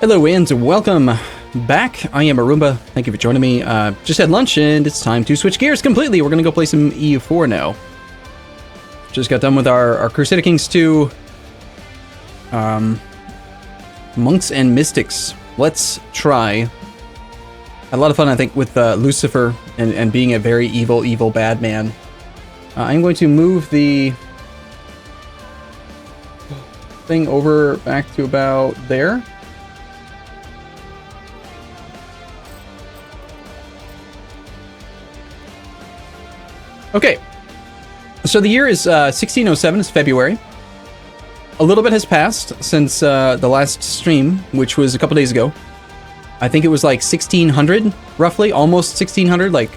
Hello and welcome back. I am Arumba. Thank you for joining me. Just had lunch and it's time to switch gears completely. We're going to go play some EU4 now. Just got done with our Crusader Kings 2 Monks and Mystics. Let's try. Had a lot of fun, I think, with Lucifer and being a very evil bad man. I'm going to move the thing over back to about there. Okay, so the year is 1607, it's February. A little bit has passed since the last stream, which was a couple days ago. I think it was like 1600, roughly, almost 1600, like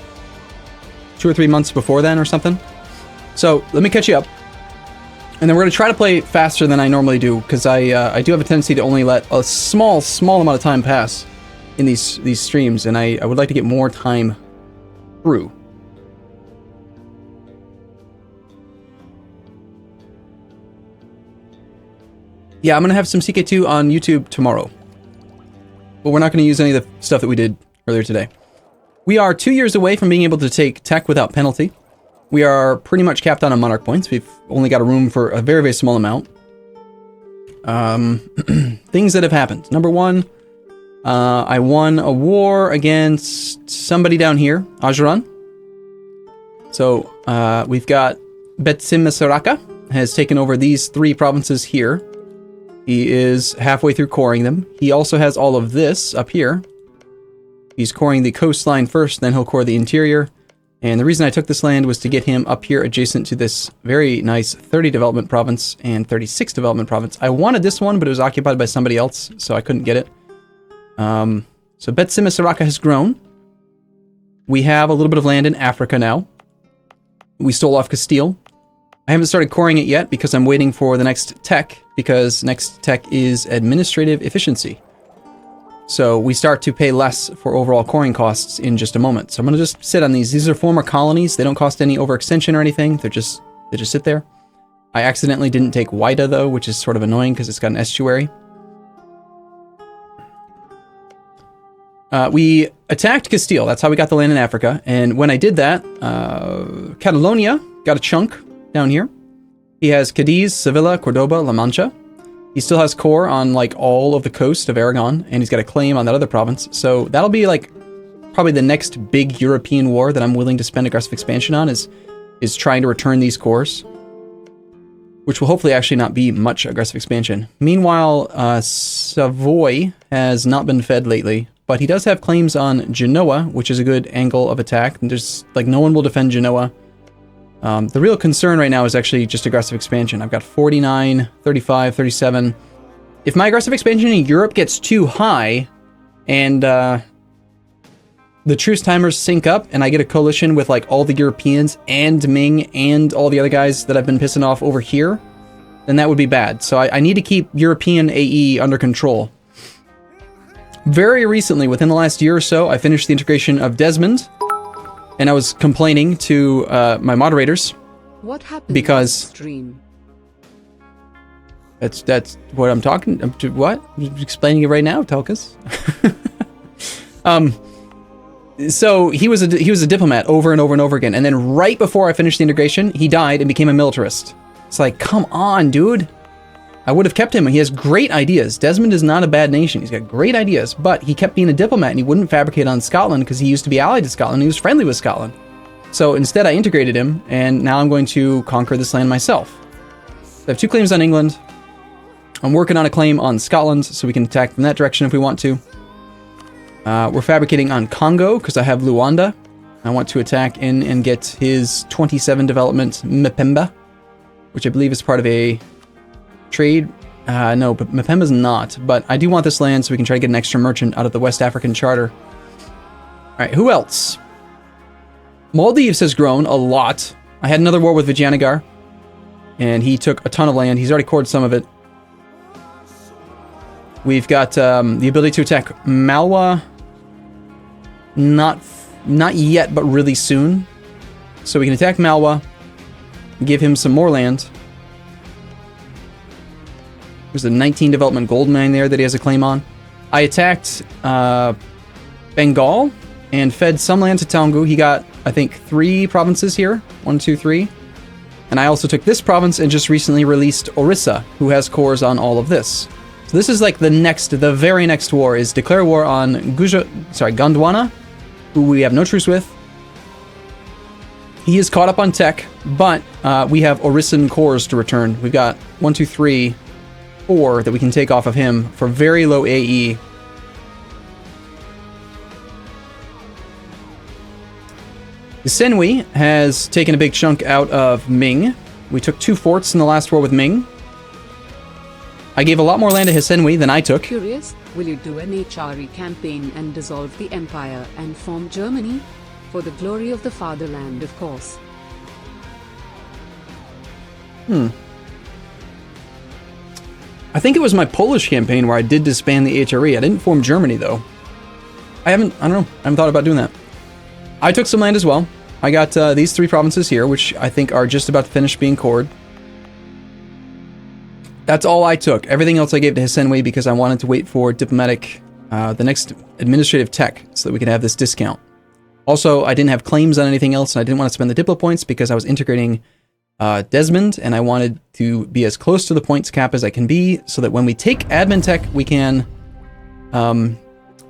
2 or 3 months before then or something. So let me catch you up. And then we're going to try to play faster than I normally do, because I do have a tendency to only let a small amount of time pass in these streams, and I would like to get more time through. Yeah, I'm going to have some CK2 on YouTube tomorrow. But we're not going to use any of the stuff that we did earlier today. We are 2 years away from being able to take tech without penalty. We are pretty much capped on monarch points. We've only got a room for a very, very small amount. Things that have happened. Number one, I won a war against somebody down here, Ajuran. So we've got Betsimisaraka has taken over these 3 provinces here. He is halfway through coring them. He also has all of this up here. He's coring the coastline first, then he'll core the interior. And the reason I took this land was to get him up here adjacent to this very nice 30 development province and 36 development province. I wanted this one, but it was occupied by somebody else, so I couldn't get it. So Betsimisaraka has grown. We have a little bit of land in Africa now. We stole off Castile. I haven't started coring it yet because I'm waiting for the next tech, because next tech is administrative efficiency. So we start to pay less for overall coring costs in just a moment. So I'm going to just sit on these. These are former colonies. They don't cost any overextension or anything. They just sit there. I accidentally didn't take Wida though, which is sort of annoying because it's got an estuary. We attacked Castile. That's how we got the land in Africa. And when I did that, Catalonia got a chunk down here. He has Cadiz, Sevilla, Cordoba, La Mancha. He still has core on like all of the coast of Aragon, and he's got a claim on that other province. So that'll be like probably the next big European war that I'm willing to spend aggressive expansion on is trying to return these cores, which will hopefully actually not be much aggressive expansion. Meanwhile, Savoy has not been fed lately, but he does have claims on Genoa, which is a good angle of attack. And there's like no one will defend Genoa. The real concern right now is actually just aggressive expansion. I've got 49, 35, 37. If my aggressive expansion in Europe gets too high and the truce timers sync up and I get a coalition with like all the Europeans and Ming and all the other guys that I've been pissing off over here, then that would be bad. So I need to keep European AE under control. Very recently, within the last year or so, I finished the integration of Desmond. And I was complaining to my moderators. What happened because stream? That's what I'm talking to. What? I'm explaining it right now, Telkas. So he was a diplomat over and over and over again, and then right before I finished the integration, he died and became a militarist. It's like, come on, dude. I would have kept him. He has great ideas. Desmond is not a bad nation. He's got great ideas, but he kept being a diplomat and he wouldn't fabricate on Scotland because he used to be allied to Scotland. He was friendly with Scotland. So instead I integrated him, and now I'm going to conquer this land myself. I have 2 claims on England. I'm working on a claim on Scotland so we can attack from that direction if we want to. We're fabricating on Congo because I have Luanda. I want to attack in and get his 27 development Mpemba, which I believe is part of a trade. No, but Mpemba's not, but I do want this land so we can try to get an extra merchant out of the West African Charter. Alright, who else? Maldives has grown a lot. I had another war with Vijayanagar, and he took a ton of land. He's already cored some of it. We've got the ability to attack Malwa. Not yet, but really soon. So we can attack Malwa, give him some more land. There's a 19 development gold mine there that he has a claim on. I attacked Bengal and fed some land to Taungu. He got, I think, 3 provinces here. 1, 2, 3. And I also took this province and just recently released Orissa, who has cores on all of this. So this is like the very next war is declare war on Gondwana, who we have no truce with. He is caught up on tech, but we have Orissan cores to return. We've got 1, 2, 3, 4 that we can take off of him for very low AE. The Senwi has taken a big chunk out of Ming. We took 2 forts in the last war with Ming. I gave a lot more land to Hisenwi than I took. Curious, will you do an HRE campaign and dissolve the empire and form Germany? For the glory of the fatherland, of course. I think it was my Polish campaign where I did disband the HRE. I didn't form Germany, though. I don't know. I haven't thought about doing that. I took some land as well. I got these 3 provinces here, which I think are just about to finish being cored. That's all I took. Everything else I gave to Hisenwi because I wanted to wait for diplomatic, the next administrative tech, so that we could have this discount. Also, I didn't have claims on anything else, and I didn't want to spend the Diplo points because I was integrating Desmond, and I wanted to be as close to the points cap as I can be, so that when we take admin tech, we can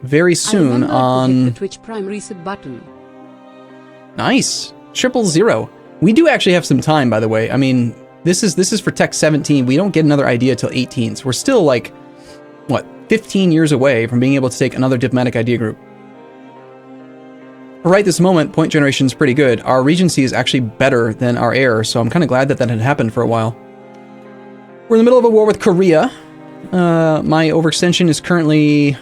very soon on... the Twitch Prime reset button. Nice! 000. We do actually have some time, by the way. I mean, this is for Tech 17. We don't get another idea till 18, so we're still like, what, 15 years away from being able to take another diplomatic idea group. For right this moment, point generation is pretty good. Our Regency is actually better than our heir, so I'm kind of glad that that had happened for a while. We're in the middle of a war with Korea. My overextension is currently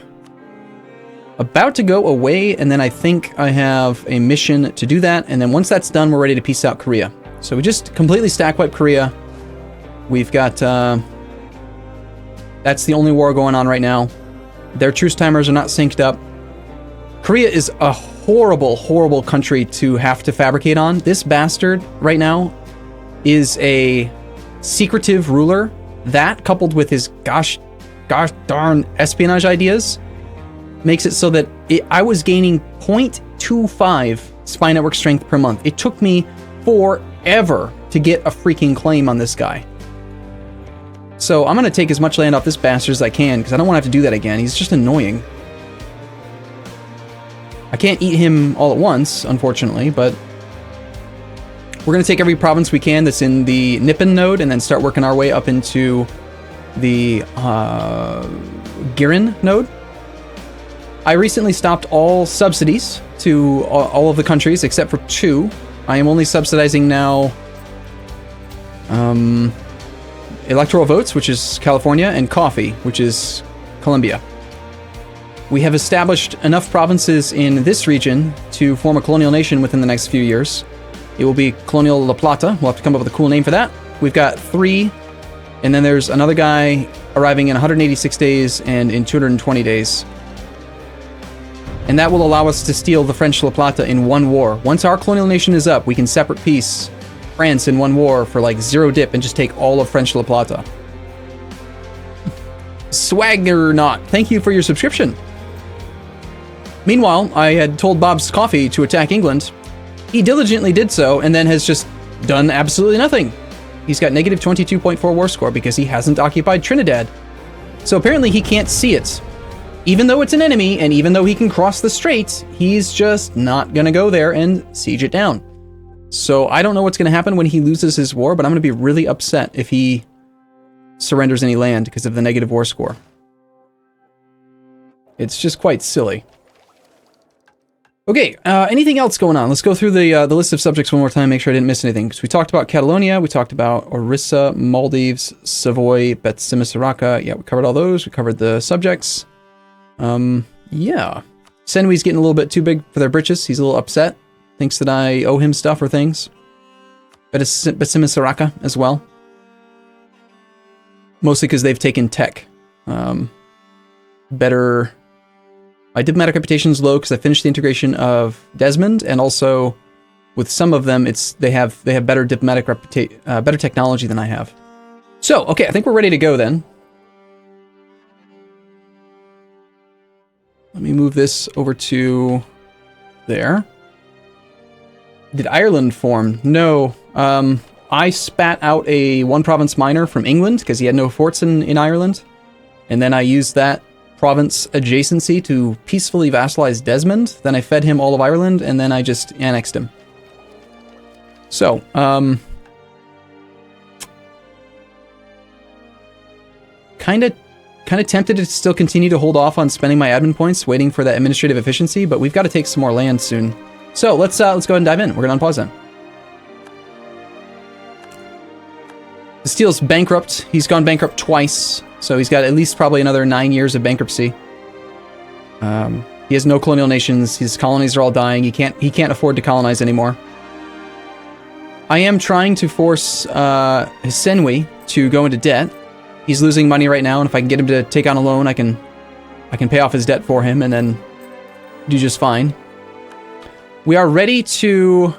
about to go away, and then I think I have a mission to do that, and then once that's done, we're ready to peace out Korea. So we just completely stack wipe Korea. We've got... that's the only war going on right now. Their truce timers are not synced up. Korea is a horrible, horrible country to have to fabricate on. This bastard right now is a secretive ruler. That, coupled with his gosh darn espionage ideas, makes it so that I was gaining 0.25 spy network strength per month. It took me forever to get a freaking claim on this guy. So I'm going to take as much land off this bastard as I can, because I don't want to have to do that again. He's just annoying. I can't eat him all at once, unfortunately, but we're going to take every province we can that's in the Nippon node and then start working our way up into the Girin node. I recently stopped all subsidies to all of the countries except for 2. I am only subsidizing now electoral votes, which is California, and coffee, which is Colombia. We have established enough provinces in this region to form a colonial nation within the next few years. It will be Colonial La Plata. We'll have to come up with a cool name for that. We've got 3, and then there's another guy arriving in 186 days and in 220 days. And that will allow us to steal the French La Plata in one war. Once our colonial nation is up, we can separate peace France in one war for like 0 dip and just take all of French La Plata. Swagger not, thank you for your subscription. Meanwhile, I had told Bob's Coffee to attack England. He diligently did so, and then has just done absolutely nothing. He's got negative 22.4 war score because he hasn't occupied Trinidad. So apparently he can't see it. Even though it's an enemy, and even though he can cross the straits, he's just not gonna go there and siege it down. So I don't know what's gonna happen when he loses his war, but I'm gonna be really upset if he surrenders any land because of the negative war score. It's just quite silly. Okay, anything else going on? Let's go through the list of subjects one more time, make sure I didn't miss anything. Because we talked about Catalonia, we talked about Orissa, Maldives, Savoy, Betsimisaraka. Yeah, we covered all those. We covered the subjects. Yeah. Senwi's getting a little bit too big for their britches. He's a little upset. Thinks that I owe him stuff or things. Betsimisaraka as well. Mostly because they've taken tech. Better... My diplomatic reputation's low because I finished the integration of Desmond, and also with some of them, they have better diplomatic better technology than I have. So, okay, I think we're ready to go then. Let me move this over to there. Did Ireland form? No. I spat out a one-province minor from England because he had no forts in Ireland. And then I used that province adjacency to peacefully vassalize Desmond. Then I fed him all of Ireland, and then I just annexed him. So, kind of tempted to still continue to hold off on spending my admin points, waiting for that administrative efficiency, but we've got to take some more land soon. So let's go ahead and dive in. We're gonna unpause then. Castile's bankrupt. He's gone bankrupt twice, so he's got at least probably another 9 years of bankruptcy. He has no colonial nations. His colonies are all dying. He can't afford to colonize anymore. I am trying to force his Senwi to go into debt. He's losing money right now, and if I can get him to take on a loan, I can pay off his debt for him and then do just fine. We are ready to...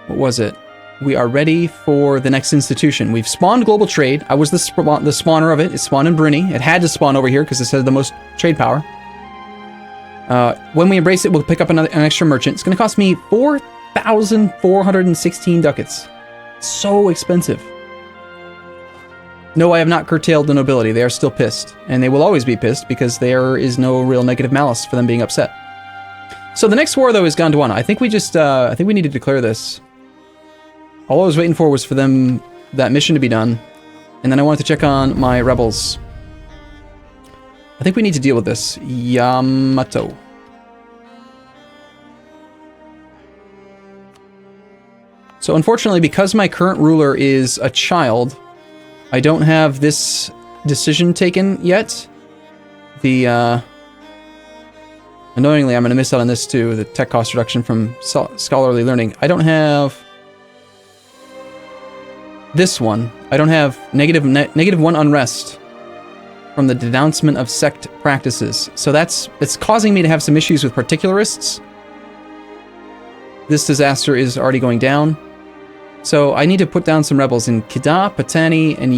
What was it? We are ready for the next institution. We've spawned global trade. I was the spawner of it. It spawned in Brunei. It had to spawn over here because it has the most trade power. When we embrace it, we'll pick up an extra merchant. It's going to cost me 4,416 ducats. So expensive. No, I have not curtailed the nobility. They are still pissed. And they will always be pissed because there is no real negative malice for them being upset. So the next war, though, is Gondwana. I think we just, I think we need to declare this. All I was waiting for was for them, that mission to be done. And then I wanted to check on my rebels. I think we need to deal with this. Yamato. So unfortunately, because my current ruler is a child, I don't have this decision taken yet. Annoyingly, I'm going to miss out on this too, the tech cost reduction from scholarly learning. I don't have this one. I don't have negative 1 unrest from the denouncement of sect practices. So it's causing me to have some issues with particularists. This disaster is already going down. So I need to put down some rebels in Kida, Patani, and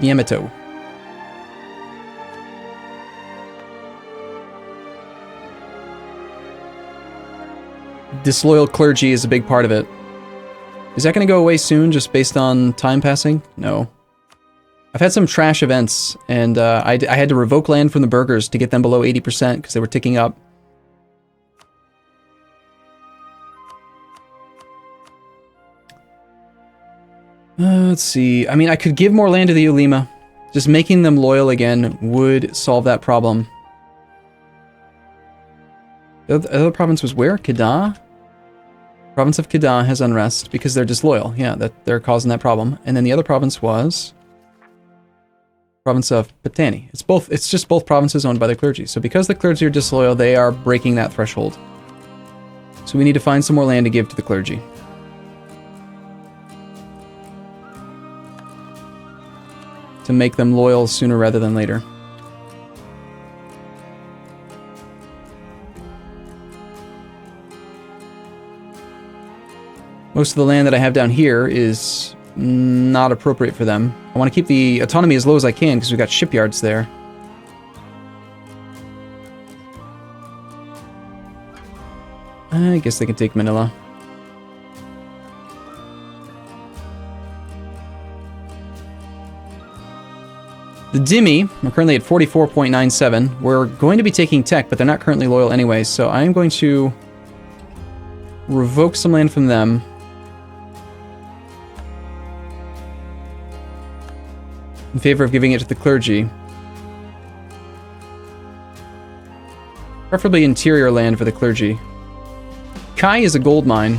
Yamato. Disloyal clergy is a big part of it. Is that going to go away soon, just based on time passing? No. I've had some trash events, and I had to revoke land from the burghers to get them below 80% because they were ticking up. Let's see. I mean, I could give more land to the Ulema. Just making them loyal again would solve that problem. The other province was where? Kedah? Province of Kedah has unrest because they're disloyal. Yeah, they're causing that problem. And then the other province was province of Patani. It's just both provinces owned by the clergy. So because the clergy are disloyal, they are breaking that threshold. So we need to find some more land to give to the clergy. To make them loyal sooner rather than later. Most of the land that I have down here is not appropriate for them. I want to keep the autonomy as low as I can because we've got shipyards there. I guess they can take Manila. The Dhimmi are currently at 44.97. We're going to be taking tech, but they're not currently loyal anyway, so I'm going to revoke some land from them. In favor of giving it to the clergy. Preferably interior land for the clergy. Kai is a gold mine.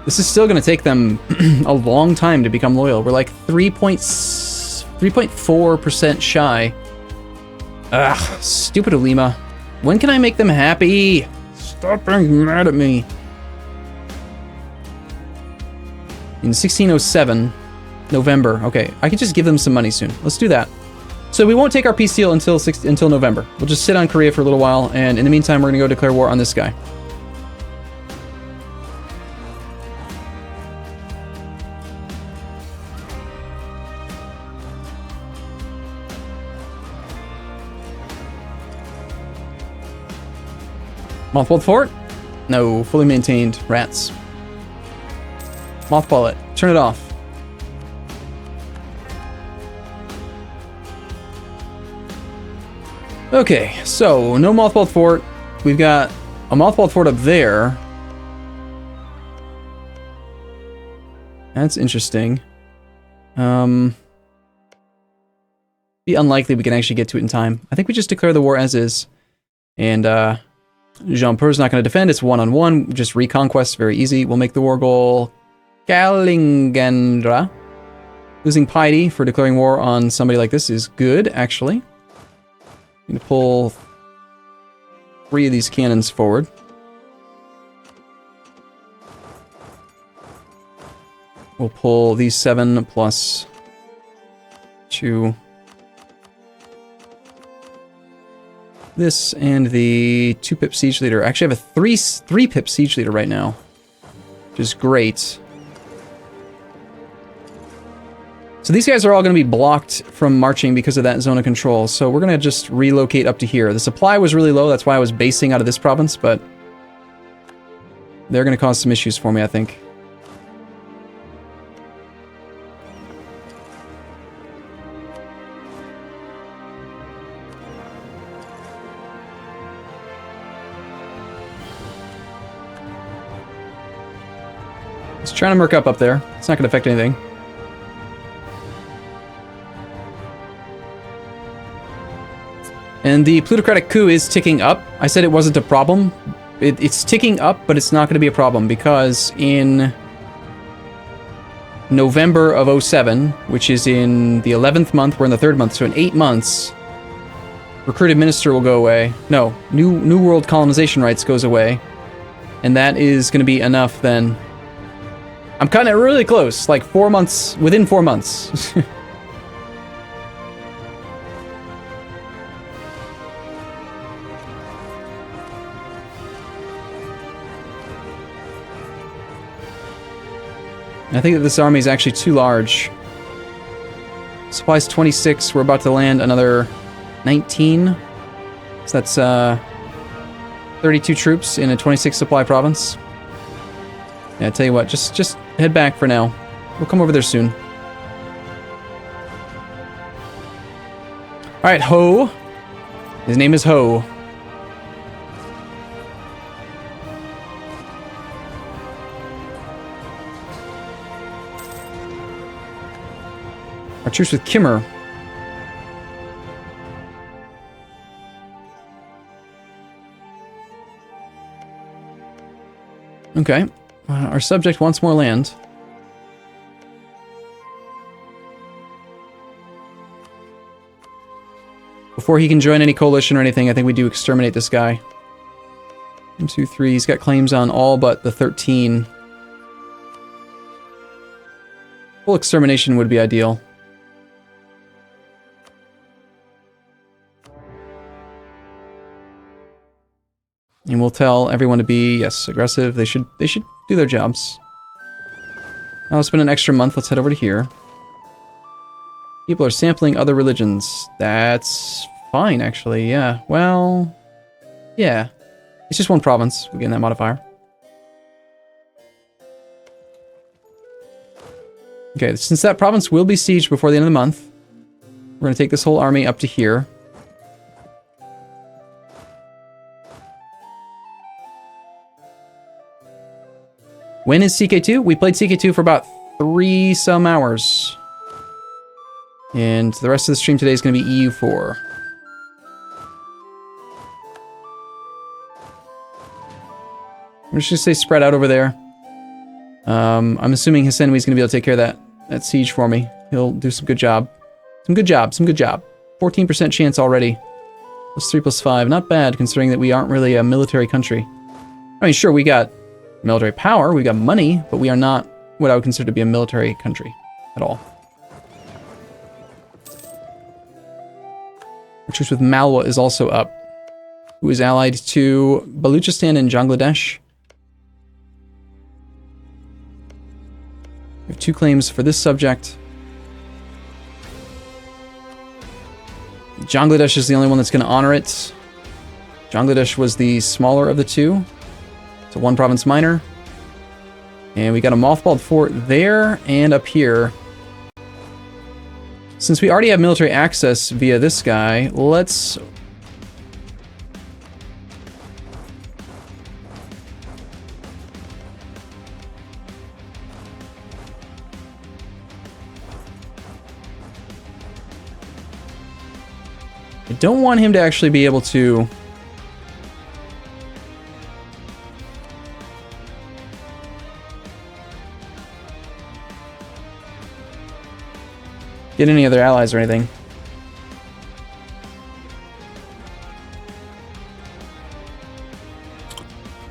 This is still going to take them a long time to become loyal. We're like 3.4% shy. Ugh, stupid Ulema. When can I make them happy? Stop being mad at me. In 1607, November. Okay, I can just give them some money soon. Let's do that. So we won't take our peace deal until November. We'll just sit on Korea for a little while, and in the meantime, we're going to go declare war on this guy. Mothballed fort? No, fully maintained. Rats. Mothball it. Turn it off. Okay, so no mothballed fort. We've got a mothballed fort up there. That's interesting. Be unlikely we can actually get to it in time. I think we just declare the war as is. And Jean-Pierre's not going to defend. It's one-on-one. Just reconquest. Very easy. We'll make the war goal Kalingandra. Losing piety for declaring war on somebody like this is good, actually. I'm going to pull 3 of these cannons forward. We'll pull these 7 plus 2. This and the 2-pip siege leader. Actually, I have a 3-pip siege leader right now, which is great. So these guys are all going to be blocked from marching because of that zone of control. So we're going to just relocate up to here. The supply was really low. That's why I was basing out of this province, but they're going to cause some issues for me, I think. It's trying to merc up there. It's not going to affect anything. And the plutocratic coup is ticking up. I said it wasn't a problem. It's ticking up, but it's not going to be a problem because in November of 07, which is in the 11th month, we're in the 3rd month, so in 8 months, recruited minister will go away. No, New World colonization rights goes away. And that is going to be enough then. I'm cutting it really close, like 4 months, within 4 months. I think that this army is actually too large. Supplies 26, we're about to land another 19. So that's 32 troops in a 26 supply province. Yeah, I tell you what, just head back for now. We'll come over there soon. Alright, Ho. His name is Ho. Our truce with Kimmer. Okay. Our subject wants more land. Before he can join any coalition or anything, I think we do exterminate this guy. 1, 2, 3. He's got claims on all but the 13. Full extermination would be ideal. And we'll tell everyone to be, yes, aggressive. They should do their jobs. Now let's spend an extra month. Let's head over to here. People are sampling other religions. That's fine, actually. Yeah. Well, yeah. It's just one province. We're getting that modifier. Okay, since that province will be sieged before the end of the month, we're going to take this whole army up to here. When is CK2? We played CK2 for about 3 some hours. And the rest of the stream today is going to be EU4. I'm just going to say spread out over there. I'm assuming Hisenwi is going to be able to take care of that siege for me. He'll do some good job. Some good job. 14% chance already. +3 +5. Not bad, considering that we aren't really a military country. I mean, sure, we got military power, we got money, but we are not what I would consider to be a military country at all. Our truce with Malwa is also up, who is allied to Baluchistan and Bangladesh. We have 2 claims for this subject. Bangladesh is the only one that's going to honor it. Bangladesh was the smaller of the two. So 1 province minor. And we got a mothballed fort there and up here. Since we already have military access via this guy, let's... I don't want him to actually be able to... get any other allies or anything.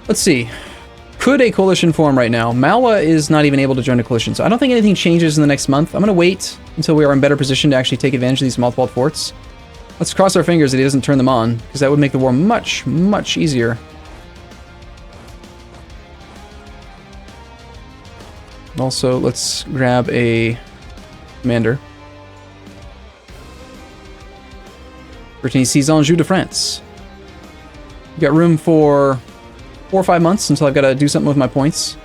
Let's see. Could a coalition form right now? Malwa is not even able to join a coalition, so I don't think anything changes in the next month. I'm going to wait until we are in better position to actually take advantage of these mothballed forts. Let's cross our fingers that he doesn't turn them on, because that would make the war much, much easier. Also, let's grab a commander. Brittany sees Anjou de France. We've got room for 4 or 5 months until I've got to do something with my points.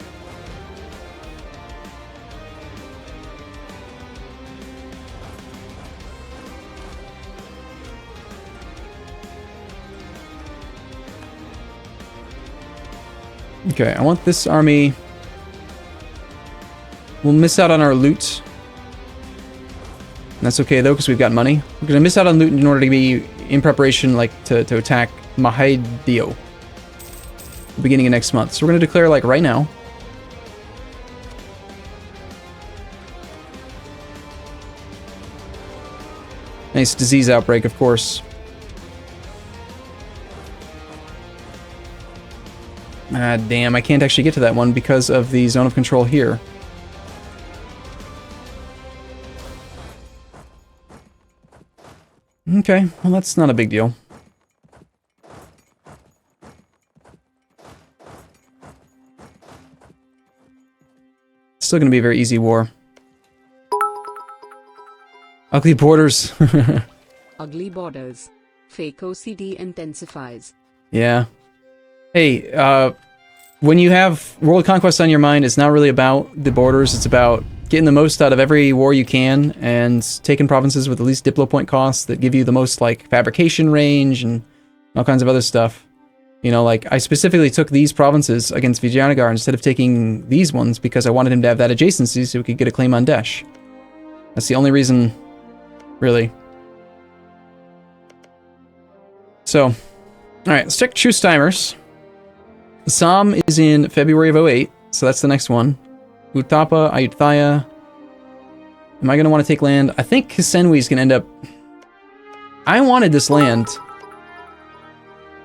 Okay, I want this army. We'll miss out on our loot. And that's okay though, because we've got money. We're gonna miss out on loot in order to be in preparation, like to attack Mahaidio. Beginning of next month. So we're gonna declare like right now. Nice disease outbreak, of course. Ah, damn, I can't actually get to that one because of the zone of control here. Okay, well that's not a big deal. It's still gonna be a very easy war. Ugly borders. Ugly borders. Fake OCD intensifies. Yeah. Hey, when you have World Conquest on your mind, it's not really about the borders, it's about getting the most out of every war you can, and taking provinces with the least diplo point costs that give you the most, like, fabrication range and all kinds of other stuff. You know, like, I specifically took these provinces against Vijayanagar instead of taking these ones because I wanted him to have that adjacency so we could get a claim on Desh. That's the only reason, really. So, alright, let's check Truce timers. Assam is in February of 08, so that's the next one. Utapa, Ayutthaya. Am I going to want to take land? I think Hisenwi is going to end up... I wanted this land,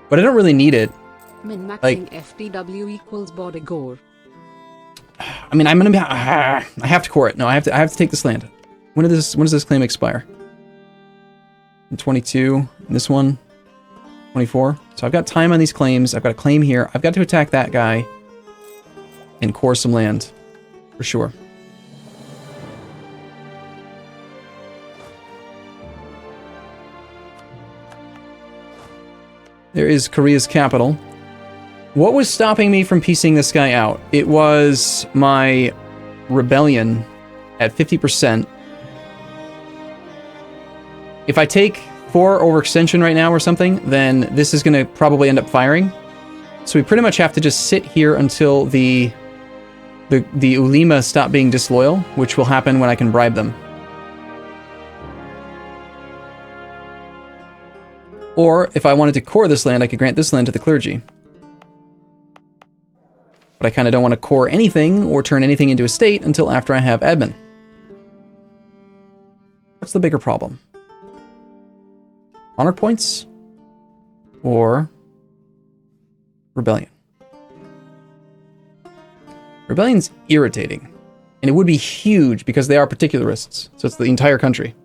but I don't really need it. Min-maxing Like, FTW equals border gore. I mean, I'm going to be... I have to core it. No, I have to take this land. When does this claim expire? In 22. This one. 24. So I've got time on these claims. I've got a claim here. I've got to attack that guy and core some land. For sure. There is Korea's capital. What was stopping me from piecing this guy out? It was my rebellion at 50%. If I take 4 overextension right now or something, then this is going to probably end up firing. So we pretty much have to just sit here until the Ulema stop being disloyal, which will happen when I can bribe them. Or, if I wanted to core this land, I could grant this land to the clergy. But I kind of don't want to core anything or turn anything into a state until after I have admin. What's the bigger problem? Honor points? Or rebellion? Rebellion's irritating. And it would be huge because they are particularists. So it's the entire country.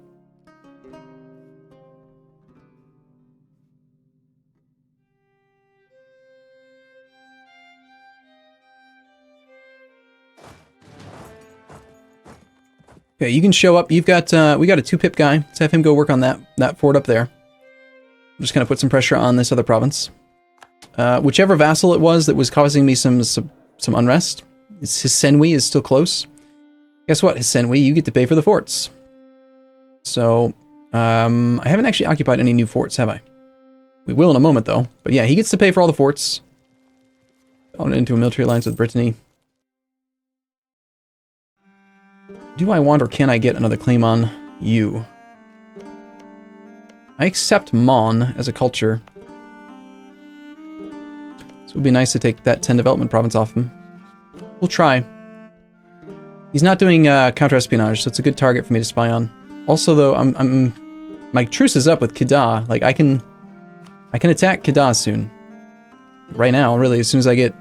Okay, you can show up. You've got we got a 2-pip guy. Let's have him go work on that fort up there. I'm just gonna put some pressure on this other province. whichever vassal it was that was causing me some unrest. His Senwi is still close. Guess what, Senwi, you get to pay for the forts. So, I haven't actually occupied any new forts, have I? We will in a moment, though. But yeah, he gets to pay for all the forts. Going into a military alliance with Brittany. Do I want or can I get another claim on you? I accept Mon as a culture. So it would be nice to take that 10 development province off him. We'll try. He's not doing counter-espionage, so it's a good target for me to spy on. Also, though, my truce is up with Kedah. Like, I can attack Kedah soon. Right now, really, as soon as I get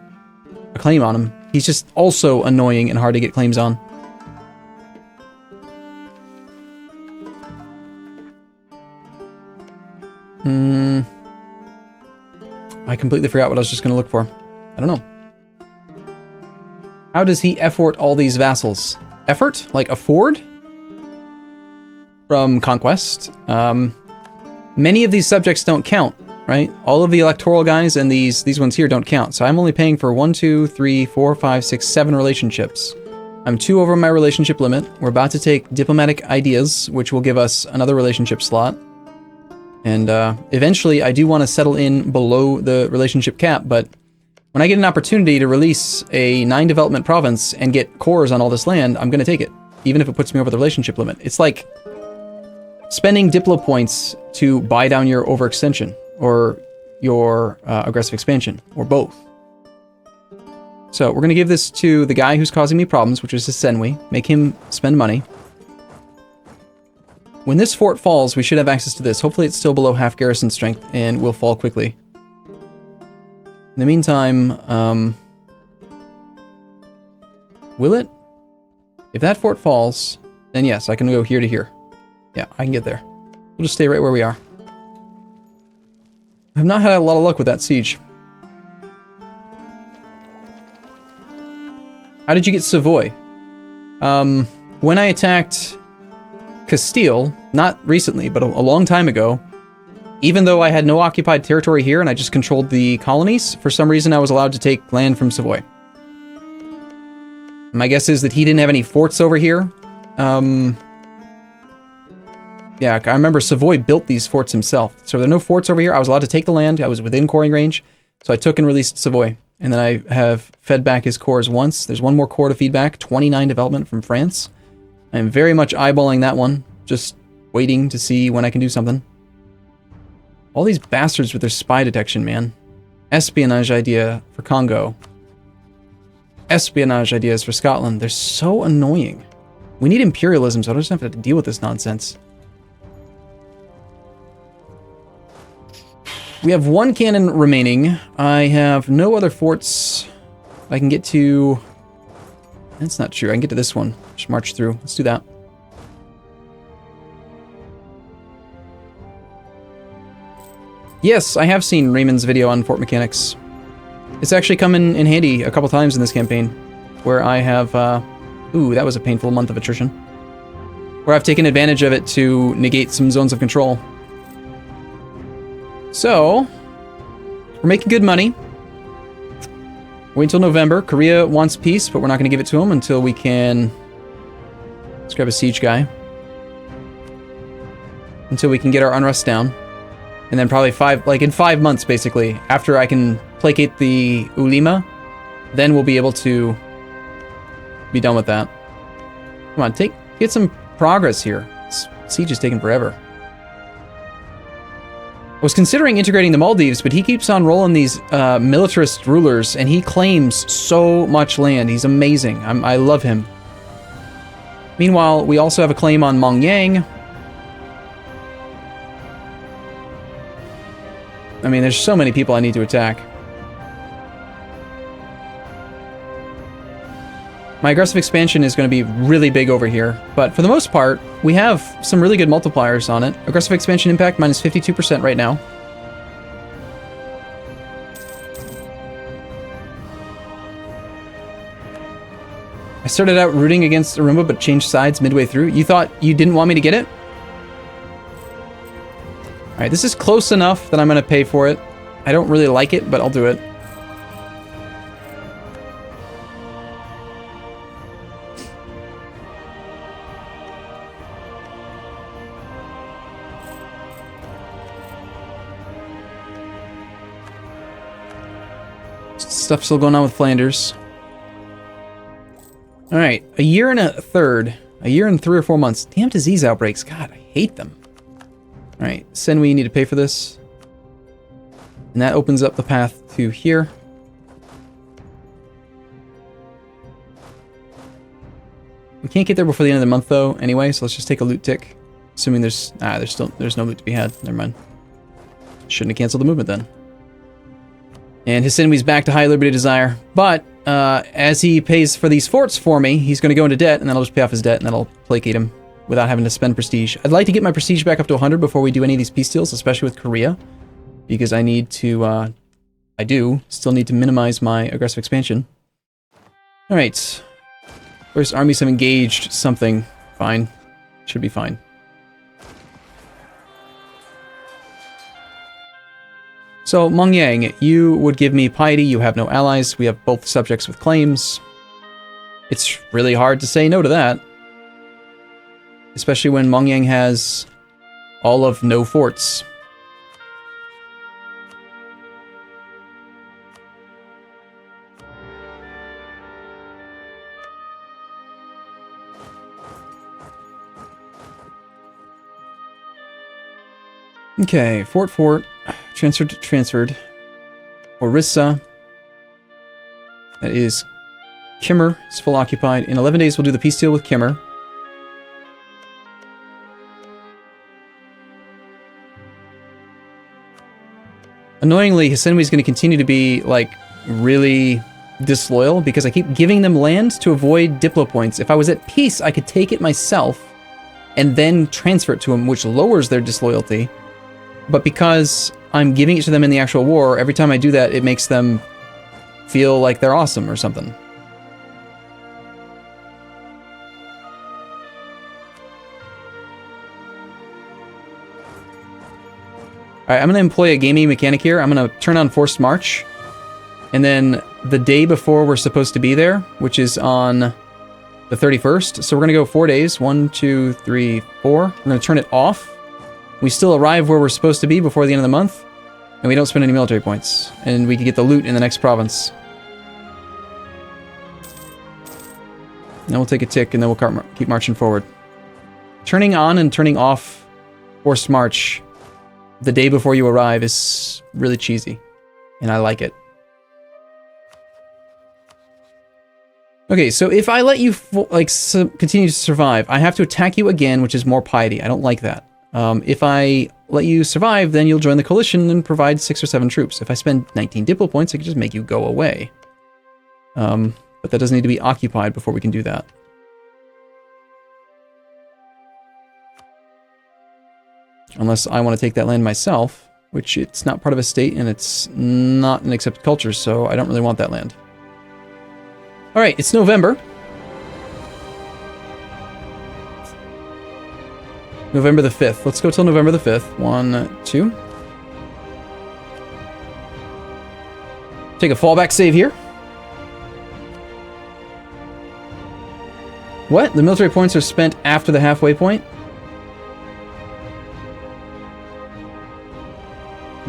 a claim on him. He's just also annoying and hard to get claims on. I completely forgot what I was just going to look for. I don't know. How does he effort all these vassals? Effort? Like afford? From Conquest. Many of these subjects don't count, right? All of the electoral guys and these ones here don't count. So I'm only paying for 1, 2, 3, 4, 5, 6, 7 relationships. I'm 2 over my relationship limit. We're about to take diplomatic ideas, which will give us another relationship slot. And eventually, I do want to settle in below the relationship cap, but when I get an opportunity to release a 9 development province and get cores on all this land, I'm going to take it, even if it puts me over the relationship limit. It's like spending Diplo points to buy down your overextension, or your aggressive expansion, or both. So we're going to give this to the guy who's causing me problems, which is his Senwi, make him spend money. When this fort falls, we should have access to this. Hopefully it's still below half garrison strength and will fall quickly. In the meantime, will it? If that fort falls, then yes, I can go here to here. Yeah, I can get there. We'll just stay right where we are. I've not had a lot of luck with that siege. How did you get Savoy? When I attacked Castile, not recently, but a long time ago, even though I had no occupied territory here and I just controlled the colonies, for some reason I was allowed to take land from Savoy. My guess is that he didn't have any forts over here. Yeah, I remember Savoy built these forts himself. So there are no forts over here. I was allowed to take the land. I was within coring range. So I took and released Savoy. And then I have fed back his cores once. There's one more core to feed back. 29 development from France. I am very much eyeballing that one. Just waiting to see when I can do something. All these bastards with their spy detection, man. Espionage idea for Congo. Espionage ideas for Scotland. They're so annoying. We need imperialism, so I don't just have to deal with this nonsense. We have 1 cannon remaining. I have no other forts I can get to. That's not true. I can get to this one. Just march through. Let's do that. Yes, I have seen Raymond's video on fort mechanics. It's actually come in handy a couple times in this campaign, where I have, ooh, that was a painful month of attrition. Where I've taken advantage of it to negate some zones of control. So, we're making good money. Wait until November. Korea wants peace, but we're not going to give it to them until we can... Let's grab a siege guy. Until we can get our unrest down. And then probably in 5 months, basically, after I can placate the Ulima, then we'll be able to be done with that. Come on, get some progress here. This siege is taking forever. I was considering integrating the Maldives, but he keeps on rolling these militarist rulers, and he claims so much land. He's amazing. I love him. Meanwhile, we also have a claim on Mongyang. I mean, there's so many people I need to attack. My aggressive expansion is going to be really big over here, but for the most part, we have some really good multipliers on it. Aggressive expansion impact minus 52% right now. I started out rooting against Arumba, but changed sides midway through. You thought you didn't want me to get it? Alright, this is close enough that I'm going to pay for it. I don't really like it, but I'll do it. Stuff still going on with Flanders. Alright, a year and a third. A year and 3 or 4 months. Damn disease outbreaks. God, I hate them. Alright, send we need to pay for this. And that opens up the path to here. We can't get there before the end of the month though, anyway, so let's just take a loot tick. Assuming there's no loot to be had. Never mind. Shouldn't have canceled the movement then. And Hisinwi's back to High Liberty Desire. But, as he pays for these forts for me, he's going to go into debt, and then I'll just pay off his debt, and then I'll placate him without having to spend prestige. I'd like to get my prestige back up to 100 before we do any of these peace deals, especially with Korea. Because I need to, I do still need to minimize my aggressive expansion. Alright. First armies have engaged something. Fine. Should be fine. So, Mongyang, you would give me piety, you have no allies, we have both subjects with claims. It's really hard to say no to that. Especially when Mongyang has all of no forts. Okay, fort. Transferred. Orissa. That is Kimmer. It's full occupied. In 11 days, we'll do the peace deal with Kimmer. Annoyingly, Hisinwi is going to continue to be, like, really disloyal because I keep giving them land to avoid Diplo points. If I was at peace, I could take it myself and then transfer it to them, which lowers their disloyalty. But because I'm giving it to them in the actual war, every time I do that, it makes them feel like they're awesome or something. Alright, I'm going to employ a gaming mechanic here. I'm going to turn on Forced March. And then the day before we're supposed to be there, which is on the 31st. So we're going to go 4 days. 1, 2, 3, 4. We're going to turn it off. We still arrive where we're supposed to be before the end of the month, and we don't spend any military points, and we can get the loot in the next province. Then we'll take a tick, and then we'll keep marching forward. Turning on and turning off Forced March the day before you arrive is really cheesy, and I like it. Okay, so if I let you continue to survive, I have to attack you again, which is more piety. I don't like that. If I let you survive, then you'll join the coalition and provide 6 or 7 troops. If I spend 19 Diplo points, I can just make you go away. But that doesn't need to be occupied before we can do that. Unless I want to take that land myself, which it's not part of a state and it's not an accepted culture, so I don't really want that land. Alright, it's November. November the 5th. Let's go till November the 5th. 1, 2. Take a fallback save here. What? The military points are spent after the halfway point?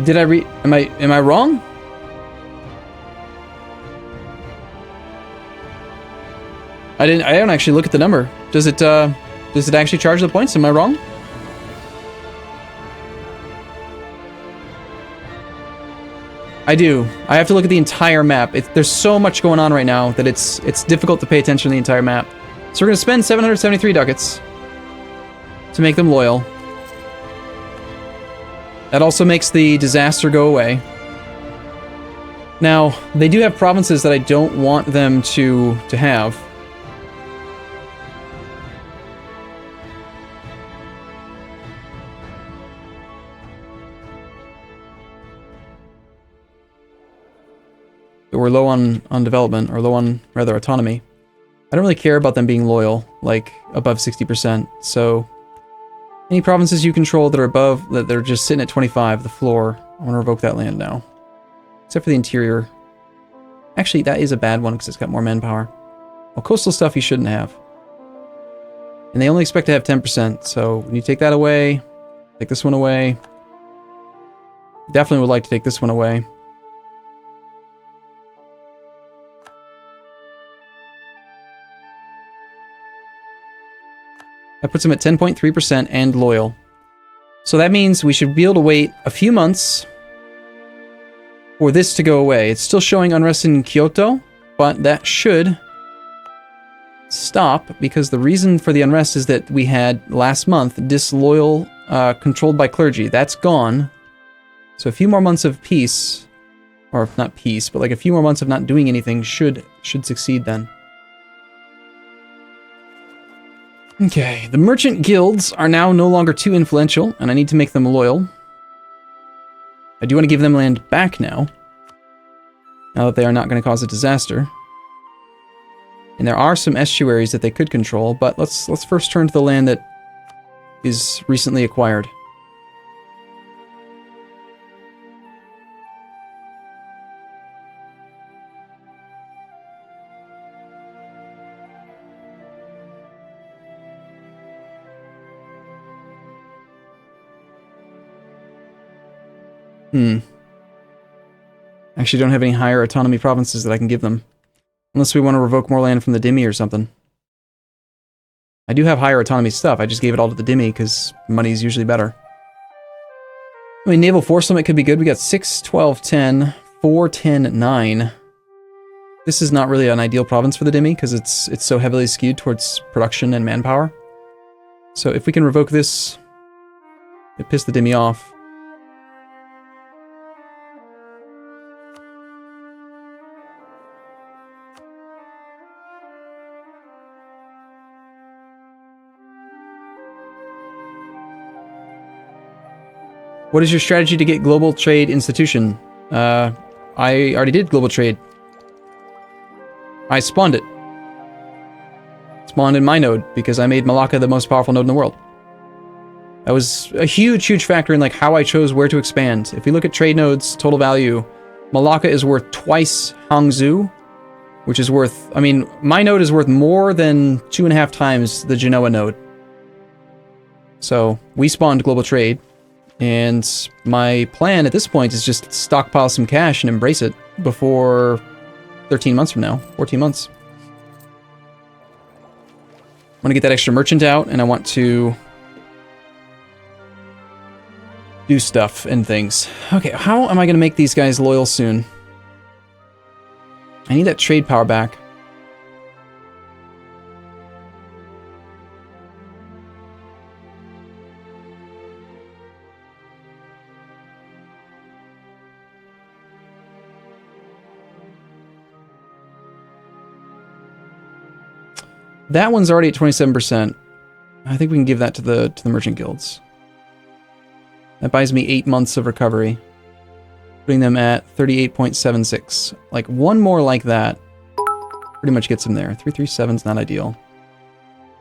Did I am I wrong? I don't actually look at the number. Does it actually charge the points? Am I wrong? I do. I have to look at the entire map. There's so much going on right now that it's difficult to pay attention to the entire map. So we're going to spend 773 ducats to make them loyal. That also makes the disaster go away. Now, they do have provinces that I don't want them to have. We're low on development, or low on, rather, autonomy. I don't really care about them being loyal, like, above 60%, so... Any provinces you control that are above, that they're just sitting at 25, the floor, I want to revoke that land now. Except for the interior. Actually, that is a bad one because it's got more manpower. Well, coastal stuff you shouldn't have. And they only expect to have 10%, so when you take that away, take this one away. Definitely would like to take this one away. That puts them at 10.3% and loyal. So that means we should be able to wait a few months for this to go away. It's still showing unrest in Kyoto, but that should stop because the reason for the unrest is that we had last month disloyal controlled by clergy. That's gone. So a few more months of peace, or not peace, but like a few more months of not doing anything should succeed then. Okay, the merchant guilds are now no longer too influential, and I need to make them loyal. I do want to give them land back now that they are not going to cause a disaster. And there are some estuaries that they could control, but let's first turn to the land that is recently acquired. Actually don't have any higher autonomy provinces that I can give them. Unless we want to revoke more land from the Dhimmi or something. I do have higher autonomy stuff, I just gave it all to the Dhimmi because money is usually better. I mean, naval force limit could be good. We got 6, 12, 10, 4, 10, 9. This is not really an ideal province for the Dhimmi because it's so heavily skewed towards production and manpower. So if we can revoke this, it pissed the Dhimmi off. What is your strategy to get global trade institution? I already did global trade. I spawned it. Spawned in my node because I made Malacca the most powerful node in the world. That was a huge, huge factor in like how I chose where to expand. If we look at trade nodes, total value, Malacca is worth twice Hangzhou, which is worth, I mean, my node is worth more than 2.5 times the Genoa node. So we spawned global trade. And my plan at this point is just stockpile some cash and embrace it before 13 months from now, 14 months. I want to get that extra merchant out, and I want to do stuff and things. Okay, how am I going to make these guys loyal soon? I need that trade power back. That one's already at 27%. I think we can give that to the merchant guilds. That buys me 8 months of recovery, putting them at 38.76. Like one more like that pretty much gets them there. 337's not ideal.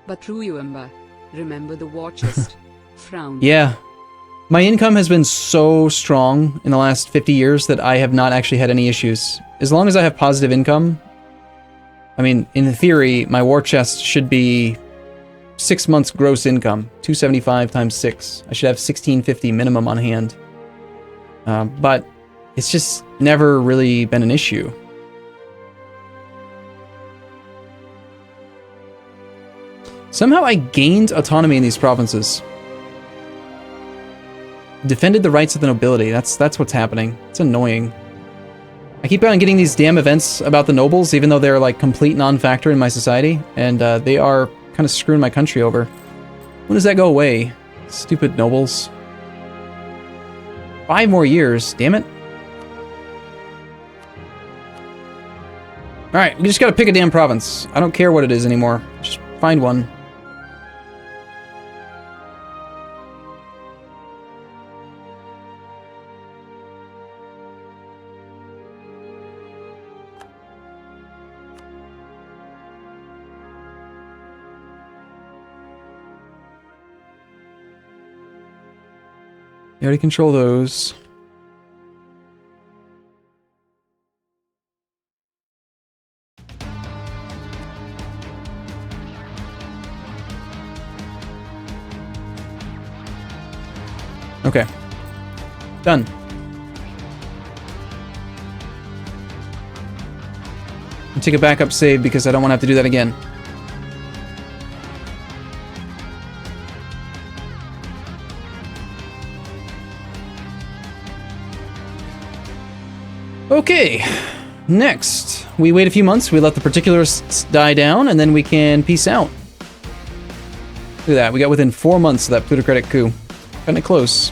But Ryukyu, remember the war chest. Frown. Yeah. My income has been so strong in the last 50 years that I have not actually had any issues. As long as I have positive income, I mean, in theory, my war chest should be 6 months gross income, 275 times 6. I should have 1650 minimum on hand. But it's just never really been an issue. Somehow I gained autonomy in these provinces. Defended the rights of the nobility. That's what's happening. It's annoying. I keep on getting these damn events about the nobles, even though they're like complete non-factor in my society, and they are kind of screwing my country over. When does that go away? Stupid nobles. 5 more years, damn it. Alright, we just gotta pick a damn province. I don't care what it is anymore. Just find one. You already control those. Okay. Done. I'll take a backup save because I don't want to have to do that again. Okay. Next, we wait a few months, we let the particulars die down, and then we can peace out. Look at that, we got within 4 months of that plutocratic coup. Kinda close.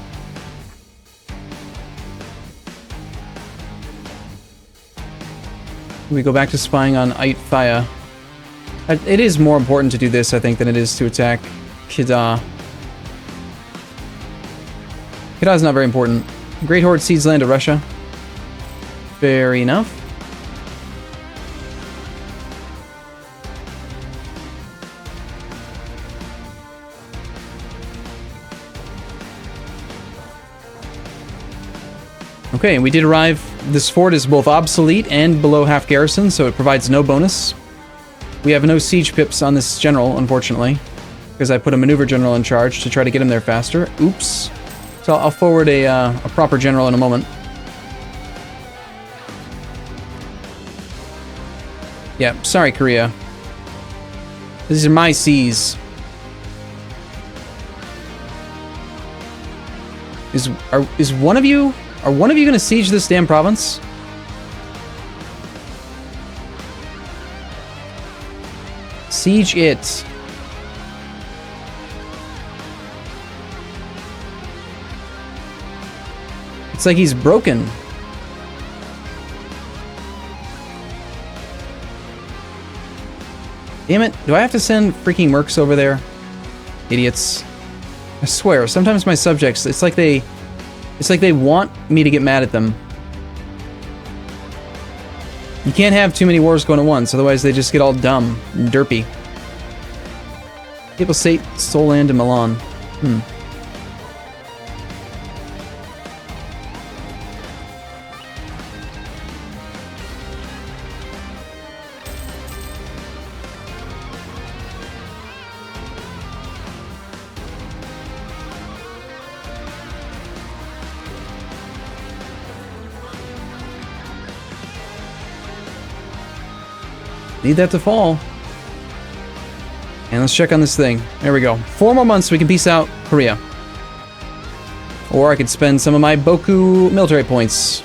We go back to spying on Aitfaya. It is more important to do this, I think, than it is to attack Kida. Kida is not very important. Great Horde seeds land of Russia. Fair enough. Okay, and we did arrive. This fort is both obsolete and below half garrison, so it provides no bonus. We have no siege pips on this general, unfortunately, because I put a maneuver general in charge to try to get him there faster. Oops. So I'll forward a proper general in a moment. Yeah, sorry, Korea. These are my seas. Is one of you... Are one of you gonna siege this damn province? Siege it. It's like he's broken. Damn it, do I have to send freaking mercs over there? Idiots. I swear, sometimes my subjects, it's like they want me to get mad at them. You can't have too many wars going at once, otherwise they just get all dumb and derpy. People say Soul Land in Milan. Need that to fall. And let's check on this thing. There we go. 4 more months, we can peace out Korea. Or I could spend some of my Boku military points.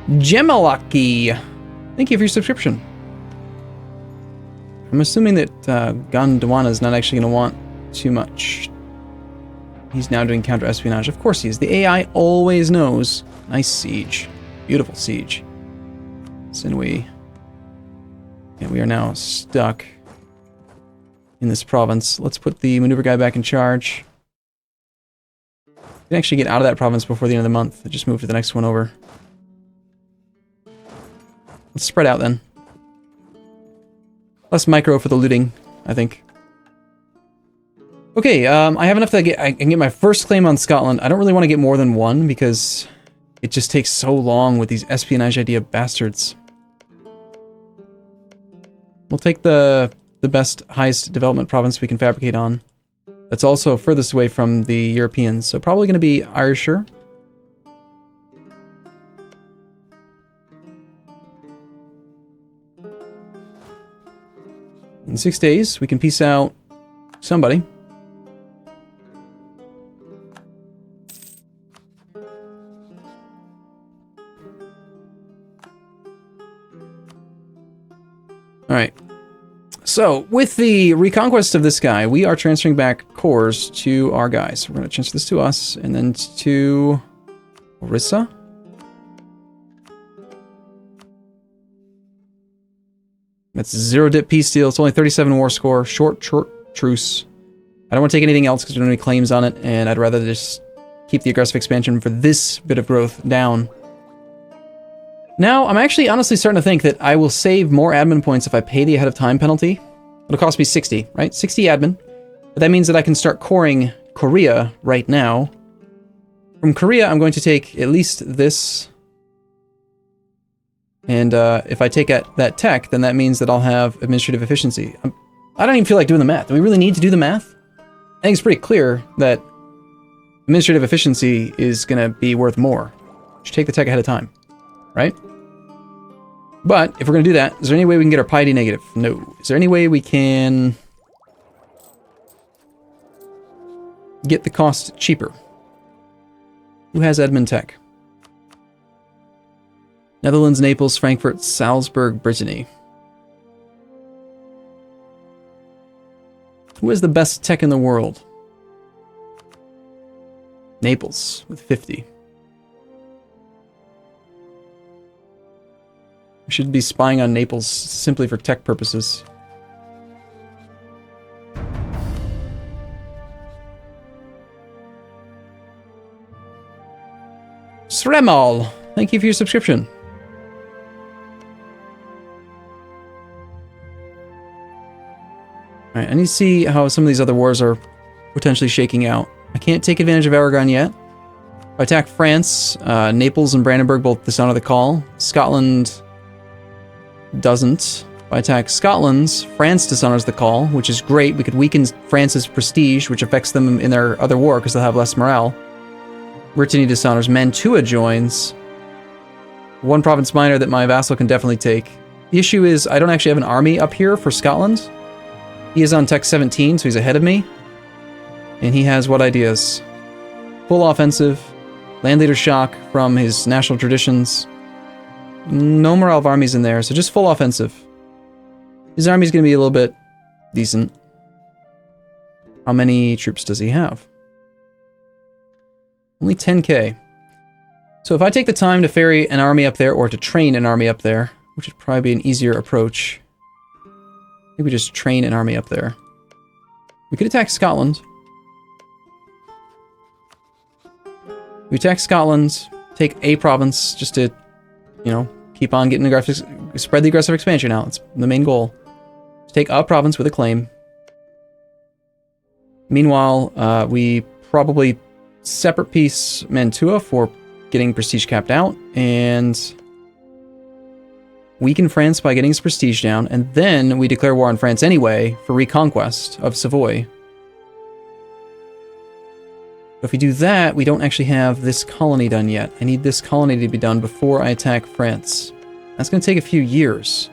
Gemalaki. Thank you for your subscription. I'm assuming that Gondwana is not actually going to want too much. He's now doing counter-espionage. Of course he is. The AI always knows. Nice siege. Beautiful siege. So we are now stuck in this province. Let's put the maneuver guy back in charge. We can actually get out of that province before the end of the month. Just move to the next one over. Let's spread out then. Less micro for the looting, I think. Okay, I have enough that I can get my first claim on Scotland. I don't really want to get more than one because it just takes so long with these espionage idea bastards. We'll take the best, highest development province we can fabricate on. That's also furthest away from the Europeans, so probably going to be Ayrshire. In 6 days, we can peace out somebody. Alright. So, with the reconquest of this guy, we are transferring back cores to our guys. We're going to transfer this to us, and then to Orissa. That's 0 dip peace deal. It's only 37 war score. Short truce. I don't want to take anything else because we don't have any claims on it, and I'd rather just keep the aggressive expansion for this bit of growth down. Now, I'm actually honestly starting to think that I will save more admin points if I pay the ahead of time penalty. It'll cost me 60, right? 60 admin. But that means that I can start coring Korea right now. From Korea, I'm going to take at least this. And if I take that tech, then that means that I'll have administrative efficiency. I don't even feel like doing the math. Do we really need to do the math? I think it's pretty clear that administrative efficiency is going to be worth more. Should take the tech ahead of time, right? But if we're going to do that, is there any way we can get our piety negative? No. Is there any way we can get the cost cheaper? Who has admin tech? Netherlands, Naples, Frankfurt, Salzburg, Brittany. Who has the best tech in the world? Naples with 50. We should be spying on Naples simply for tech purposes. Sremal, thank you for your subscription. Alright, I need to see how some of these other wars are potentially shaking out. I can't take advantage of Aragon yet. If I attack France, Naples and Brandenburg both dishonor the call. Scotland doesn't. If I attack Scotland's, France dishonors the call, which is great. We could weaken France's prestige, which affects them in their other war because they'll have less morale. Brittany dishonors. Mantua joins. One province minor that my vassal can definitely take. The issue is I don't actually have an army up here for Scotland. He is on tech 17, so he's ahead of me. And he has what ideas? Full offensive, land leader shock from his national traditions. No morale of armies in there, so just full offensive. His army's going to be a little bit decent. How many troops does he have? Only 10k. So if I take the time to ferry an army up there, or to train an army up there, which would probably be an easier approach. Maybe just train an army up there. We could attack Scotland. We attack Scotland, take a province, just to, you know, keep on getting aggressive, spread the aggressive expansion out. It's the main goal. Just take a province with a claim. Meanwhile, we probably separate piece Mantua for getting prestige capped out, and weaken France by getting his prestige down, and then we declare war on France anyway for reconquest of Savoy. But if we do that, we don't actually have this colony done yet. I need this colony to be done before I attack France. That's going to take a few years.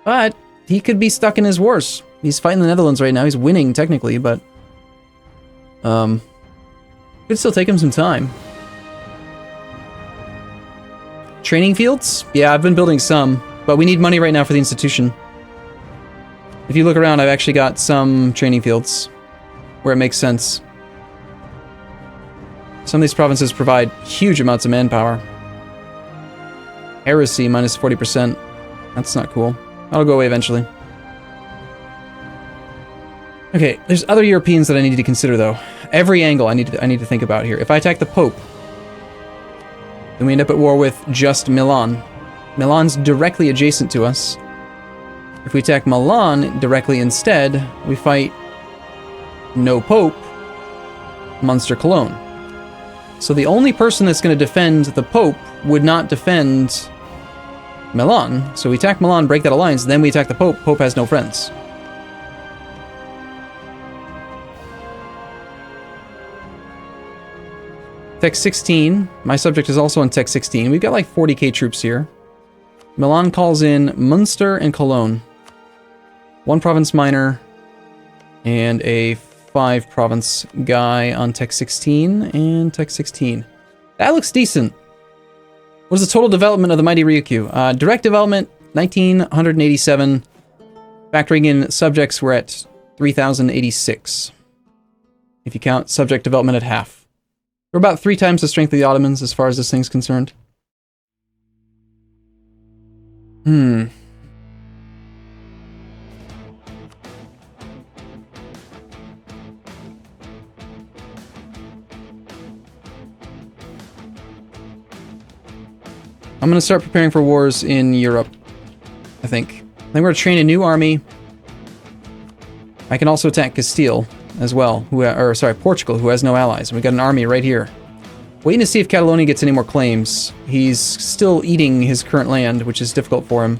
But he could be stuck in his wars. He's fighting the Netherlands right now. He's winning, technically, but could still take him some time. Training fields? Yeah, I've been building some, but we need money right now for the institution. If you look around, I've actually got some training fields where it makes sense. Some of these provinces provide huge amounts of manpower. Heresy minus 40%. That's not cool. That'll go away eventually. Okay, there's other Europeans that I need to consider, though. Every angle I need to think about here. If I attack the Pope, then we end up at war with just Milan. Milan's directly adjacent to us. If we attack Milan directly instead, we fight no Pope, Munster Cologne. So the only person that's going to defend the Pope would not defend Milan. So we attack Milan, break that alliance, then we attack the Pope. Pope has no friends. Tech 16. My subject is also on Tech 16. We've got like 40k troops here. Milan calls in Munster and Cologne. One province minor and a 5 province guy on Tech 16 and Tech 16. That looks decent. What is the total development of the mighty Ryukyu? Direct development, 1987. Factoring in subjects, we're at 3086. If you count subject development at half. We're about 3 times the strength of the Ottomans as far as this thing's concerned. I'm going to start preparing for wars in Europe, I think. Then we're going to train a new army. I can also attack Castile. as well, or sorry, Portugal, who has no allies. And we got an army right here. Waiting to see if Catalonia gets any more claims. He's still eating his current land, which is difficult for him.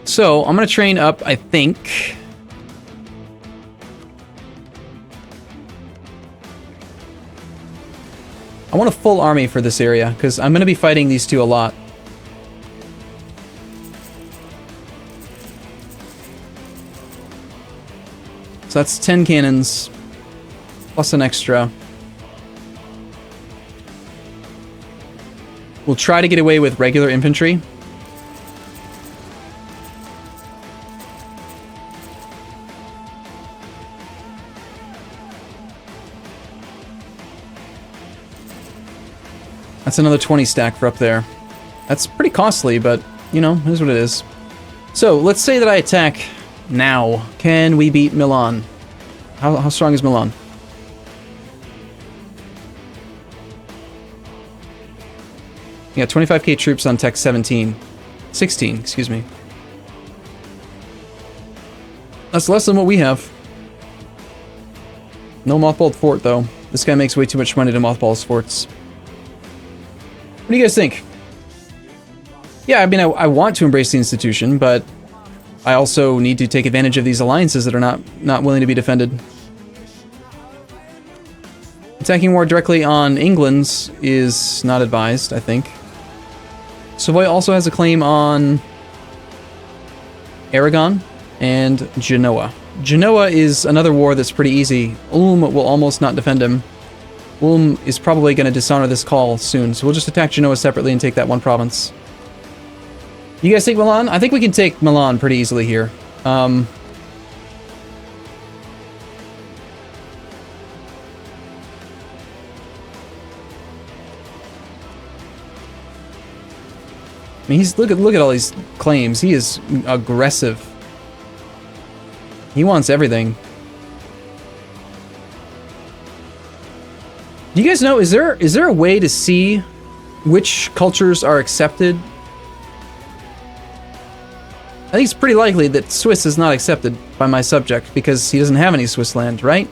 So, I'm going to train up, I think. I want a full army for this area, because I'm going to be fighting these two a lot. So that's 10 cannons, plus an extra. We'll try to get away with regular infantry. That's another 20 stack for up there. That's pretty costly, but, you know, here's what it is. So, let's say that I attack now. Can we beat Milan? How strong is Milan? Yeah, 25k troops on tech 17. 16, excuse me. That's less than what we have. No mothballed fort, though. This guy makes way too much money to mothball his forts. What do you guys think? Yeah, I mean, I want to embrace the institution, but I also need to take advantage of these alliances that are not willing to be defended. Attacking war directly on England is not advised, I think. Savoy also has a claim on Aragon and Genoa. Genoa is another war that's pretty easy. Ulm will almost not defend him. Ulm is probably going to dishonor this call soon, so we'll just attack Genoa separately and take that one province. You guys take Milan? I think we can take Milan pretty easily here. I mean, look at all these claims. He is aggressive. He wants everything. Do you guys know, is there a way to see which cultures are accepted? I think it's pretty likely that Swiss is not accepted by my subject because he doesn't have any Swiss land, right?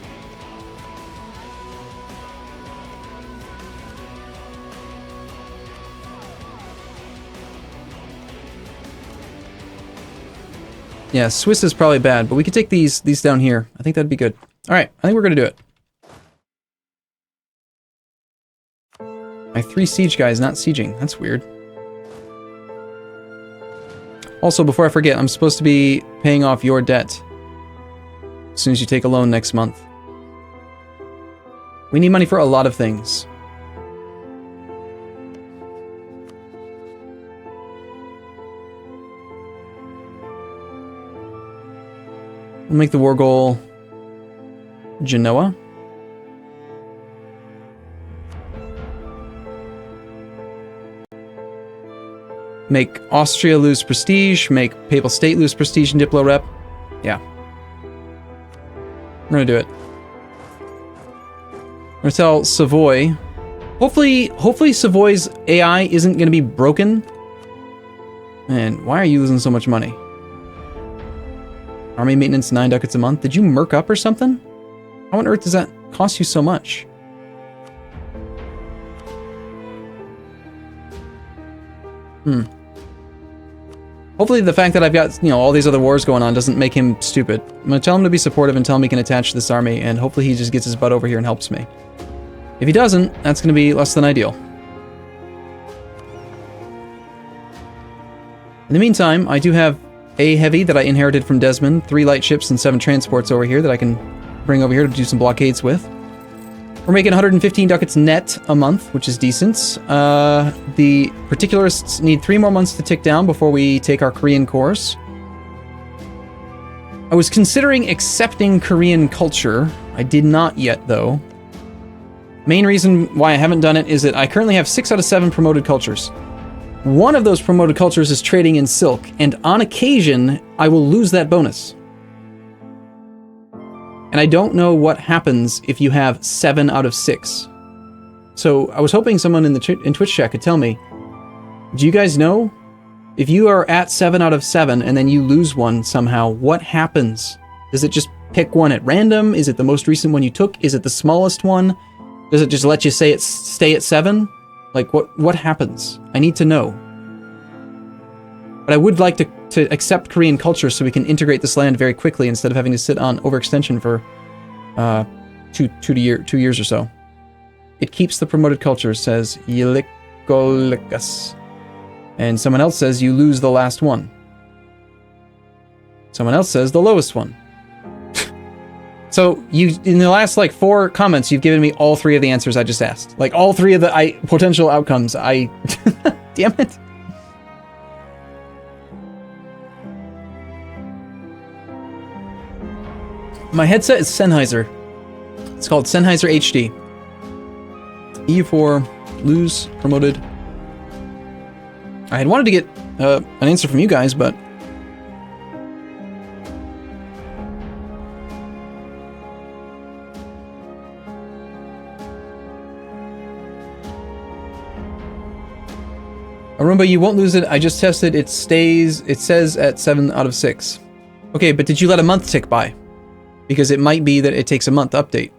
Yeah, Swiss is probably bad, but we could take these down here. I think that'd be good. All right, I think we're gonna do it. My 3 siege guy is not sieging. That's weird. Also, before I forget, I'm supposed to be paying off your debt as soon as you take a loan next month. We need money for a lot of things. We'll make the war goal Genoa. Make Austria lose prestige, make Papal State lose prestige in Diplo Rep. Yeah. We're gonna do it. We're gonna tell Savoy. Hopefully Savoy's AI isn't gonna be broken. Man, why are you losing so much money? Army maintenance 9 ducats a month. Did you merc up or something? How on earth does that cost you so much? Hopefully the fact that I've got, all these other wars going on doesn't make him stupid. I'm gonna tell him to be supportive and tell him he can attach this army, and hopefully he just gets his butt over here and helps me. If he doesn't, that's gonna be less than ideal. In the meantime, I do have a heavy that I inherited from Desmond, 3 light ships and 7 transports over here that I can bring over here to do some blockades with. We're making 115 ducats net a month, which is decent. The particularists need 3 more months to tick down before we take our Korean course. I was considering accepting Korean culture. I did not yet, though. Main reason why I haven't done it is that I currently have 6 out of 7 promoted cultures. One of those promoted cultures is trading in silk, and on occasion, I will lose that bonus. And I don't know what happens if you have 7 out of 6. So I was hoping someone in Twitch chat could tell me, do you guys know If you are at 7 out of 7 and then you lose one somehow, what happens? Does it just pick one at random? Is it the most recent one you took? Is it the smallest one? Does it just let you say stay at 7? Like, what happens? I need to know. But I would like to accept Korean culture so we can integrate this land very quickly instead of having to sit on overextension for 2 years or so. It keeps the promoted culture, says Yilikolikas. And someone else says you lose the last one. Someone else says the lowest one. So you, in the last like 4 comments, you've given me all 3 of the answers I just asked. Like all 3 of the potential outcomes. Damn it. My headset is Sennheiser. It's called Sennheiser HD. EU4, lose, promoted. I had wanted to get an answer from you guys, but Arumba, you won't lose it. I just tested. It says at 7 out of 6. Okay, but did you let a month tick by? Because it might be that it takes a month to update.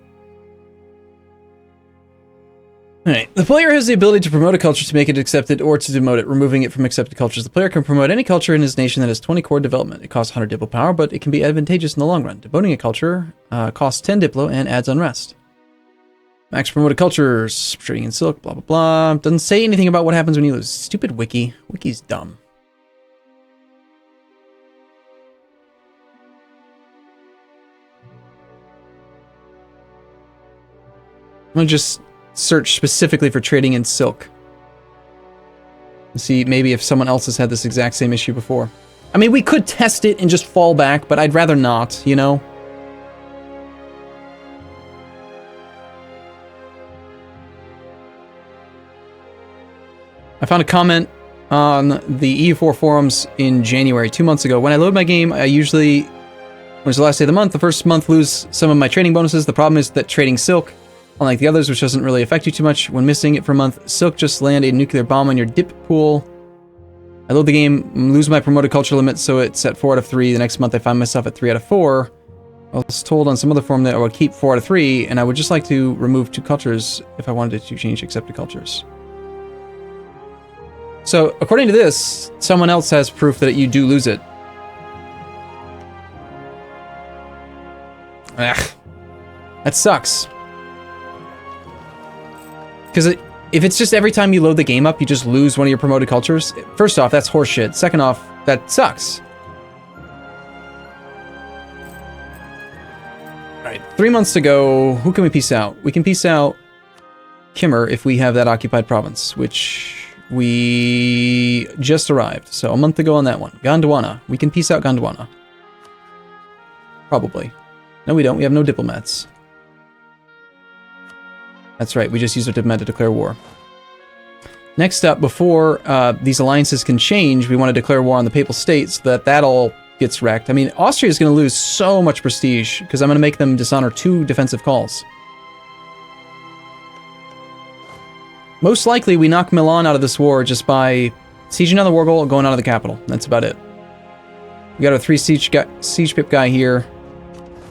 Alright, the player has the ability to promote a culture to make it accepted or to demote it, removing it from accepted cultures. The player can promote any culture in his nation that has 20 core development. It costs 100 Diplo power, but it can be advantageous in the long run. Demoting a culture costs 10 Diplo and adds unrest. Max promoted cultures, trading in silk, blah blah blah. Doesn't say anything about what happens when you lose. Stupid wiki. Wiki's dumb. I'm gonna just search specifically for trading in silk. See, maybe if someone else has had this exact same issue before. I mean, we could test it and just fall back, but I'd rather not, you know? I found a comment on the EU4 forums in January, 2 months ago. When I load my game, I usually, when it's the last day of the month, the first month lose some of my trading bonuses. The problem is that trading silk, unlike the others, which doesn't really affect you too much, when missing it for a month, silk just land a nuclear bomb on your dip pool. I load the game, lose my promoted culture limit, so it's at 4 out of 3. The next month I find myself at 3 out of 4. I was told on some other forum that I would keep 4 out of 3, and I would just like to remove 2 cultures if I wanted to change accepted cultures. So, according to this, someone else has proof that you do lose it. Ugh. That sucks. Because if it's just every time you load the game up, you just lose one of your promoted cultures, first off, that's horseshit. Second off, that sucks. Alright, 3 months to go. Who can we peace out? We can peace out Kimmer if we have that occupied province, which we just arrived. So a month ago on that one. Gondwana. We can peace out Gondwana. Probably. No, we don't. We have no diplomats. That's right. We just used our diplomat to declare war. Next up, before these alliances can change, we want to declare war on the Papal States so that all gets wrecked. I mean, Austria is going to lose so much prestige because I'm going to make them dishonor 2 defensive calls. Most likely, we knock Milan out of this war just by sieging on the war goal and going out of the capital. That's about it. We got our 3 siege pip guy here.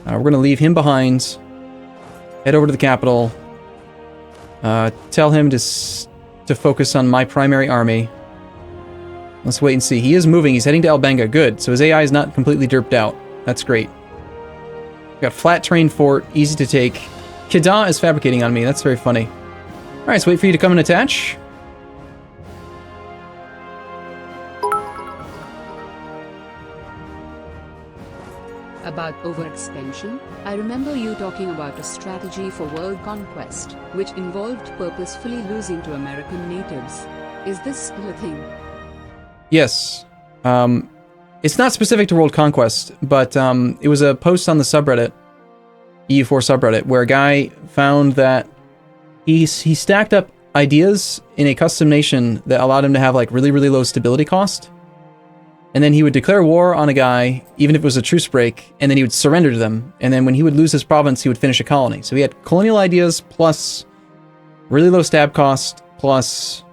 We're going to leave him behind. Head over to the capital. Tell him to focus on my primary army. Let's wait and see. He is moving. He's heading to Albenga. Good. So his AI is not completely derped out. That's great. Got flat terrain fort. Easy to take. Kedah is fabricating on me. That's very funny. Alright, let's wait for you to come and attach. About overextension, I remember you talking about a strategy for world conquest, which involved purposefully losing to American natives. Is this still a thing? Yes. It's not specific to world conquest, but it was a post on the subreddit, EU4 subreddit, where a guy found that he stacked up ideas in a custom nation that allowed him to have like really, really low stability cost. And then he would declare war on a guy, even if it was a truce break, and then he would surrender to them. And then when he would lose his province, he would finish a colony. So he had colonial ideas plus really low stab cost plus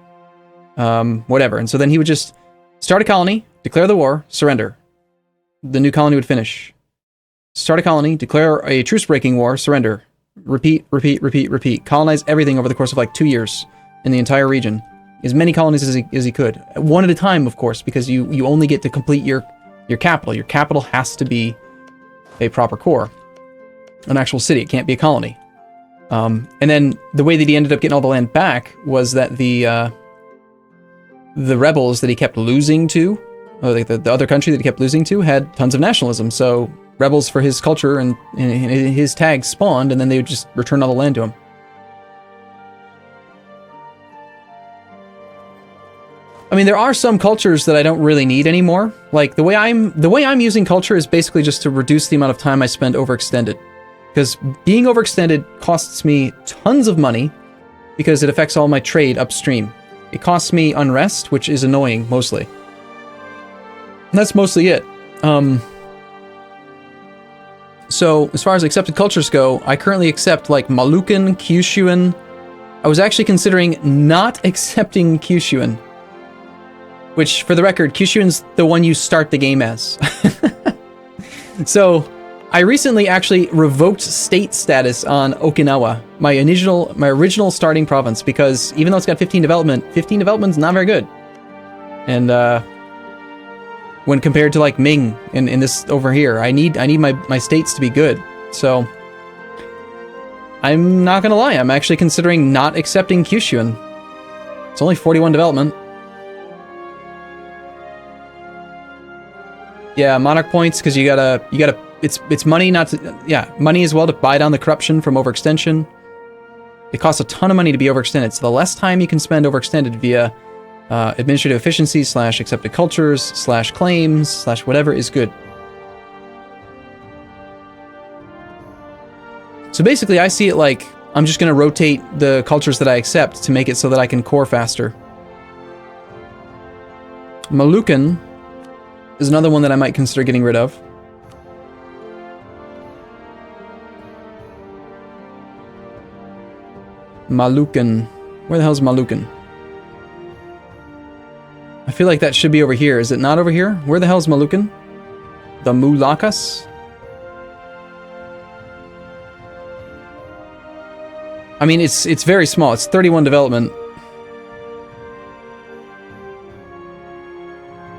whatever. And so then he would just Start a colony, declare the war, surrender. The new colony would finish. Start a colony, declare a truce-breaking war, surrender. Repeat, repeat, repeat, repeat. Colonize everything over the course of like 2 years in the entire region. As many colonies as he could. One at a time, of course, because you only get to complete your capital. Your capital has to be a proper core. An actual city. It can't be a colony. And then the way that he ended up getting all the land back was that the rebels that he kept losing to, or the other country that he kept losing to, had tons of nationalism. So rebels for his culture and his tags spawned, and then they would just return all the land to him. I mean, there are some cultures that I don't really need anymore. Like the way I'm using culture is basically just to reduce the amount of time I spend overextended. Because being overextended costs me tons of money because it affects all my trade upstream. It costs me unrest, which is annoying mostly. And that's mostly it. So as far as accepted cultures go, I currently accept like Moluccan, Kyushuan. I was actually considering not accepting Kyushuan. Which, for the record, Kyushuan's the one you start the game as. So, I recently actually revoked state status on Okinawa, my original starting province, because even though it's got 15 development's not very good. And when compared to like Ming in this over here, I need my states to be good. So, I'm not gonna lie, I'm actually considering not accepting Kyushuan. It's only 41 development. Yeah, monarch points, because you gotta, it's money not to, yeah, money as well to buy down the corruption from overextension. It costs a ton of money to be overextended, so the less time you can spend overextended via administrative efficiency / accepted cultures / claims / whatever is good. So basically I see it like, I'm just gonna rotate the cultures that I accept to make it so that I can core faster. Moluccan is another one that I might consider getting rid of. Moluccan. Where the hell's Moluccan? I feel like that should be over here. Is it not over here? Where the hell's Moluccan? The Mulakas? I mean, it's very small. It's 31 development.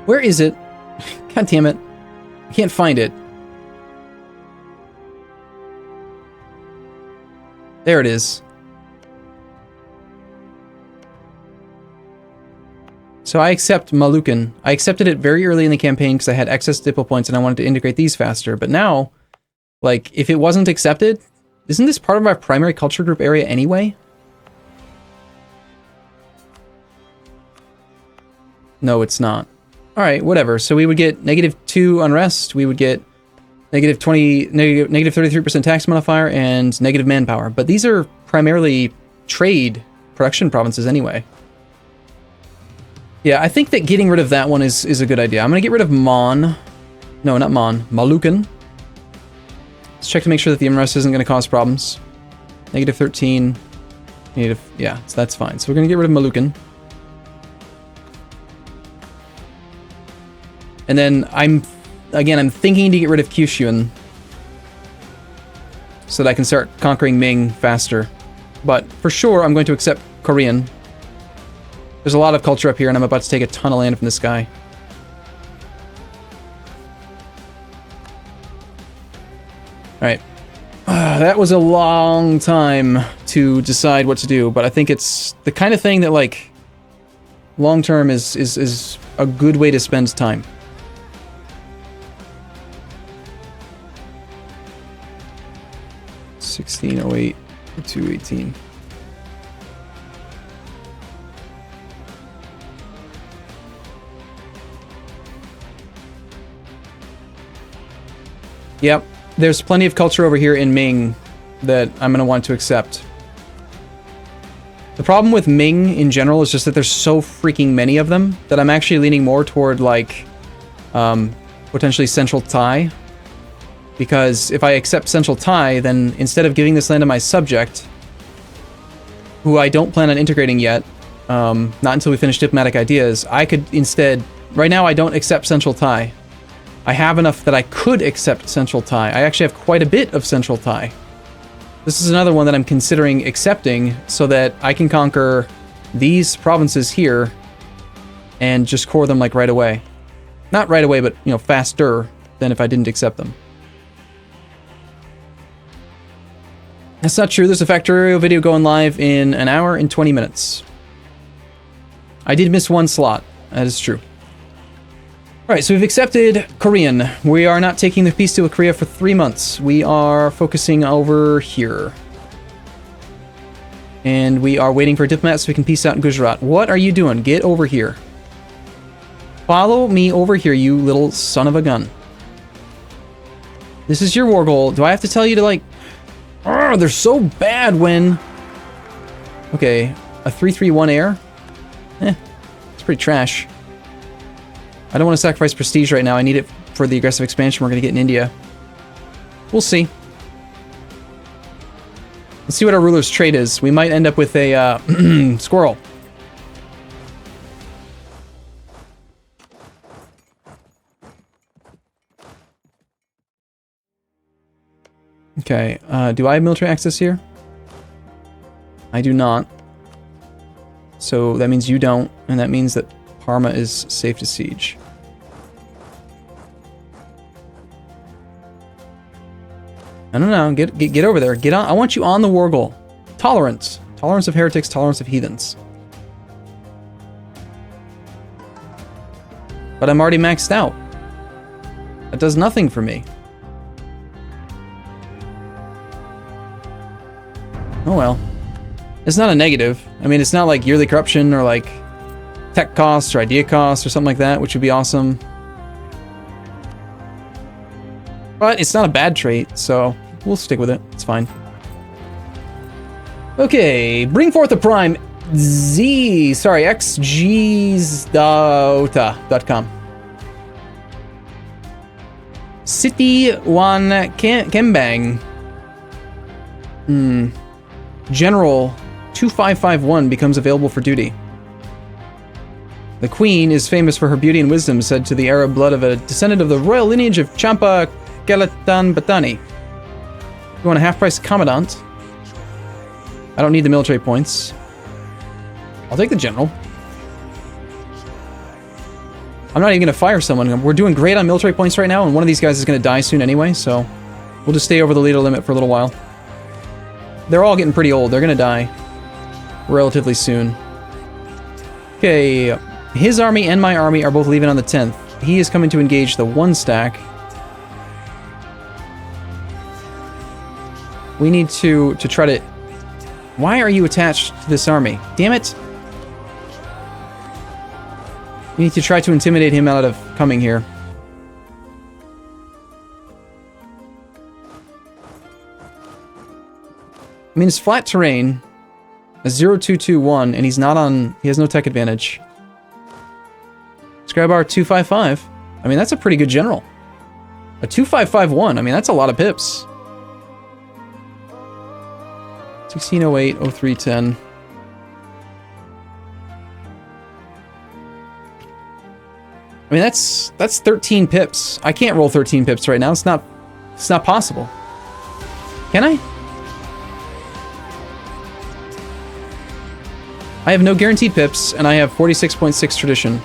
Where is it? God damn it. I can't find it. There it is. So I accept Moluccan. I accepted it very early in the campaign because I had excess diplo points and I wanted to integrate these faster. But now, like, if it wasn't accepted, isn't this part of our primary culture group area anyway? No, it's not. Alright, whatever. So we would get -2 unrest, we would get -20, -33% tax modifier, and negative manpower. But these are primarily trade production provinces anyway. Yeah, I think that getting rid of that one is a good idea. I'm gonna get rid of Mon. No, not Mon. Moluccan. Let's check to make sure that the unrest isn't gonna cause problems. -13. Yeah, so that's fine. So we're gonna get rid of Moluccan. And then I'm thinking to get rid of Kyushuan so that I can start conquering Ming faster. But for sure, I'm going to accept Korean. There's a lot of culture up here, and I'm about to take a ton of land from this guy. Alright. That was a long time to decide what to do, but I think it's the kind of thing that, like, long term is a good way to spend time. $16.08 or $2.18. Yep, there's plenty of culture over here in Ming that I'm going to want to accept. The problem with Ming in general is just that there's so freaking many of them that I'm actually leaning more toward, like, potentially Central Tai. Because if I accept Central Tai, then instead of giving this land to my subject, who I don't plan on integrating yet, not until we finish diplomatic ideas, I could instead Right now, I don't accept Central Thai. I have enough that I could accept Central Thai. I actually have quite a bit of Central Thai. This is another one that I'm considering accepting so that I can conquer these provinces here and just core them like right away. Not right away, but, you know, faster than if I didn't accept them. That's not true. There's a Factorio video going live in an hour and 20 minutes. I did miss one slot. That is true. Alright, so we've accepted Korean. We are not taking the peace deal with Korea for 3 months. We are focusing over here. And we are waiting for a diplomat so we can peace out in Gujarat. What are you doing? Get over here. Follow me over here, you little son of a gun. This is your war goal. Do I have to tell you to, like... Oh, they're so bad when... Okay, a 3-3-1 air? It's pretty trash. I don't want to sacrifice prestige right now. I need it for the aggressive expansion we're going to get in India. We'll see. Let's see what our ruler's trait is. We might end up with a squirrel. Okay, do I have military access here? I do not. So that means you don't, and that means that Parma is safe to siege. I don't know, get over there. Get on. I want you on the war goal. Tolerance. Tolerance of heretics, tolerance of heathens. But I'm already maxed out. That does nothing for me. Oh well. It's not a negative. I mean, it's not like yearly corruption or like tech costs or idea costs or something like that, which would be awesome. But it's not a bad trait, so we'll stick with it. It's fine. Okay, bring forth the prime xgsdota.com. City 1 Kembang. General 2551 becomes available for duty. The Queen is famous for her beauty and wisdom, said to the Arab blood of a descendant of the royal lineage of Champa Kelatan Batani. You want a half-price commandant? I don't need the military points. I'll take the general. I'm not even going to fire someone. We're doing great on military points right now, and one of these guys is going to die soon anyway, so we'll just stay over the leader limit for a little while. They're all getting pretty old. They're going to die relatively soon. Okay, his army and my army are both leaving on the 10th. He is coming to engage the 1 stack. We need to try to... Why are you attached to this army? Damn it! We need to try to intimidate him out of coming here. I mean, it's flat terrain, a 0221, and he's not on... He has no tech advantage. Let's grab our 255. I mean, that's a pretty good general. A 2551, I mean, that's a lot of pips. 1608, 0310. I mean, that's 13 pips. I can't roll 13 pips right now. It's not possible. Can I? I have no guaranteed pips, and I have 46.6 tradition.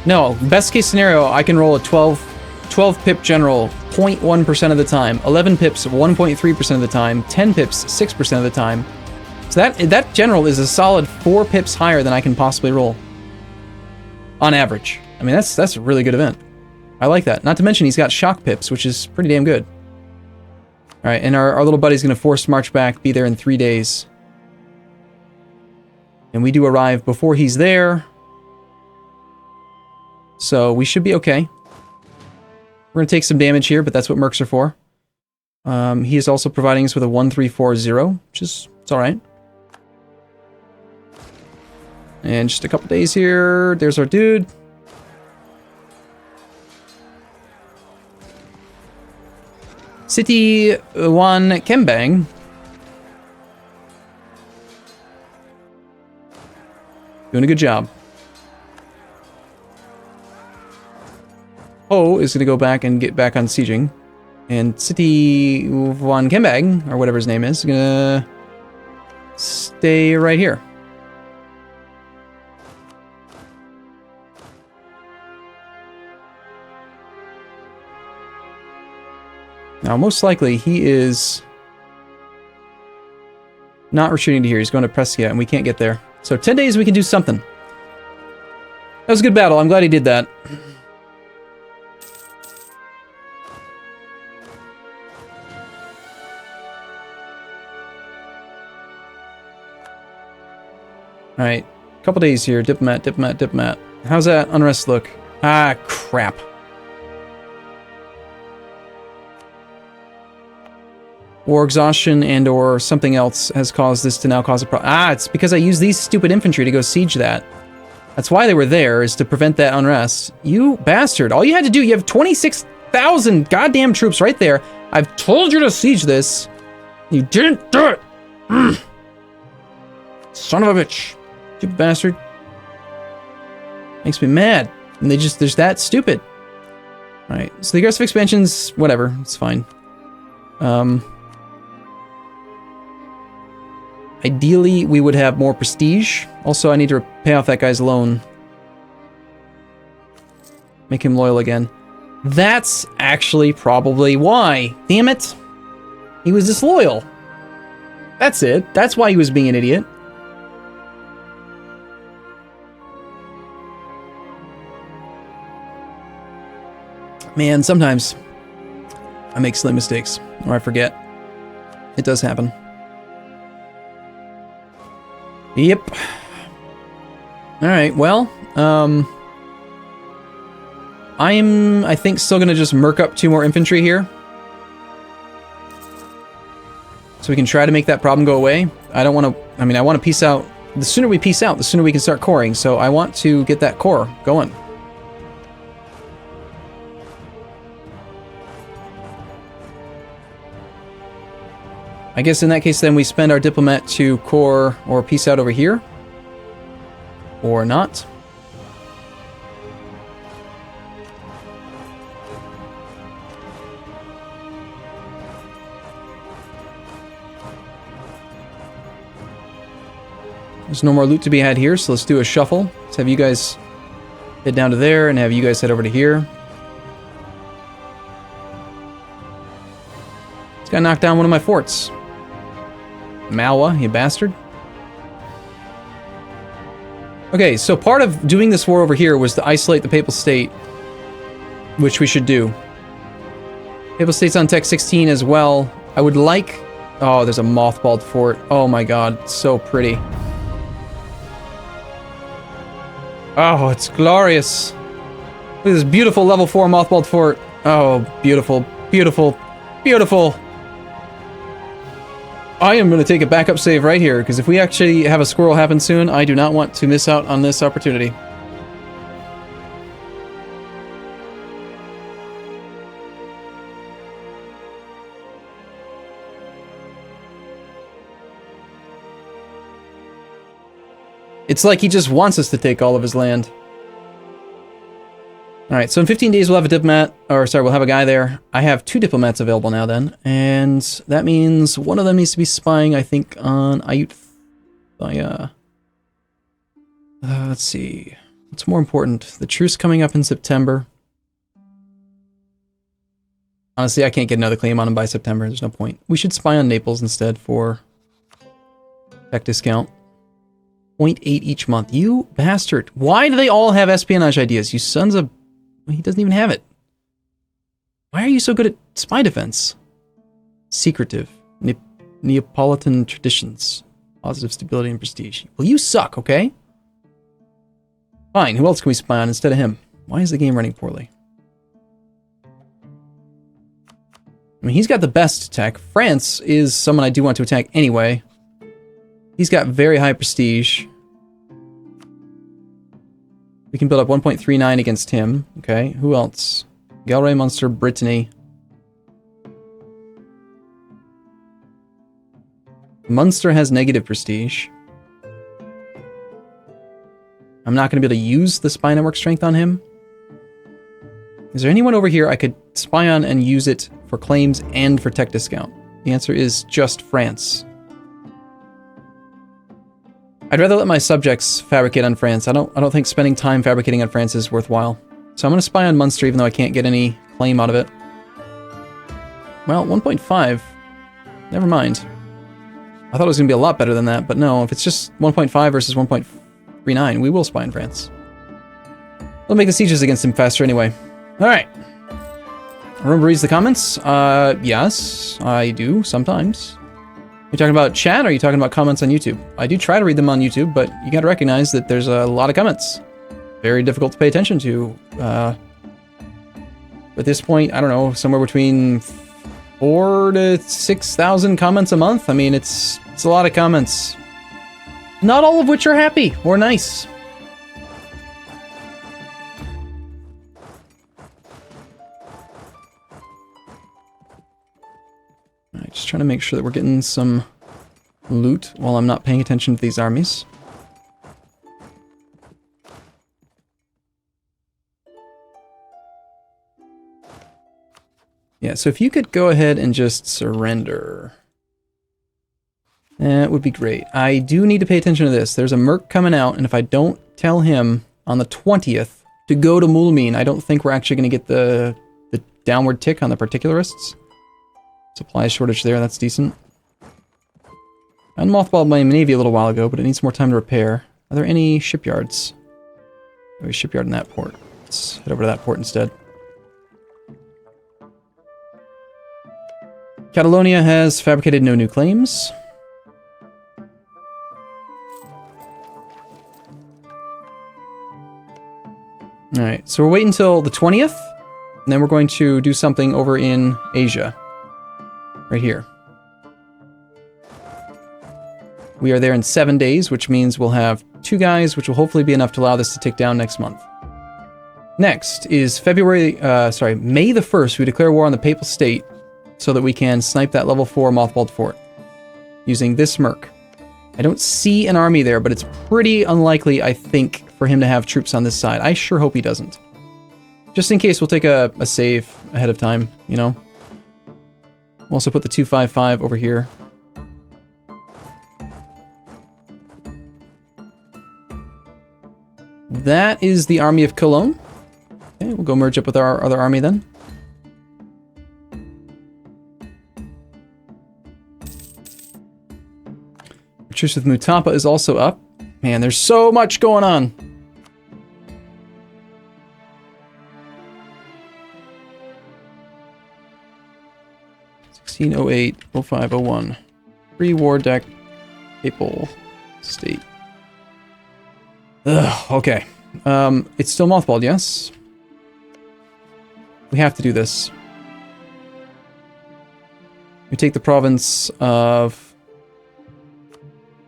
No, best case scenario, I can roll a 12 pip general 0.1% of the time, 11 pips 1.3% of the time, 10 pips 6% of the time. So that general is a solid 4 pips higher than I can possibly roll. On average. I mean, that's a really good event. I like that. Not to mention he's got shock pips, which is pretty damn good. Alright, and our little buddy's going to force march back, be there in 3 days. And we do arrive before he's there. So we should be okay. We're going to take some damage here, but that's what mercs are for. He is also providing us with a 1340, which is... it's alright. And just a couple days here. There's our dude. City 1 Kembang. Doing a good job. Ho is going to go back and get back on sieging. And City von Kembang, or whatever his name is going to stay right here. Now, most likely, he is not retreating to here. He's going to Prescia, and we can't get there. So 10 days, we can do something. That was a good battle. I'm glad he did that. Alright, a couple days here. Diplomat, diplomat, diplomat. How's that unrest look? Ah, crap. War exhaustion and or something else has caused this to now cause a problem. Ah, it's because I used these stupid infantry to go siege that. That's why they were there, is to prevent that unrest. You bastard. All you had to do, you have 26,000 goddamn troops right there. I've told you to siege this. You didn't do it. Son of a bitch. You bastard. Makes me mad. And they're that stupid. Alright, so the aggressive expansions, whatever, it's fine. Ideally, we would have more prestige. Also, I need to pay off that guy's loan. Make him loyal again. That's actually probably why. Damn it. He was disloyal. That's it. That's why he was being an idiot. Man, sometimes I make silly mistakes, or I forget. It does happen. Yep. Alright, well, I think, still gonna just murk up 2 more infantry here. So we can try to make that problem go away. I don't want to, I want to peace out. The sooner we peace out, the sooner we can start coring. So I want to get that core going. I guess in that case, then we spend our diplomat to core or peace out over here. Or not. There's no more loot to be had here, so let's do a shuffle. Let's have you guys head down to there and have you guys head over to here. This guy knocked down one of my forts. Malwa, you bastard. Okay, so part of doing this war over here was to isolate the Papal State, which we should do. Papal State's on Tech 16 as well. I would like... Oh, there's a mothballed fort. Oh my god, it's so pretty. Oh, it's glorious. Look at this beautiful level 4 mothballed fort. Oh, beautiful, beautiful, beautiful. I am going to take a backup save right here, because if we actually have a squirrel happen soon, I do not want to miss out on this opportunity. It's like he just wants us to take all of his land. Alright, so in 15 days we'll have a diplomat, or sorry, we'll have a guy there. I have 2 diplomats available now then, and that means one of them needs to be spying, I think, on Ayut... let's see. What's more important? The truce coming up in September. Honestly, I can't get another claim on him by September. There's no point. We should spy on Naples instead for tech discount. 0.8 each month. You bastard. Why do they all have espionage ideas? You sons of... He doesn't even have it. Why are you so good at spy defense? Secretive. Neapolitan traditions. Positive stability and prestige. Well, you suck, okay? Fine, who else can we spy on instead of him? Why is the game running poorly? I mean, he's got the best tech. France is someone I do want to attack anyway. He's got very high prestige. We can build up 1.39 against him. Okay, who else? Galray, Munster, Brittany. Munster has negative prestige. I'm not going to be able to use the spy network strength on him. Is there anyone over here I could spy on and use it for claims and for tech discount? The answer is just France. I'd rather let my subjects fabricate on France. I don't think spending time fabricating on France is worthwhile. So I'm going to spy on Munster even though I can't get any claim out of it. Well, 1.5. Never mind. I thought it was going to be a lot better than that, but no, if it's just 1.5 versus 1.39, we will spy in France. We'll make the sieges against him faster anyway. Alright. Arumba reads the comments. Yes, I do, sometimes. You talking about chat, or are you talking about comments on YouTube? I do try to read them on YouTube, but you gotta recognize that there's a lot of comments. Very difficult to pay attention to. At this point, I don't know, somewhere between 4,000 to 6,000 comments a month. I mean, it's a lot of comments. Not all of which are happy or nice. Alright, just trying to make sure that we're getting some loot while I'm not paying attention to these armies. Yeah, so if you could go ahead and just surrender. That would be great. I do need to pay attention to this. There's a merc coming out, and if I don't tell him on the 20th to go to Mulmin, I don't think we're actually going to get the downward tick on the particularists. Supply shortage there, that's decent. I unmothballed my navy a little while ago, but it needs more time to repair. Are there any shipyards? There's a shipyard in that port. Let's head over to that port instead. Catalonia has fabricated no new claims. Alright, so we're waiting until the 20th, and then we're going to do something over in Asia. Right here. We are there in 7 days, which means we'll have 2 guys, which will hopefully be enough to allow this to tick down next month. Next is May the 1st, we declare war on the Papal State so that we can snipe that level 4 mothballed fort using this merc. I don't see an army there, but it's pretty unlikely, I think, for him to have troops on this side. I sure hope he doesn't. Just in case, we'll take a save ahead of time, you know? We'll also put the 255 over here. That is the army of Cologne. Okay, we'll go merge up with our other army then. Truce with Mutapa is also up. Man, there's so much going on. (1608, 05, 01). Pre-war deck, Papal State. Ugh, okay. It's still mothballed, yes? We have to do this. We take the province of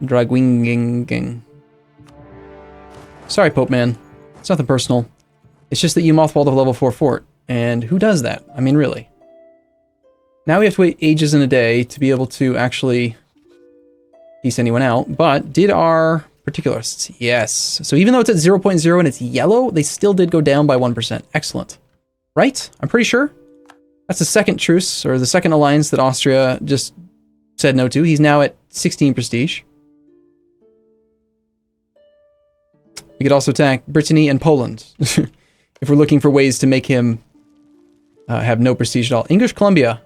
Dragwinging. Sorry, Pope Man. It's nothing personal. It's just that you mothballed a level 4 fort. And who does that? I mean, really. Now we have to wait ages in a day to be able to actually piece anyone out. But did our particularists? Yes. So even though it's at 0.0 and it's yellow, they still did go down by 1%. Excellent. Right? I'm pretty sure. That's the second truce, or the second alliance that Austria just said no to. He's now at 16 prestige. We could also attack Brittany and Poland if we're looking for ways to make him have no prestige at all. English Columbia.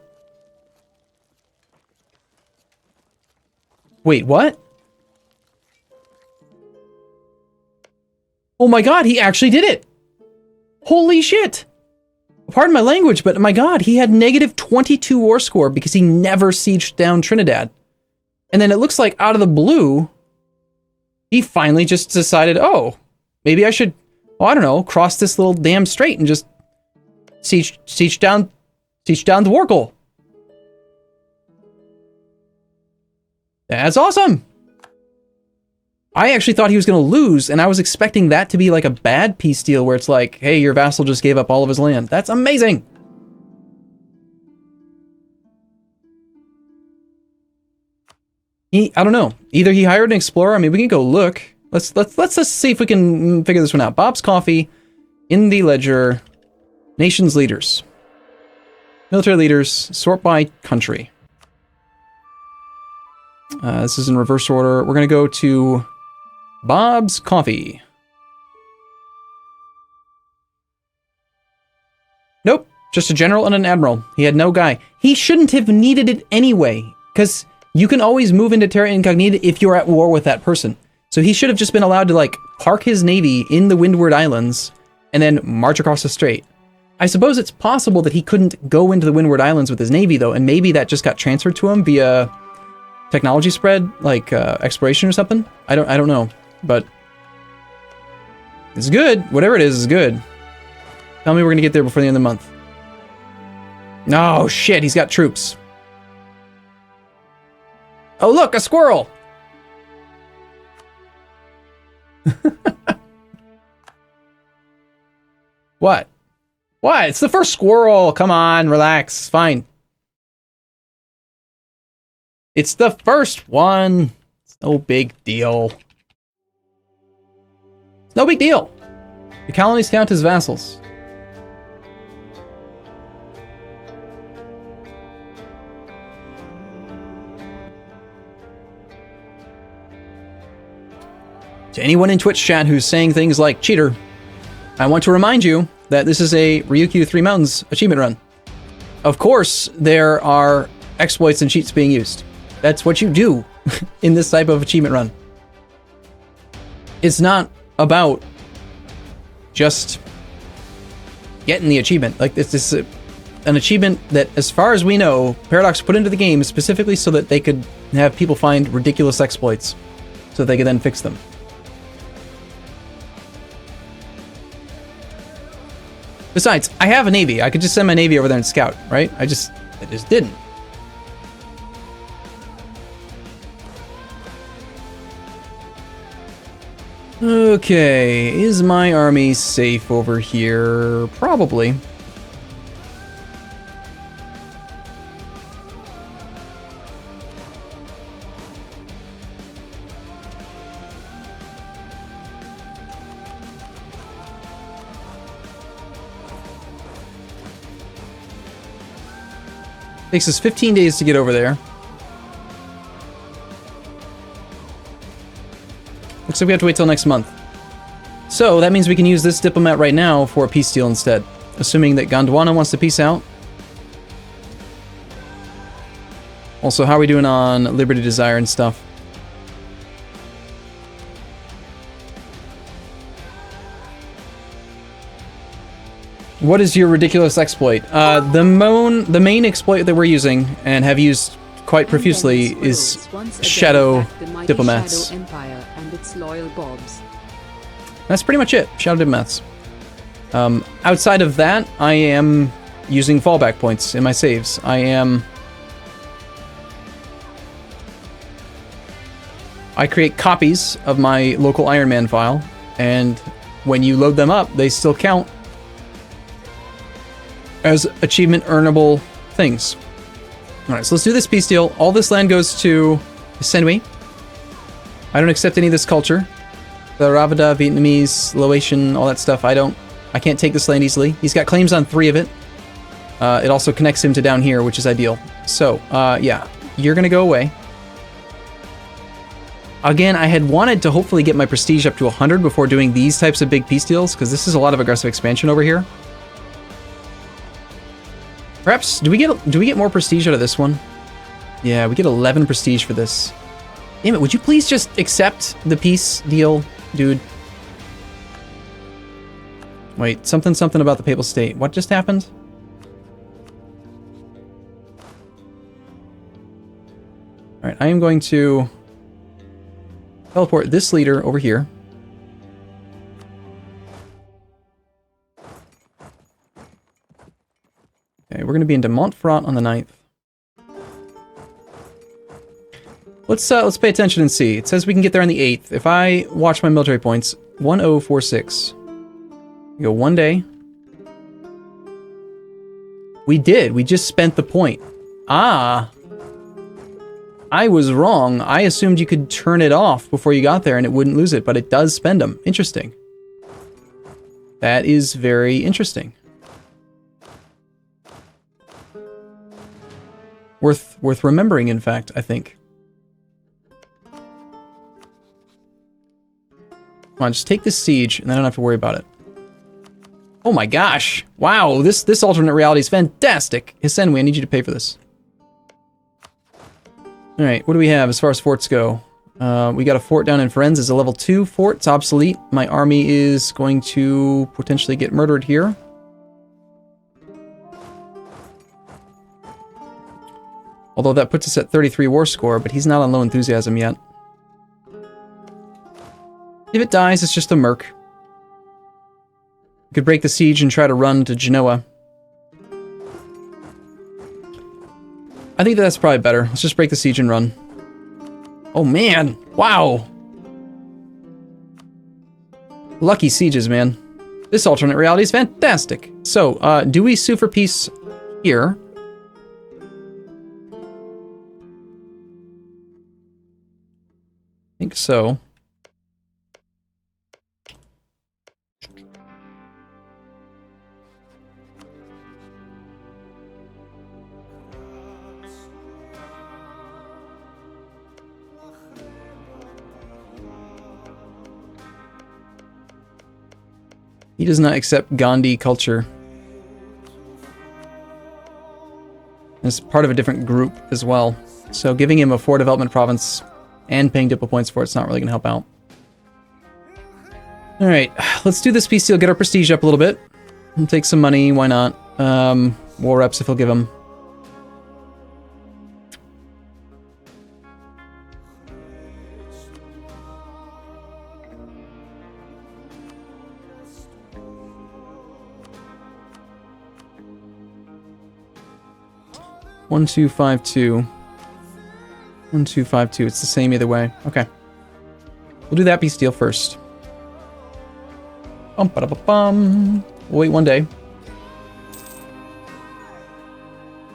Wait, what? Oh my god, he actually did it! Holy shit! Pardon my language, but my god, he had negative 22 war score because he never sieged down Trinidad. And then it looks like out of the blue, he finally just decided, oh, maybe I should, oh, I don't know, cross this little damn strait and just siege down the Wargle. That's awesome. I actually thought he was going to lose, and I was expecting that to be like a bad peace deal where it's like, hey, your vassal just gave up all of his land. That's amazing. I don't know. Either he hired an explorer. I mean, we can go look. Let's just see if we can figure this one out. Bob's Coffee in the ledger. Nations leaders. Military leaders, sort by country. This is in reverse order. We're going to go to Bob's Coffee. Nope, just a general and an admiral. He had no guy. He shouldn't have needed it anyway, because you can always move into Terra Incognita if you're at war with that person. So he should have just been allowed to, like, park his navy in the Windward Islands and then march across the strait. I suppose it's possible that he couldn't go into the Windward Islands with his navy, though, and maybe that just got transferred to him via technology spread, like exploration or something. I don't know, but it's good. Whatever it is good. Tell me we're gonna get there before the end of the month. Oh shit, he's got troops. Oh look, a squirrel! What? What? It's the first squirrel. Come on, relax. Fine. It's the first one. It's no big deal. It's no big deal. The colonies count as vassals. To anyone in Twitch chat who's saying things like cheater, I want to remind you that this is a Ryukyu 3 Mountains achievement run. Of course, there are exploits and cheats being used. That's what you do in this type of achievement run. It's not about just getting the achievement. Like, this is an achievement that, as far as we know, Paradox put into the game specifically so that they could have people find ridiculous exploits so that they could then fix them. Besides, I have a navy. I could just send my navy over there and scout, right? I just didn't. Okay, is my army safe over here? Probably. Takes us 15 days to get over there. Looks like we have to wait till next month. So that means we can use this diplomat right now for a peace deal instead. Assuming that Gondwana wants to peace out. Also, how are we doing on Liberty Desire and stuff? What is your ridiculous exploit? The main exploit that we're using, and have used quite profusely, is Shadow Diplomats. Shadow Empire and its loyal Bobs. That's pretty much it, Shadow Diplomats. Outside of that, I am using fallback points in my saves. I create copies of my local Iron Man file, and when you load them up, they still count as achievement earnable things. Alright, so let's do this peace deal. All this land goes to Senui. I don't accept any of this culture. The Ravada, Vietnamese, Laotian, all that stuff, I can't take this land easily. He's got claims on 3 of it. It also connects him to down here, which is ideal. So, yeah, you're gonna go away. Again, I had wanted to hopefully get my prestige up to 100 before doing these types of big peace deals, because this is a lot of aggressive expansion over here. Perhaps, do we get more prestige out of this one? Yeah, we get 11 prestige for this. Damn it, would you please just accept the peace deal, dude? Wait, something about the Papal State. What just happened? Alright, I am going to teleport this leader over here. Okay, we're going to be into Montferrat on the 9th. Let's pay attention and see. It says we can get there on the 8th. If I watch my military points, 1046. We go 1 day. We did. We just spent the point. Ah. I was wrong. I assumed you could turn it off before you got there and it wouldn't lose it, but it does spend them. Interesting. That is very interesting. Worth remembering, in fact, I think. Come on, just take this siege, and then I don't have to worry about it. Oh my gosh! Wow, this alternate reality is fantastic! Hisenwi, I need you to pay for this. Alright, what do we have as far as forts go? We got a fort down in Firenze. It's a level 2 fort. It's obsolete. My army is going to potentially get murdered here. Although that puts us at 33 war score, but he's not on low enthusiasm yet. If it dies, it's just a merc. We could break the siege and try to run to Genoa. I think that's probably better. Let's just break the siege and run. Oh man! Wow! Lucky sieges, man. This alternate reality is fantastic. So, do we sue for peace here? I think so. He does not accept Gandhi culture. It's part of a different group as well. So giving him a 4 development province and paying Diplo points for it's not really going to help out. Alright, let's do this peace deal, get our prestige up a little bit. And take some money, why not? War reps if he'll give them. One, 2, 5, 2. 1, 2, 5, 2. It's the same either way. Okay. We'll do that peace deal first. Bum. We'll wait one day.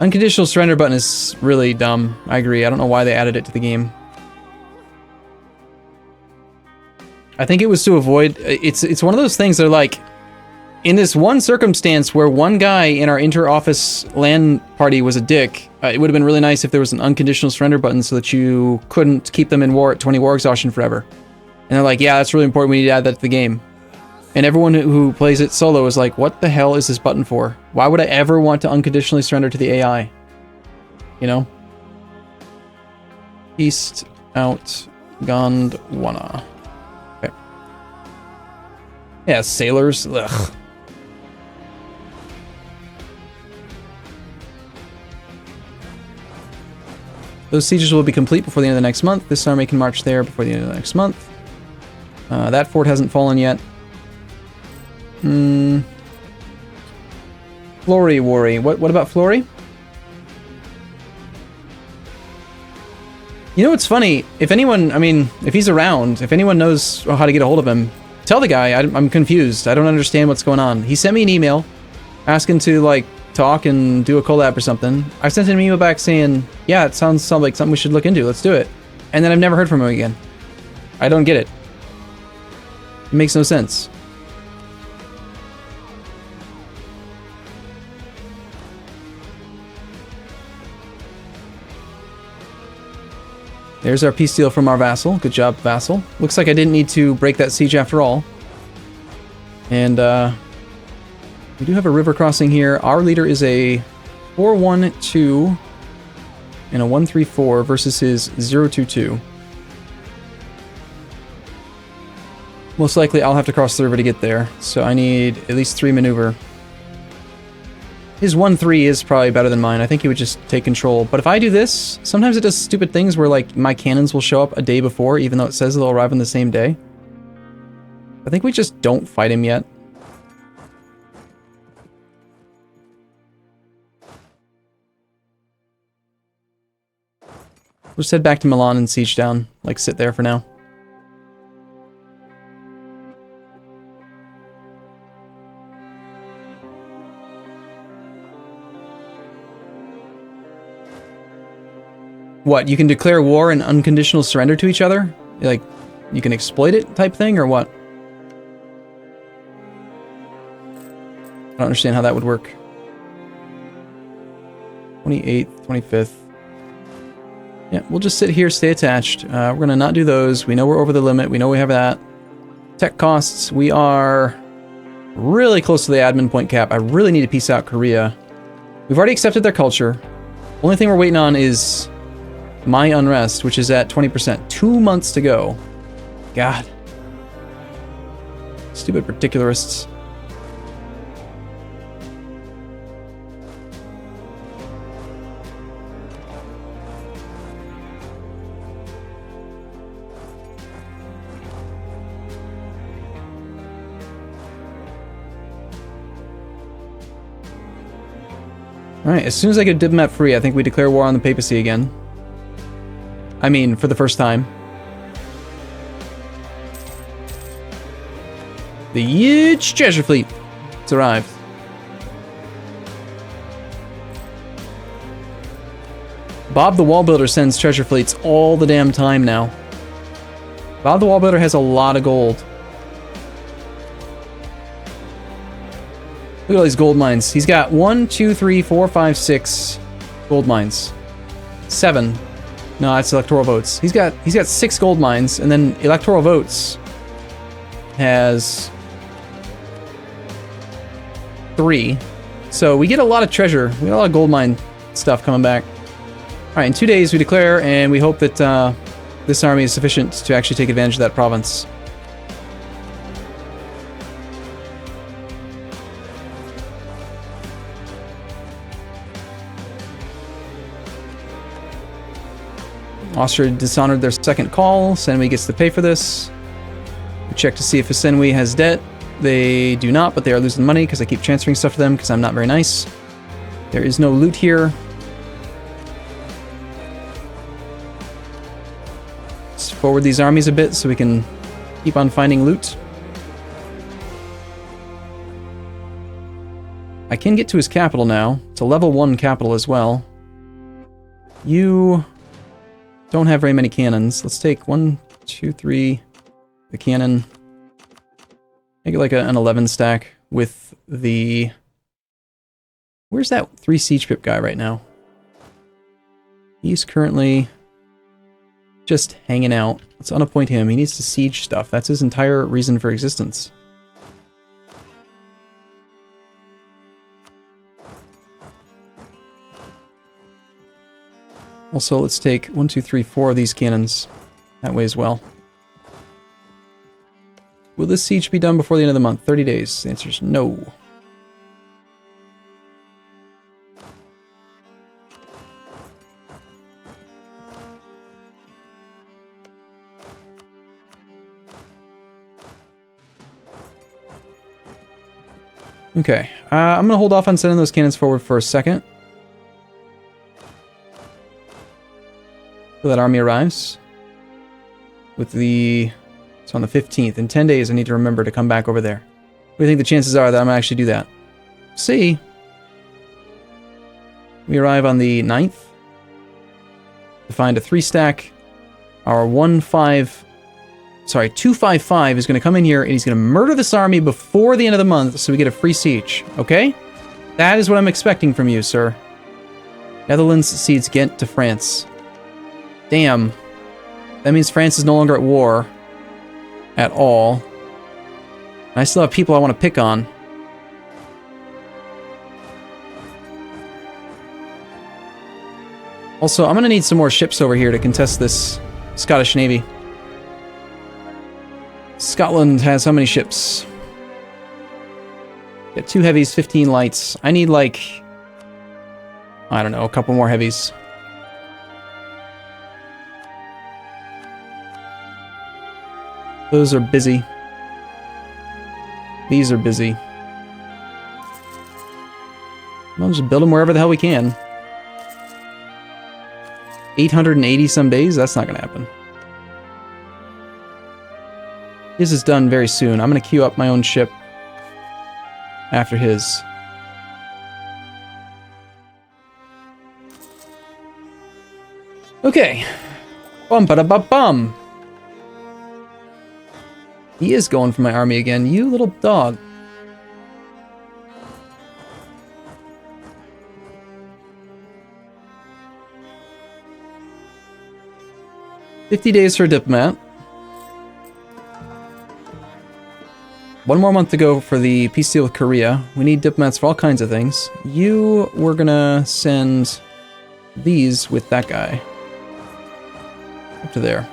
Unconditional surrender button is really dumb. I agree. I don't know why they added it to the game. I think it was to avoid... It's one of those things that are like... In this one circumstance where one guy in our inter-office LAN party was a dick, it would have been really nice if there was an unconditional surrender button so that you couldn't keep them in war at 20 war exhaustion forever. And they're like, yeah, that's really important, we need to add that to the game. And everyone who plays it solo is like, what the hell is this button for? Why would I ever want to unconditionally surrender to the AI? You know? East out Gondwana. Okay. Yeah, sailors. Ugh. Those sieges will be complete before the end of the next month. This army can march there before the end of the next month. That fort hasn't fallen yet. Flory worry. What about Flory? You know what's funny? If anyone, I mean, if he's around, if anyone knows how to get a hold of him, tell the guy. I'm confused. I don't understand what's going on. He sent me an email asking to, like, talk and do a collab or something. I sent him an email back saying, yeah, it sounds like something we should look into. Let's do it. And then I've never heard from him again. I don't get it. It makes no sense. There's our peace deal from our vassal. Good job, vassal. Looks like I didn't need to break that siege after all. And, we do have a river crossing here. Our leader is a 4-1-2 and a 1-3-4 versus his 0-2-2. Most likely I'll have to cross the river to get there, so I need at least 3 maneuver. His 1-3 is probably better than mine. I think he would just take control. But if I do this, sometimes it does stupid things where, like, my cannons will show up a day before, even though it says they'll arrive on the same day. I think we just don't fight him yet. We'll just head back to Milan and siege down. Like, sit there for now. What, you can declare war and unconditional surrender to each other? Like, you can exploit it type thing, or what? I don't understand how that would work. 28th, 25th. Yeah, we'll just sit here, stay attached. We're going to not do those. We know we're over the limit. We know we have that. Tech costs, we are really close to the admin point cap. I really need to peace out Korea. We've already accepted their culture. Only thing we're waiting on is my unrest, which is at 20%. 2 months to go. God. Stupid particularists. Alright, as soon as I get diplomat free, I think we declare war on the papacy again. I mean, for the first time. The huge treasure fleet has arrived. Bob the Wall Builder sends treasure fleets all the damn time now. Bob the Wall Builder has a lot of gold. Look at all these gold mines. He's got 1, 2, 3, 4, 5, 6 gold mines. 7. No, that's electoral votes. He's got 6 gold mines, and then electoral votes has 3. So we get a lot of treasure. We get a lot of gold mine stuff coming back. All right, in 2 days we declare, and we hope that this army is sufficient to actually take advantage of that province. Austria dishonored their second call. Senwi gets to pay for this. We check to see if Senwi has debt. They do not, but they are losing money because I keep transferring stuff to them because I'm not very nice. There is no loot here. Let's forward these armies a bit so we can keep on finding loot. I can get to his capital now. It's a level 1 capital as well. You don't have very many cannons. Let's take 1, 2, 3, the cannon. Make it like an 11 stack with the... Where's that 3 siege pip guy right now? He's currently just hanging out. Let's unappoint him. He needs to siege stuff. That's his entire reason for existence. Also, let's take 1, 2, 3, 4 of these cannons that way as well. Will this siege be done before the end of the month? 30 days. The answer is no. Okay, I'm going to hold off on sending those cannons forward for a second. So that army arrives. With the... It's on the 15th. In 10 days, I need to remember to come back over there. What do you think the chances are that I'm going to actually do that? See. We arrive on the 9th. To find a 3-stack. Our 255 is going to come in here and he's going to murder this army before the end of the month so we get a free siege. Okay? That is what I'm expecting from you, sir. Netherlands cedes Ghent to France. Damn. That means France is no longer at war. At all. I still have people I want to pick on. Also, I'm going to need some more ships over here to contest this Scottish Navy. Scotland has how many ships? Got 2 heavies, 15 lights. I need like... I don't know, a couple more heavies. Those are busy. These are busy. We'll just build them wherever the hell we can. 880 some days? That's not going to happen. His is done very soon. I'm going to queue up my own ship after his. Okay. Bum-ba-da-ba-bum. He is going for my army again. You little dog. 50 days for a diplomat. 1 more month to go for the peace deal with Korea. We need diplomats for all kinds of things. We're gonna send these with that guy. Up to there.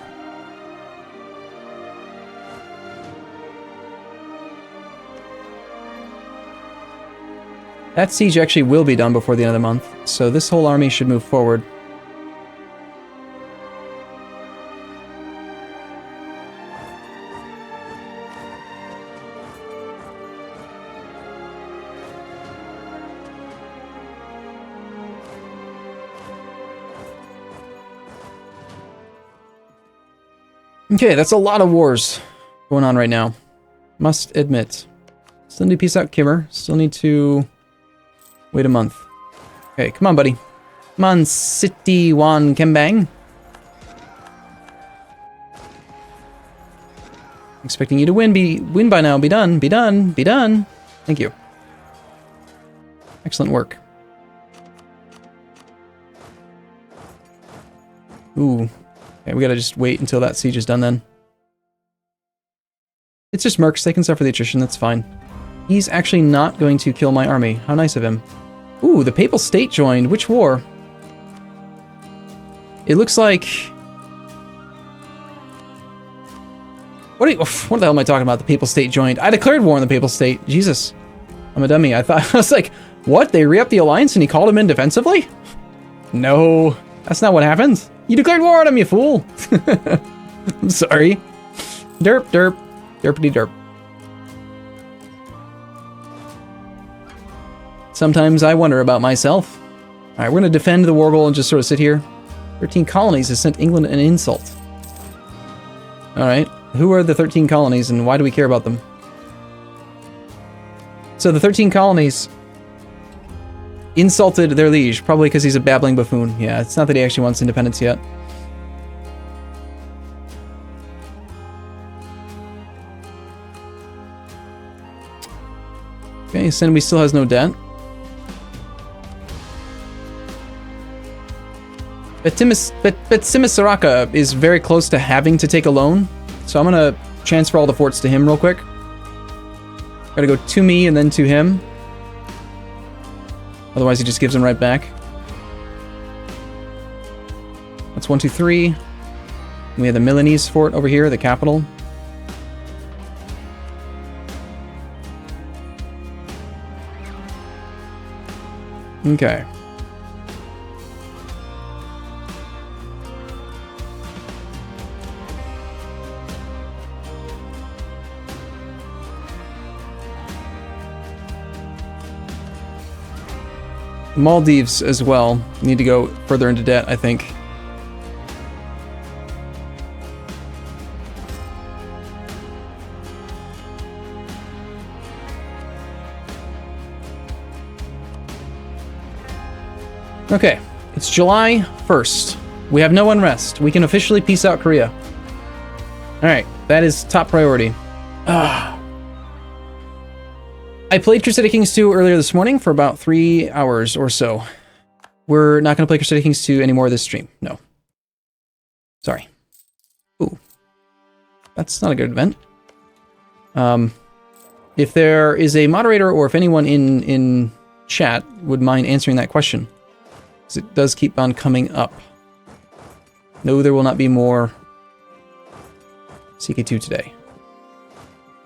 That siege actually will be done before the end of the month, so this whole army should move forward. Okay, that's a lot of wars going on right now. Must admit. Still need to peace out Kimmer. Still need to wait a month. Okay, come on, buddy. Come on, City Wan Kembang. Expecting you to win by now. Be done. Be done. Be done. Thank you. Excellent work. Ooh. Okay, we gotta just wait until that siege is done then. It's just mercs, they can suffer the attrition, that's fine. He's actually not going to kill my army. How nice of him. Ooh, the Papal State joined. Which war? It looks like... What the hell am I talking about? The Papal State joined. I declared war on the Papal State. Jesus. I'm a dummy. I was like, what? They re-upped the alliance and he called him in defensively? No, that's not what happened. You declared war on him, you fool! I'm sorry. Derp, derp. Derpity derp. Sometimes I wonder about myself. Alright, we're gonna defend the war goal and just sort of sit here. 13 colonies has sent England an insult. Alright, who are the 13 colonies and why do we care about them? So the 13 colonies insulted their liege, probably because he's a babbling buffoon. Yeah, it's not that he actually wants independence yet. Okay, Senwi still has no debt. But Simisaraka is very close to having to take a loan, so I'm gonna transfer all the forts to him real quick. Gotta go to me and then to him. Otherwise, he just gives them right back. That's 1, 2, 3. And we have the Milanese fort over here, the capital. Okay. Maldives as well. Need to go further into debt, I think. Okay, it's July 1st. We have no unrest. We can officially peace out Korea. Alright, that is top priority. I played Crusader Kings 2 earlier this morning for about 3 hours or so. We're not going to play Crusader Kings 2 anymore this stream. No. Sorry. Ooh. That's not a good event. If there is a moderator or if anyone in chat would mind answering that question. Because it does keep on coming up. No, there will not be more CK2 today.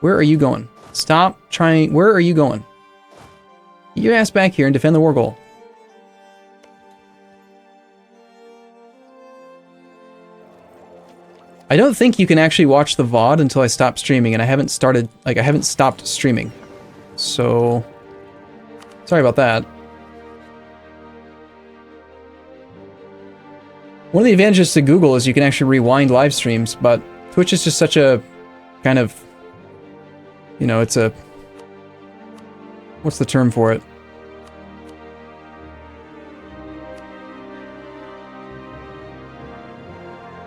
Where are you going? Stop trying. Where are you going? Get your ass back here and defend the war goal. I don't think you can actually watch the VOD until I stop streaming, and I haven't stopped streaming. So, sorry about that. One of the advantages to Google is you can actually rewind live streams, but Twitch is just such a kind of, you know, it's a, what's the term for it?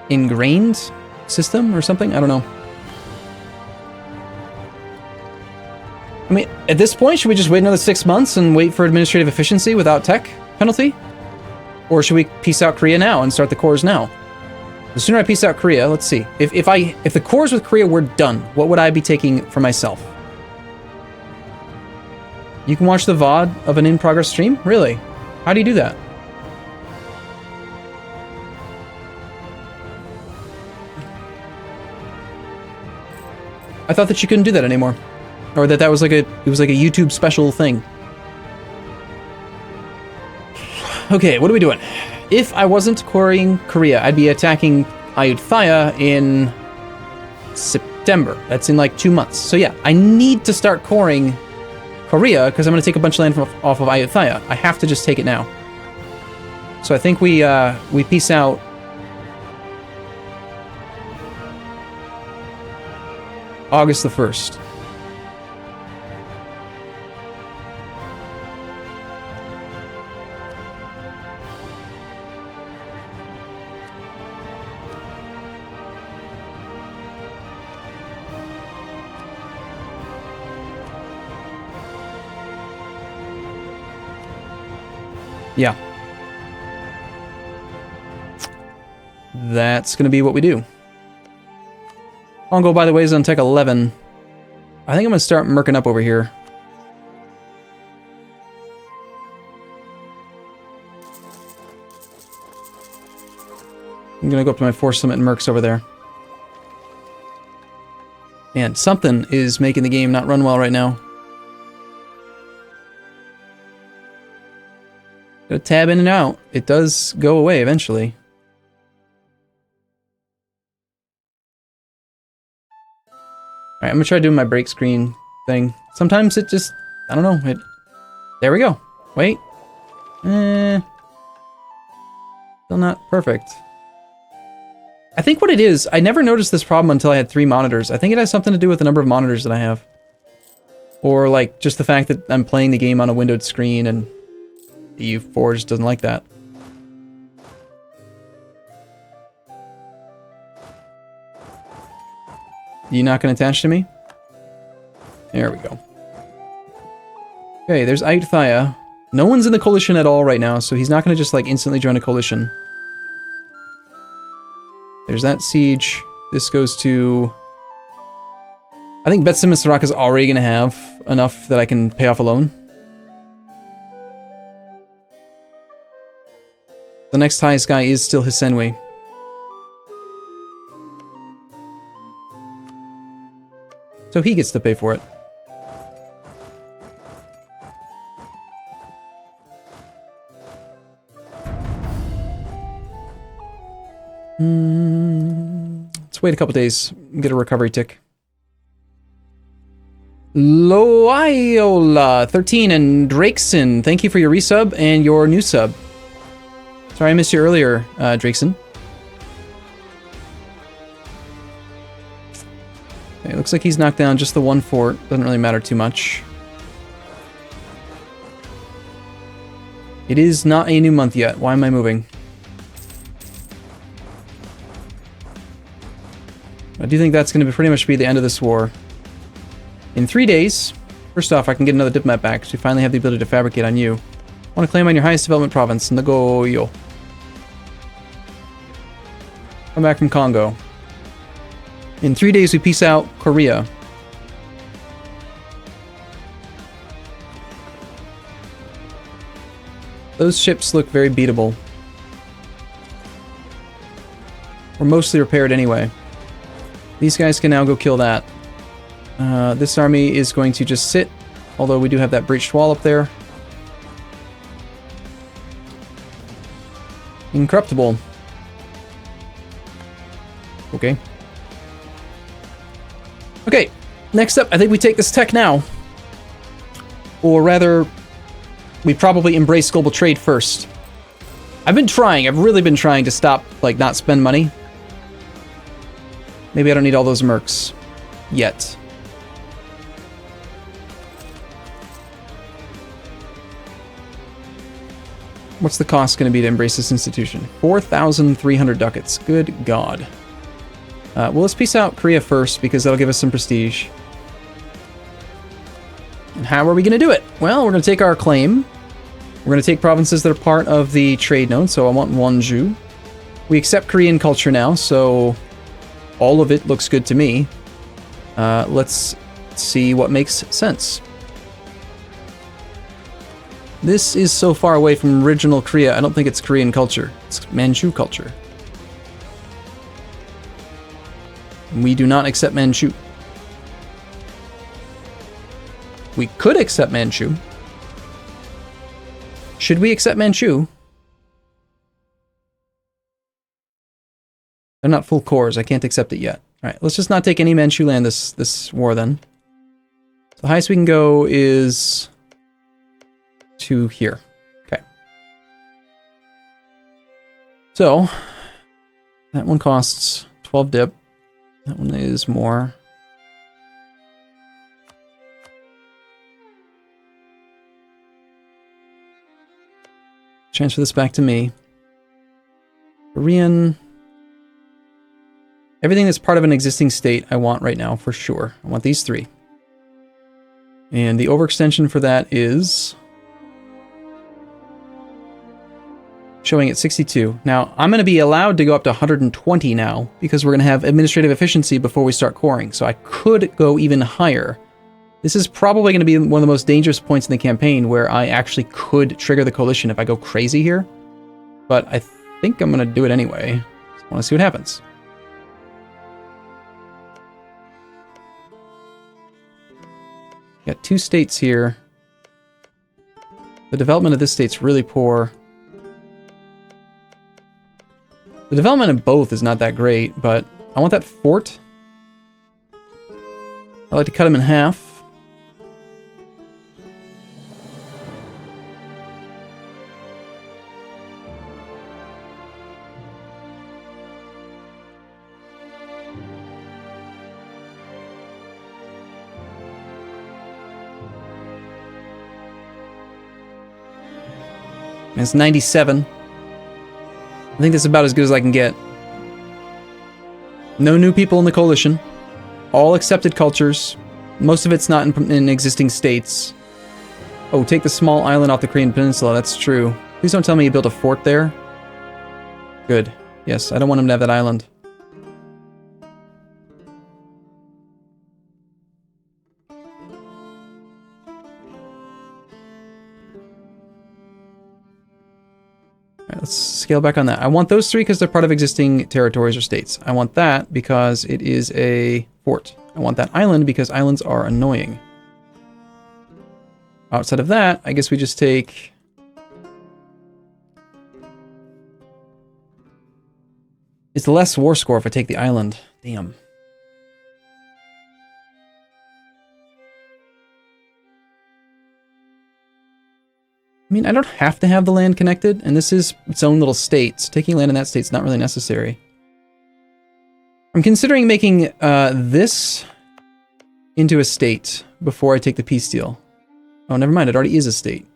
Ingrained system or something? I don't know. I mean, at this point, should we just wait another 6 months and wait for administrative efficiency without tech penalty? Or should we peace out Korea now and start the cores now? The sooner I peace out Korea, let's see. If the cores with Korea were done, what would I be taking for myself? You can watch the VOD of an in-progress stream? Really? How do you do that? I thought that you couldn't do that anymore. Or that was like a YouTube special thing. Okay, what are we doing? If I wasn't coring Korea, I'd be attacking Ayutthaya in September. That's in like 2 months. So yeah, I need to start coring Korea because I'm going to take a bunch of land off of Ayutthaya. I have to just take it now. So I think we peace out. August the 1st. Yeah. That's going to be what we do. Congo, by the way, is on Tech 11. I think I'm going to start merking up over here. I'm going to go up to my 4 Summit and mercs over there. Man, something is making the game not run well right now. Gotta tab in and out. It does go away eventually. Alright, I'm gonna try doing my break screen thing. Sometimes it just, I don't know, there we go. Wait. Still not perfect. I think what it is, I never noticed this problem until I had 3 monitors. I think it has something to do with the number of monitors that I have. Or like, just the fact that I'm playing the game on a windowed screen and the EU4 just doesn't like that. You not gonna attach to me? There we go. Okay, there's Ayutthaya. No one's in the coalition at all right now, so he's not gonna just like instantly join a coalition. There's that siege. This goes to... I think Betsim and Saraka is already gonna have enough that I can pay off a loan. The next highest guy is still Hisenwi. So he gets to pay for it. Let's wait a couple days, get a recovery tick. Loyola13 and Drakeson, thank you for your resub and your new sub. Sorry I missed you earlier, Drakeson. Okay, looks like he's knocked down just the 1 fort. Doesn't really matter too much. It is not a new month yet. Why am I moving? I do think that's going to pretty much be the end of this war. In 3 days, first off, I can get another diplomat back, so we finally have the ability to fabricate on you. I want to claim on your highest development province, Nagoyo. Come back from Congo. In 3 days, we peace out Korea. Those ships look very beatable. We're mostly repaired anyway. These guys can now go kill that. This army is going to just sit, although we do have that breached wall up there. Incorruptible. Okay. Okay, next up, I think we take this tech now. Or rather, we probably embrace global trade first. I've really been trying to stop, like, not spend money. Maybe I don't need all those mercs. Yet. What's the cost going to be to embrace this institution? 4,300 ducats. Good God. Well, let's peace out Korea first, because that'll give us some prestige. And how are we going to do it? Well, we're going to take our claim. We're going to take provinces that are part of the trade node, so I want Wonju. We accept Korean culture now, so all of it looks good to me. Let's see what makes sense. This is so far away from original Korea, I don't think it's Korean culture. It's Manchu culture. We do not accept Manchu. We could accept Manchu. Should we accept Manchu? They're not full cores. I can't accept it yet. All right, let's just not take any Manchu land this war then. So the highest we can go is to here. Okay. So that one costs 12 dip. That one is more. Transfer this back to me. Korean. Everything that's part of an existing state I want right now, for sure. I want these 3. And the overextension for that is showing at 62. Now, I'm going to be allowed to go up to 120 now, because we're going to have administrative efficiency before we start coring, so I could go even higher. This is probably going to be one of the most dangerous points in the campaign where I actually could trigger the coalition if I go crazy here. But I think I'm going to do it anyway. Just want to see what happens. Got 2 states here. The development of this state's really poor. The development of both is not that great, but I want that fort. I'd like to cut them in half. And it's 97. I think that's about as good as I can get. No new people in the coalition. All accepted cultures. Most of it's not in existing states. Oh, take the small island off the Korean peninsula. That's true. Please don't tell me you built a fort there. Good. Yes, I don't want him to have that island. Let's scale back on that. I want those 3 because they're part of existing territories or states. I want that because it is a fort. I want that island because islands are annoying. Outside of that, I guess we just take... It's the less war score if I take the island. Damn. I mean, I don't have to have the land connected, and this is its own little state, so taking land in that state's not really necessary. I'm considering making this into a state before I take the peace deal. Oh, never mind, it already is a state.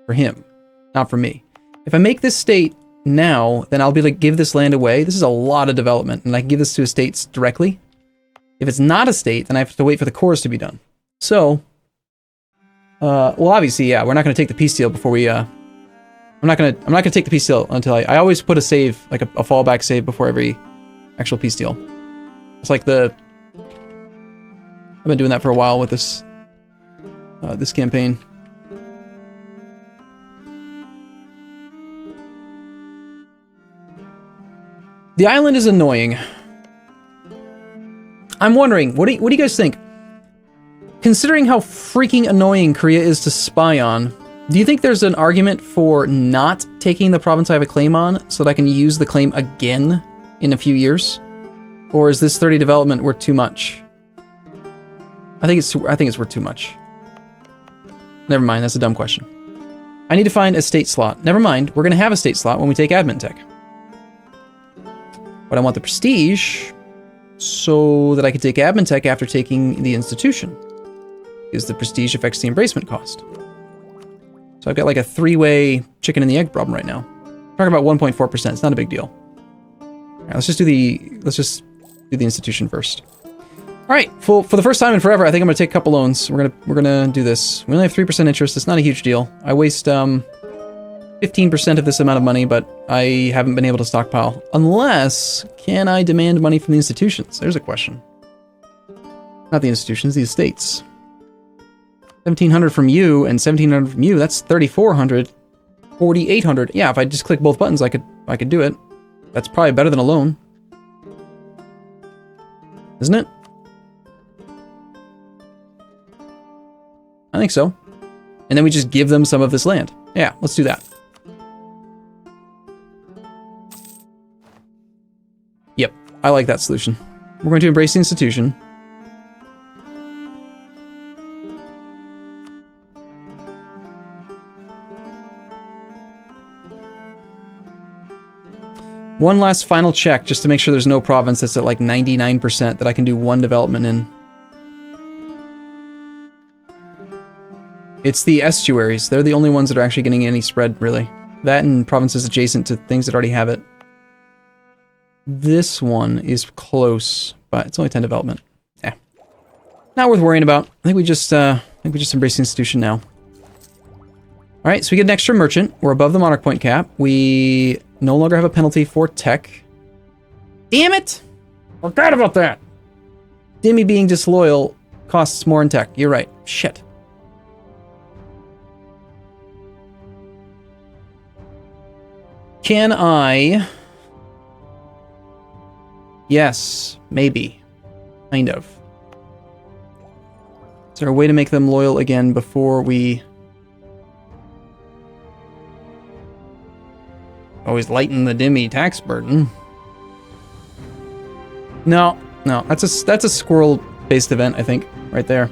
For him, not for me. If I make this state now, then I'll be able to give this land away. This is a lot of development, and I can give this to estates directly. If it's not a state, then I have to wait for the cores to be done. So... well, obviously, yeah, we're not going to take the peace deal before we, I'm not going to take the peace deal until I always put a save, like a fallback save before every actual peace deal. It's like I've been doing that for a while with this, this campaign. The island is annoying. I'm wondering, what do you guys think? Considering how freaking annoying Korea is to spy on, do you think there's an argument for not taking the province I have a claim on so that I can use the claim again in a few years? Or is this 30 development worth too much? I think it's worth too much. Never mind, that's a dumb question. I need to find a state slot. Never mind, we're going to have a state slot when we take admin tech. But I want the prestige so that I can take admin tech after taking the institution. Is the prestige affects the embracement cost. So I've got like a 3-way chicken and the egg problem right now. Talking about 1.4%. It's not a big deal. All right, let's just do the institution first. All right, for the first time in forever, I think I'm gonna take a couple loans. We're gonna do this. We only have 3% interest. It's not a huge deal. I waste 15% of this amount of money, but I haven't been able to stockpile. Unless, can I demand money from the institutions? There's a question. Not the institutions, the estates. 1,700 from you and 1,700 from you. That's 3,400. 4,800. Yeah, if I just click both buttons, I could do it. That's probably better than a loan, isn't it? I think so. And then we just give them some of this land. Yeah, let's do that. Yep, I like that solution. We're going to embrace the institution. One last final check, just to make sure there's no province that's at like 99% that I can do one development in. It's the estuaries. They're the only ones that are actually getting any spread, really. That and provinces adjacent to things that already have it. This one is close, but it's only 10 development. Yeah. Not worth worrying about. I think we just embrace the institution now. Alright, so we get an extra merchant. We're above the monarch point cap. We no longer have a penalty for tech. Damn it! Forgot about that! Dimmy being disloyal costs more in tech. You're right. Shit. Can I... Yes, maybe. Kind of. Is there a way to make them loyal again before we... Always lighten the Dimmy tax burden? No, that's a squirrel-based event, I think, right there.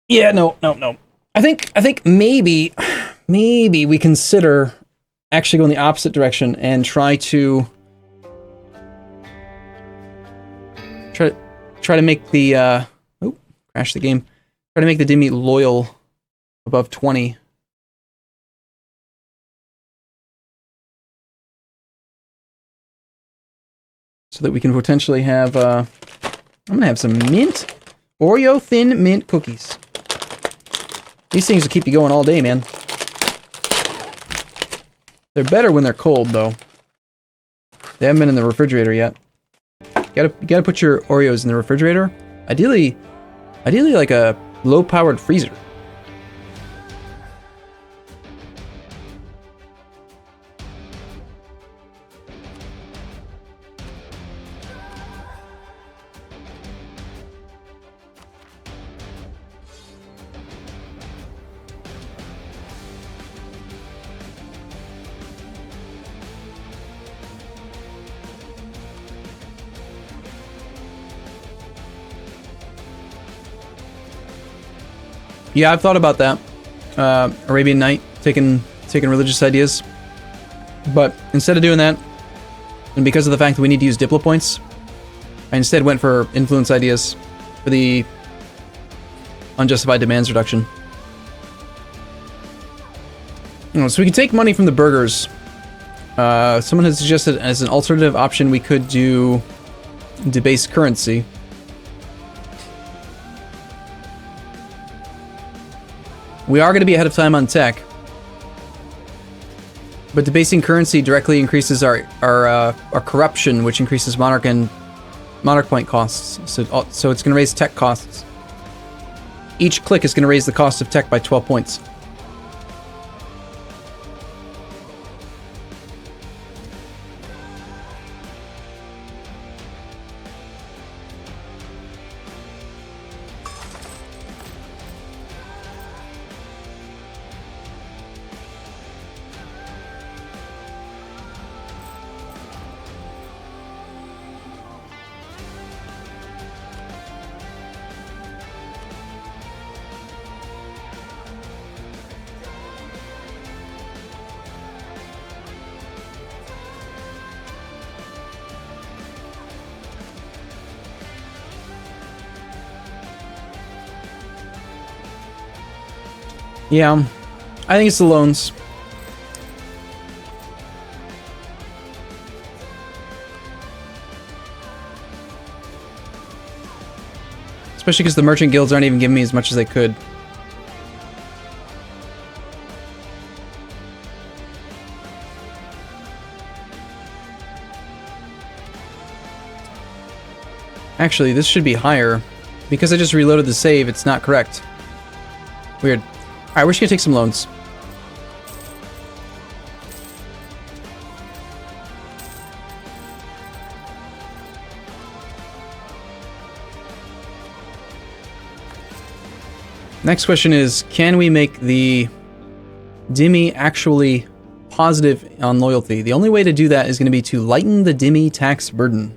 Yeah, no. I think maybe we consider actually going the opposite direction and try to make the crash the game. Try to make the Dimmy loyal above 20. So that we can potentially have, I'm gonna have some mint, Oreo thin mint cookies. These things will keep you going all day, man. They're better when they're cold, though. They haven't been in the refrigerator yet. You gotta put your Oreos in the refrigerator. Ideally like a low-powered freezer. Yeah, I've thought about that. Arabian Night, taking religious ideas. But instead of doing that, and because of the fact that we need to use Diplo points, I instead went for influence ideas for the unjustified demands reduction. So we can take money from the burgers. Someone has suggested as an alternative option we could do debased currency. We are going to be ahead of time on tech, but debasing currency directly increases our corruption, which increases monarch point costs. So it's going to raise tech costs. Each click is going to raise the cost of tech by 12 points. Yeah, I think it's the loans. Especially because the merchant guilds aren't even giving me as much as they could. Actually, this should be higher. Because I just reloaded the save, it's not correct. Weird. Alright, we're just gonna take some loans. Next question is, can we make the Dhimmi actually positive on loyalty? The only way to do that is going to be to lighten the Dhimmi tax burden.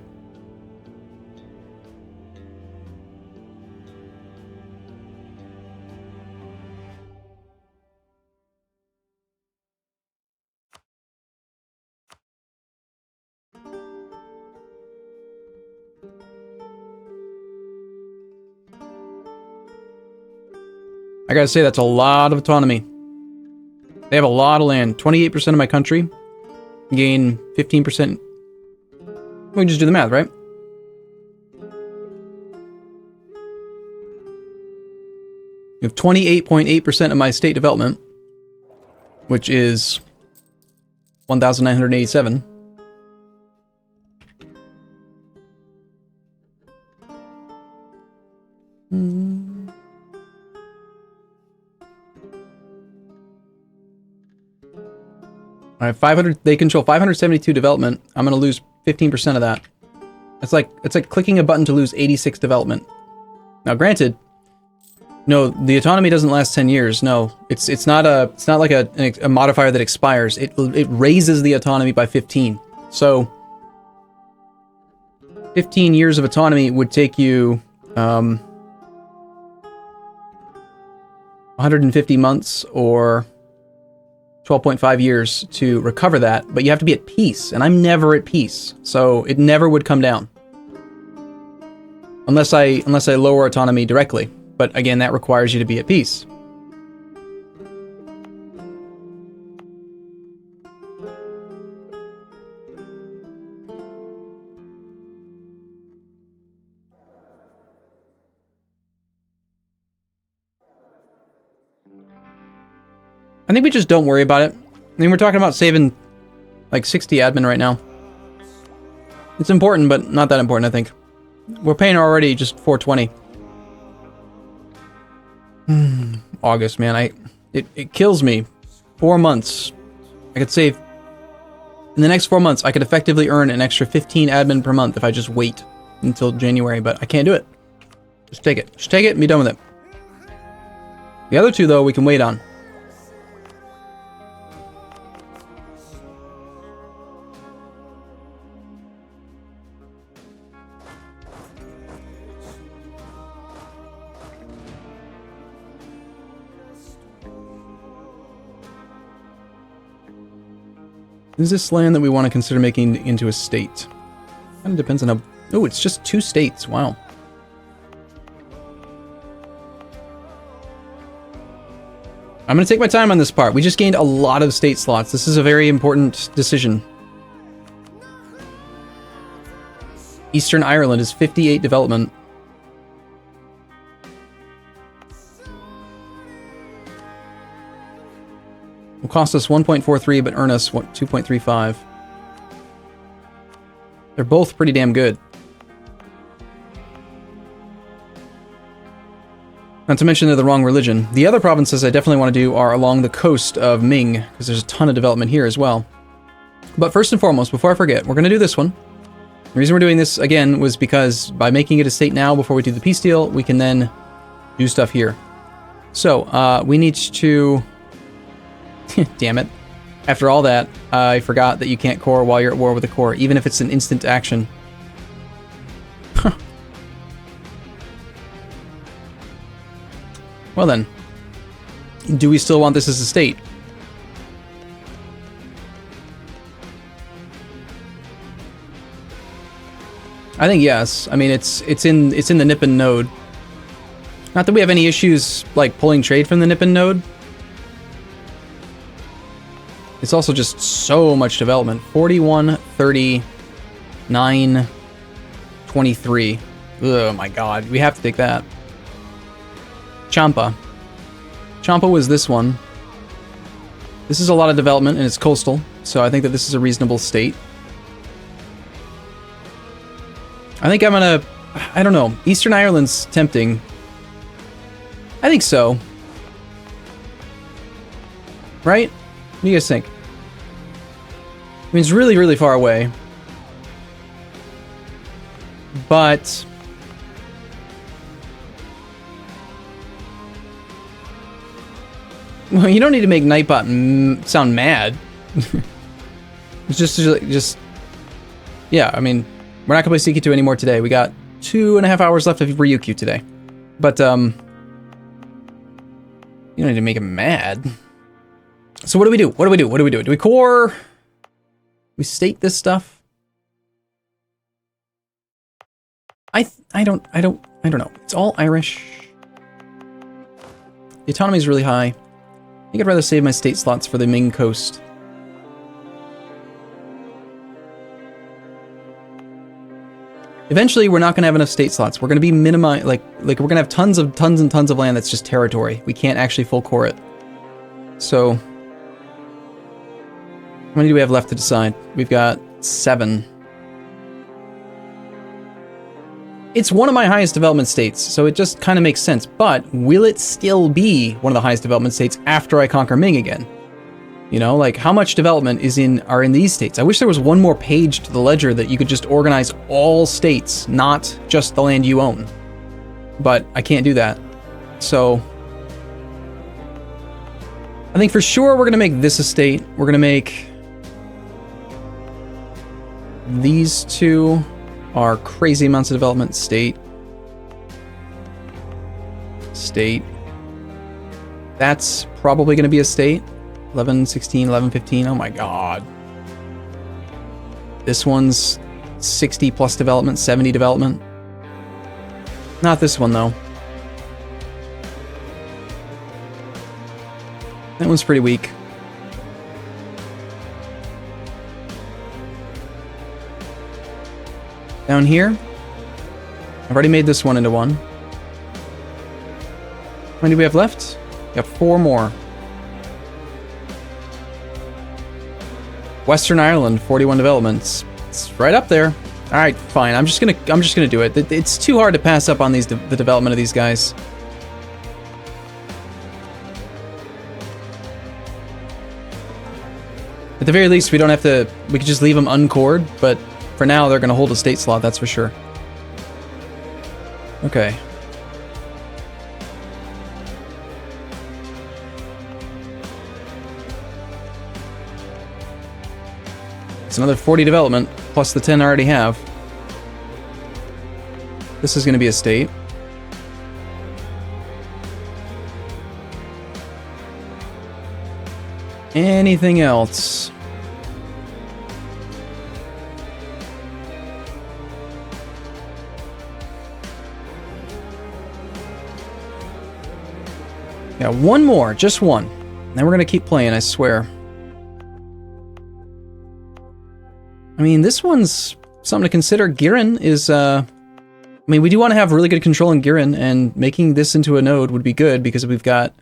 I gotta say, that's a lot of autonomy. They have a lot of land. 28% of my country. Gain 15%. We can just do the math, right? You have 28.8% of my state development, which is 1,987. All right, 500. They control 572 development. I'm gonna lose 15% of that. It's like clicking a button to lose 86 development. Now, granted, no, the autonomy doesn't last 10 years. No, it's not like a modifier that expires. It raises the autonomy by 15. So, 15 years of autonomy would take you 150 months or 12.5 years to recover that, but you have to be at peace, and I'm never at peace, so it never would come down. Unless I lower autonomy directly, but again, that requires you to be at peace. I think we just don't worry about it. I mean, we're talking about saving like 60 admin right now. It's important, but not that important, I think. We're paying already just 420. August, man, it kills me. 4 months. I could save... In the next 4 months, I could effectively earn an extra 15 admin per month if I just wait until January, but I can't do it. Just take it. Just take it and be done with it. The other two, though, we can wait on. Is this land that we want to consider making into a state? Kind of depends on how... Oh, it's just 2 states. Wow. I'm going to take my time on this part. We just gained a lot of state slots. This is a very important decision. Eastern Ireland is 58 development. Will cost us 1.43, but earn us 2.35. They're both pretty damn good. Not to mention they're the wrong religion. The other provinces I definitely want to do are along the coast of Ming, because there's a ton of development here as well. But first and foremost, before I forget, we're going to do this one. The reason we're doing this, again, was because by making it a state now before we do the peace deal, we can then do stuff here. So, we need to... Damn it. After all that, I forgot that you can't core while you're at war with a core, even if it's an instant action. Huh. Well then. Do we still want this as a state? I think yes. I mean, it's in the Nippon node. Not that we have any issues, like, pulling trade from the Nippon node. It's also just so much development. 41, 30, 9, 23. Oh my god, we have to take that. Champa. Champa was this one. This is a lot of development and it's coastal, so I think that this is a reasonable state. I think I'm gonna I don't know. Eastern Ireland's tempting. I think so. Right? What do you guys think? I mean, it's really, really far away. But... well, you don't need to make Nightbot sound mad. It's just... yeah, I mean, we're not going to play CK2 anymore today. We got 2.5 hours left of Ryukyu today. But, you don't need to make him mad. So what do we do? What do we do? What do we do? Do we core? We state this stuff? I don't know. It's all Irish. The autonomy is really high. I think I'd rather save my state slots for the Ming Coast. Eventually, we're not going to have enough state slots. We're going to be minimized, like we're going to have tons and tons of land that's just territory. We can't actually full core it. So, how many do we have left to decide? We've got 7. It's one of my highest development states, so it just kind of makes sense. But will it still be one of the highest development states after I conquer Ming again? You know, like how much development are in these states? I wish there was one more page to the ledger that you could just organize all states, not just the land you own. But I can't do that. So I think for sure we're going to make this a state. We're going to make these 2 are crazy amounts of development. State. That's probably going to be a state. 11, 16, 11, 15. Oh my god. This one's 60 plus development, 70 development. Not this one, though. That one's pretty weak. Down here, I've already made this one into 1. How many do we have left? We have 4 more. Western Ireland, 41 developments. It's right up there. All right, fine. I'm just gonna do it. It's too hard to pass up on the development of these guys. At the very least, we don't have to. We could just leave them uncored, but for now, they're gonna hold a state slot. That's for sure. Okay. It's another 40 development, plus the 10 I already have. This is going to be a state. Anything else? Yeah, one more, just one. Then we're going to keep playing, I swear. I mean, this one's something to consider. Girin is, I mean, we do want to have really good control in Girin, and making this into a node would be good because we've got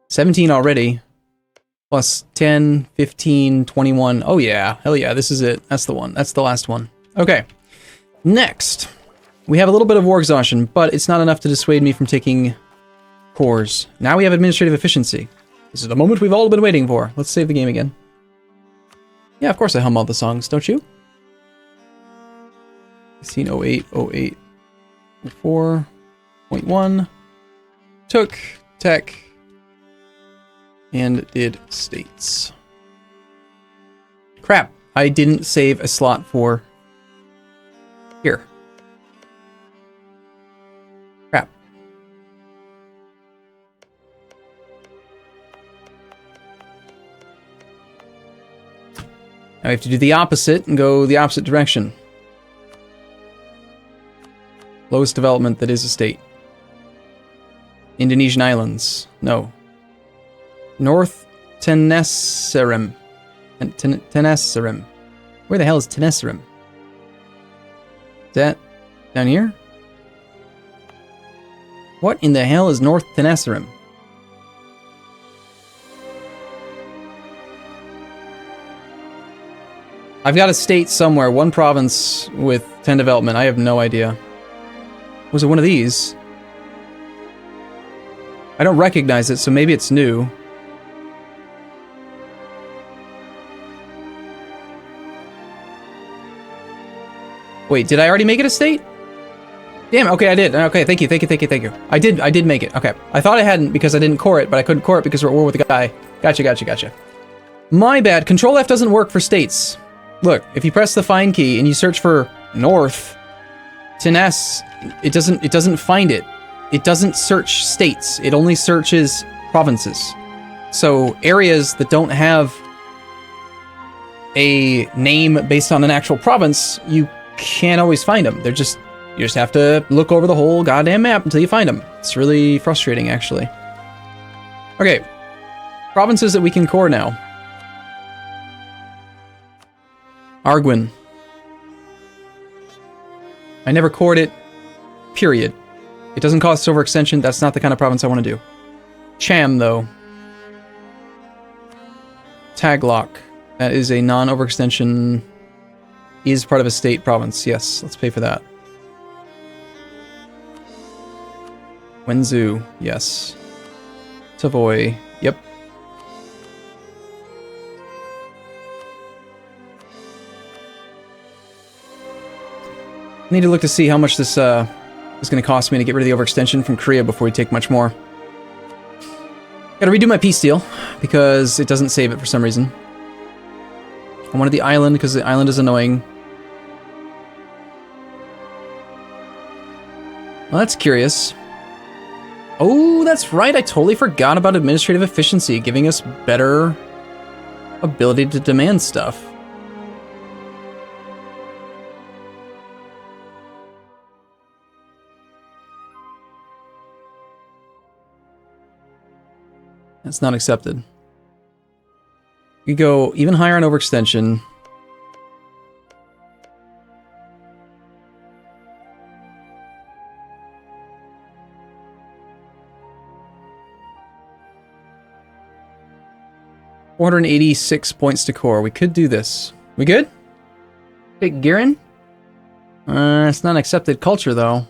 17 already, plus 10, 15, 21. Oh yeah, hell yeah, this is it. That's the one. That's the last one. Okay, next. We have a little bit of war exhaustion, but it's not enough to dissuade me from taking cores. Now we have administrative efficiency. This is the moment we've all been waiting for. Let's save the game again. Yeah, of course I hum all the songs, don't you? 1608, 08, 4.1, took, tech, and did states. Crap, I didn't save a slot for here. Crap. Now we have to do the opposite and go the opposite direction. Lowest development that is a state. Indonesian islands. No. North Tenasserim. Tenasserim. Where the hell is Tenasserim? Is that down here? What in the hell is North Tenasserim? I've got a state somewhere, one province with 10 development. I have no idea. Was it one of these? I don't recognize it, so maybe it's new. Wait, did I already make it a state? Damn, okay, I did. Okay, thank you. I did make it. Okay. I thought I hadn't because I didn't core it, but I couldn't core it because we're at war with the guy. Gotcha. My bad. Control F doesn't work for states. Look, if you press the find key and you search for North, Teness, it doesn't find it. It doesn't search states. It only searches provinces. So areas that don't have a name based on an actual province, you can't always find them. You just have to look over the whole goddamn map until you find them. It's really frustrating, actually. Okay, provinces that we can core now. Arguin. I never cored it, period. It doesn't cost overextension. That's not the kind of province I want to do. Cham, though. Taglock. That is a non-overextension. Is part of a state province. Yes, let's pay for that. Wenzhou. Yes. Savoy. Yep. Need to look to see how much this is going to cost me to get rid of the overextension from Korea before we take much more. Gotta redo my peace deal because it doesn't save it for some reason. I wanted the island because the island is annoying. Well, that's curious. Oh, that's right. I totally forgot about administrative efficiency, giving us better ability to demand stuff. That's not accepted. We go even higher on overextension. $486 points to core. We could do this. We good? Take Girin? It's not accepted culture, though.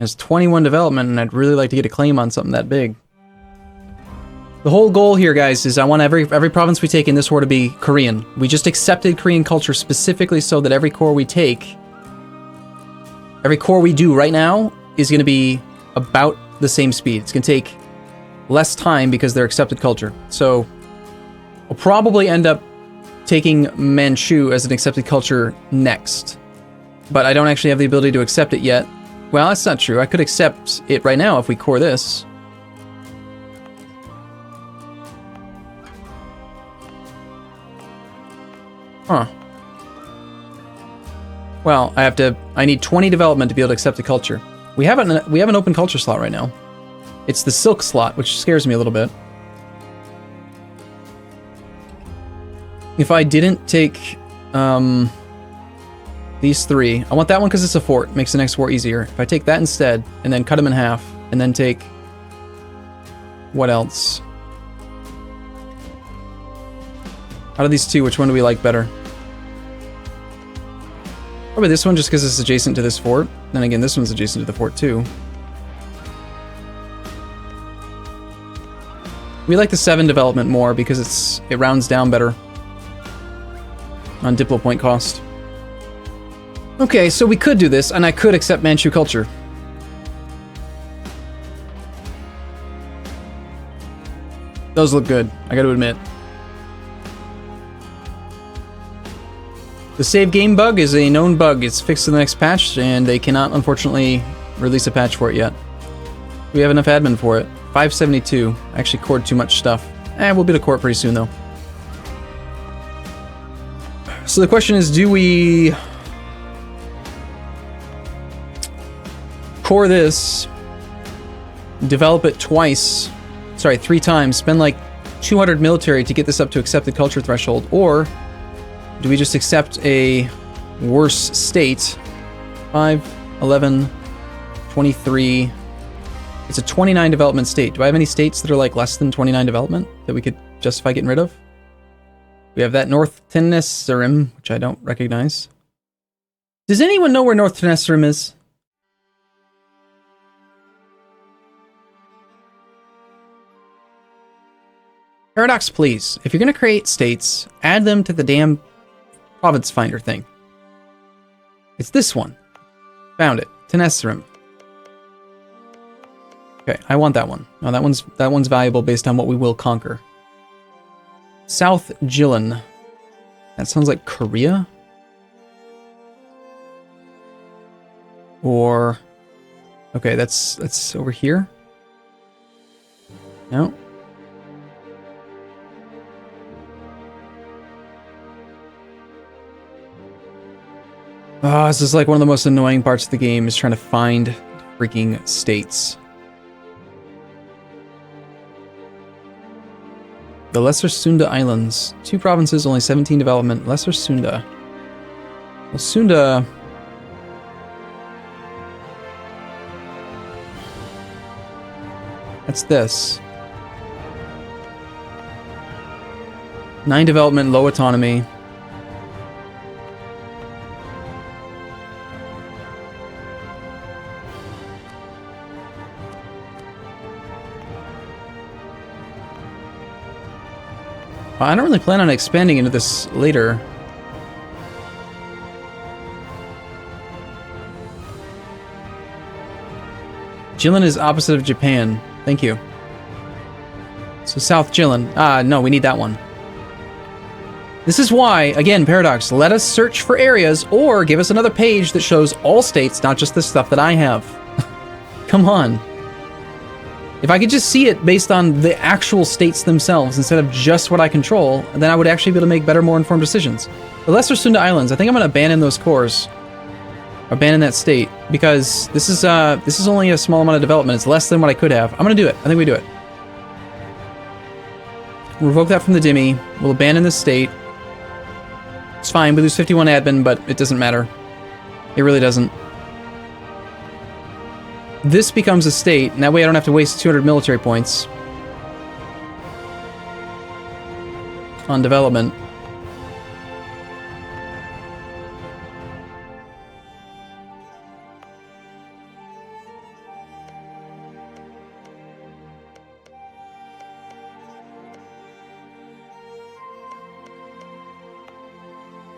It's 21 development, and I'd really like to get a claim on something that big. The whole goal here, guys, is I want every province we take in this war to be Korean. We just accepted Korean culture specifically so that every core we take, every core we do right now is going to be about the same speed. It's going to take less time because they're accepted culture. So we'll probably end up taking Manchu as an accepted culture next. But I don't actually have the ability to accept it yet. Well, that's not true. I could accept it right now if we core this. Huh. Well, I need 20 development to be able to accept the culture. We have an open culture slot right now. It's the silk slot, which scares me a little bit. If I didn't take these three, I want that one because it's a fort. Makes the next war easier. If I take that instead, and then cut them in half, and then take... what else? Out of these two, which one do we like better? Probably this one, just because it's adjacent to this fort. Then again, this one's adjacent to the fort, too. We like the 7 development more because it rounds down better on Diplo point cost. Okay, so we could do this, and I could accept Manchu culture. Those look good, I gotta admit. The save game bug is a known bug. It's fixed in the next patch, and they cannot, unfortunately, release a patch for it yet. We have enough admin for it. 572. I actually cored too much stuff. We'll be to court pretty soon, though. So the question is, do we core this, develop it three times, spend like 200 military to get this up to accepted culture threshold, or do we just accept a worse state? 5, 11, 23. It's a 29 development state. Do I have any states that are like less than 29 development that we could justify getting rid of? We have that North Tenasserim, which I don't recognize. Does anyone know where North Tenasserim is? Paradox, please. If you're going to create states, add them to the damn province finder thing. It's this one. Found it. Tenestrum. Okay, I want that one. No, that one's valuable based on what we will conquer. South Jilin. That sounds like Korea? Or... Okay, that's over here. No. Oh, this is like one of the most annoying parts of the game, is trying to find freaking states. The Lesser Sunda Islands. 2 provinces, only 17 development. Lesser Sunda. Well, Sunda... That's this. 9 development, low autonomy. I don't really plan on expanding into this later. Jilin is opposite of Japan. Thank you. So South Jilin. No, we need that one. This is why, again, Paradox, let us search for areas or give us another page that shows all states, not just the stuff that I have. Come on. If I could just see it based on the actual states themselves instead of just what I control, then I would actually be able to make better, more informed decisions. The Lesser Sunda Islands, I think I'm going to abandon those cores. Abandon that state, because this is only a small amount of development. It's less than what I could have. I'm going to do it. I think we do it. Revoke that from the Dimmy. We'll abandon this state. It's fine. We lose 51 admin, but it doesn't matter. It really doesn't. This becomes a state, and that way I don't have to waste 200 military points on development.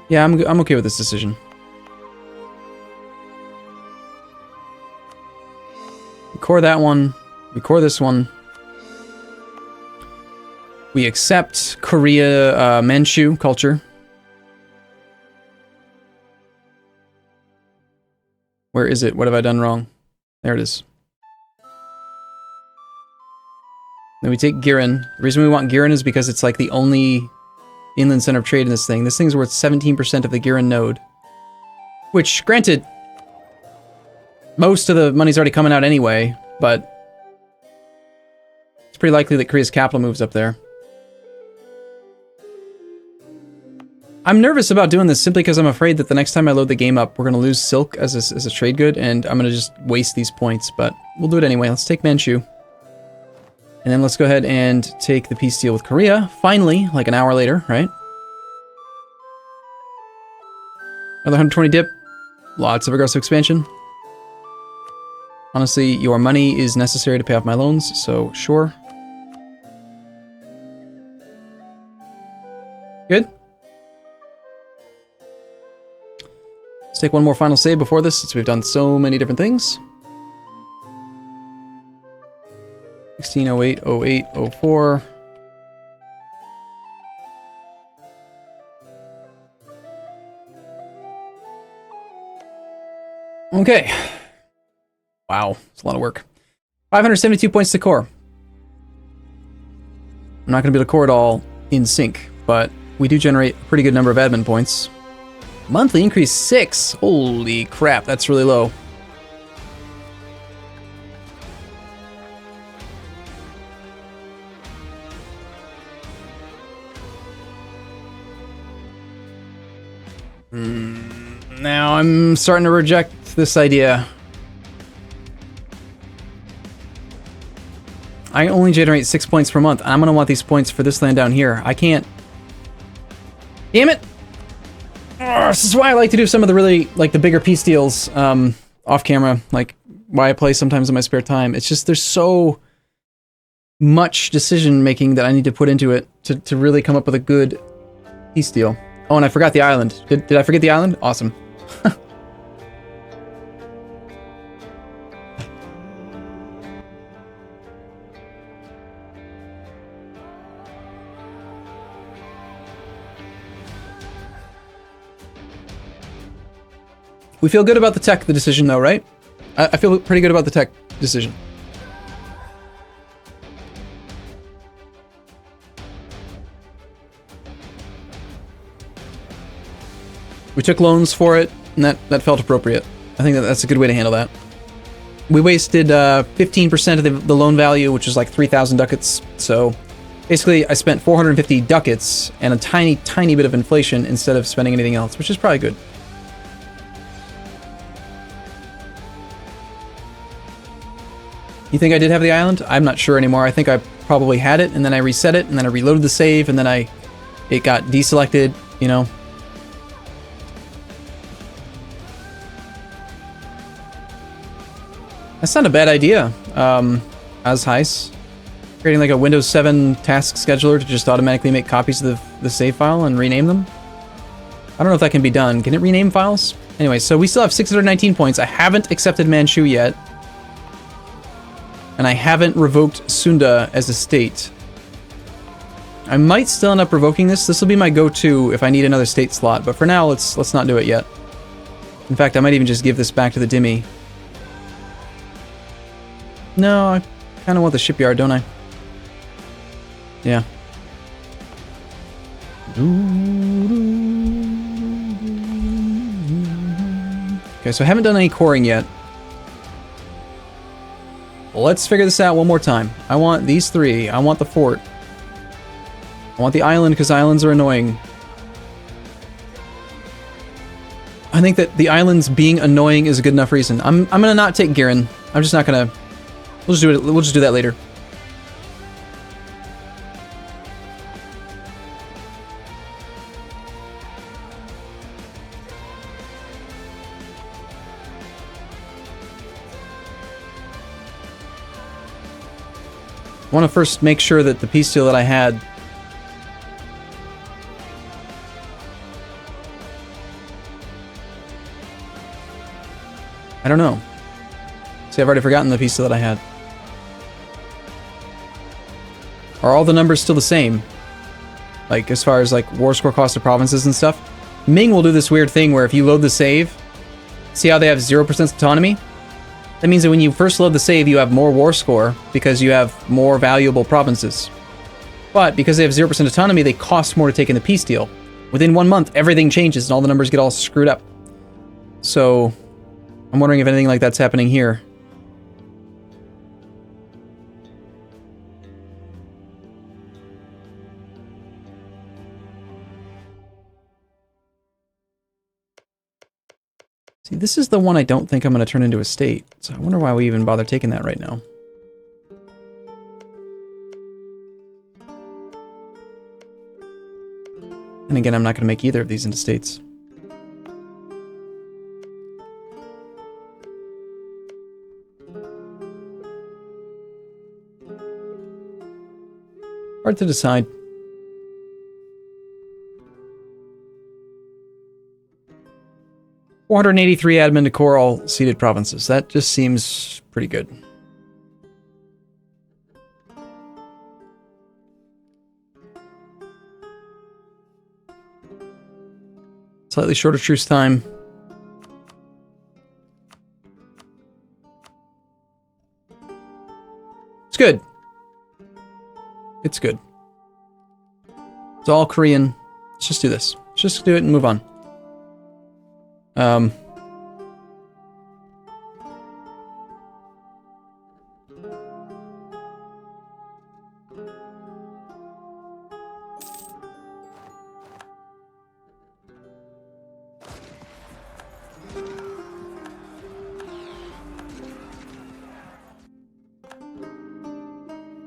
Yeah, I'm okay with this decision. Core that one. We core this one. We accept Korea, Manchu culture. Where is it? What have I done wrong? There it is. Then we take Girin. The reason we want Girin is because it's like the only inland center of trade in this thing. This thing's worth 17% of the Girin node. Which, granted, most of the money's already coming out anyway, but it's pretty likely that Korea's capital moves up there. I'm nervous about doing this simply because I'm afraid that the next time I load the game up, we're going to lose silk as a trade good, and I'm going to just waste these points, but we'll do it anyway. Let's take Manchu. And then let's go ahead and take the peace deal with Korea, finally, like an hour later, right? Another 120 dip. Lots of aggressive expansion. Honestly, your money is necessary to pay off my loans, so sure. Good. Let's take one more final save before this, since we've done so many different things. 1608, 08, 04. Okay. Wow, it's a lot of work. 572 points to core. I'm not going to be able to core it all in sync, but we do generate a pretty good number of admin points. Monthly increase 6. Holy crap, that's really low. Now I'm starting to reject this idea. I only generate 6 points per month. I'm gonna want these points for this land down here. I can't. Damn it! This is why I like to do some of the really, like, the bigger peace deals off camera, like why I play sometimes in my spare time. It's just, they're so much decision making that I need to put into it to really come up with a good peace deal. Oh, and I forgot the island. Did I forget the island? Awesome. We feel good about the decision though, right? I feel pretty good about the tech decision. We took loans for it, and that felt appropriate. I think that's a good way to handle that. We wasted 15% of the loan value, which is like 3,000 ducats. So basically, I spent 450 ducats and a tiny, tiny bit of inflation instead of spending anything else, which is probably good. You think I did have the island? I'm not sure anymore. I think I probably had it, and then I reset it, and then I reloaded the save, and then it got deselected, you know. That's not a bad idea, as Heis. Creating like a Windows 7 task scheduler to just automatically make copies of the save file and rename them. I don't know if that can be done. Can it rename files? Anyway, so we still have 619 points. I haven't accepted Manchu yet. And I haven't revoked Sunda as a state. I might still end up revoking this. This will be my go-to if I need another state slot, but for now, let's not do it yet. In fact, I might even just give this back to the Dhimmi. No, I kind of want the shipyard, don't I? Yeah. Okay, so I haven't done any coring yet. Let's figure this out one more time. I want these three. I want the fort. I want the island because islands are annoying. I think that the islands being annoying is a good enough reason. I'm gonna not take Girin. I'm just not gonna. We'll just do it. We'll just do that later. I want to first make sure that the peace deal that I had I don't know. See, I've already forgotten the peace deal that I had. Are all the numbers still the same? Like, as far as, like, war score cost of provinces and stuff? Ming will do this weird thing where if you load the save, see how they have 0% autonomy? That means that when you first load the save, you have more war score because you have more valuable provinces. But because they have 0% autonomy, they cost more to take in the peace deal. Within 1 month, everything changes and all the numbers get all screwed up. So, I'm wondering if anything like that's happening here. See, this is the one I don't think I'm going to turn into a state. So I wonder why we even bother taking that right now. And again, I'm not going to make either of these into states. Hard to decide. $483 admin to core all ceded provinces. That just seems pretty good. Slightly shorter truce time. It's good. It's good. It's all Korean. Let's just do this. Let's just do it and move on.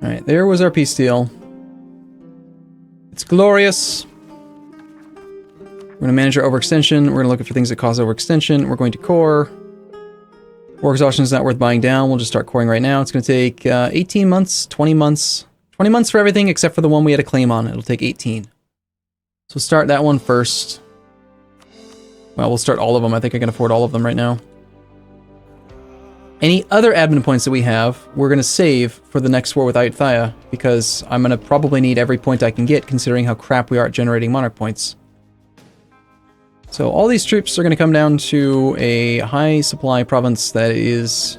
Alright, there was our peace deal. It's glorious. We're going to manage our overextension. We're going to look for things that cause overextension. We're going to core. We're War exhaustion is not worth buying down. We'll just start coring right now. It's going to take 18 months, 20 months. 20 months for everything except for the one we had a claim on. It'll take 18. So start that one first. Well, we'll start all of them. I think I can afford all of them right now. Any other admin points that we have, we're going to save for the next war with Ayutthaya, because I'm going to probably need every point I can get, considering how crap we are at generating monarch points. So all these troops are going to come down to a high supply province that is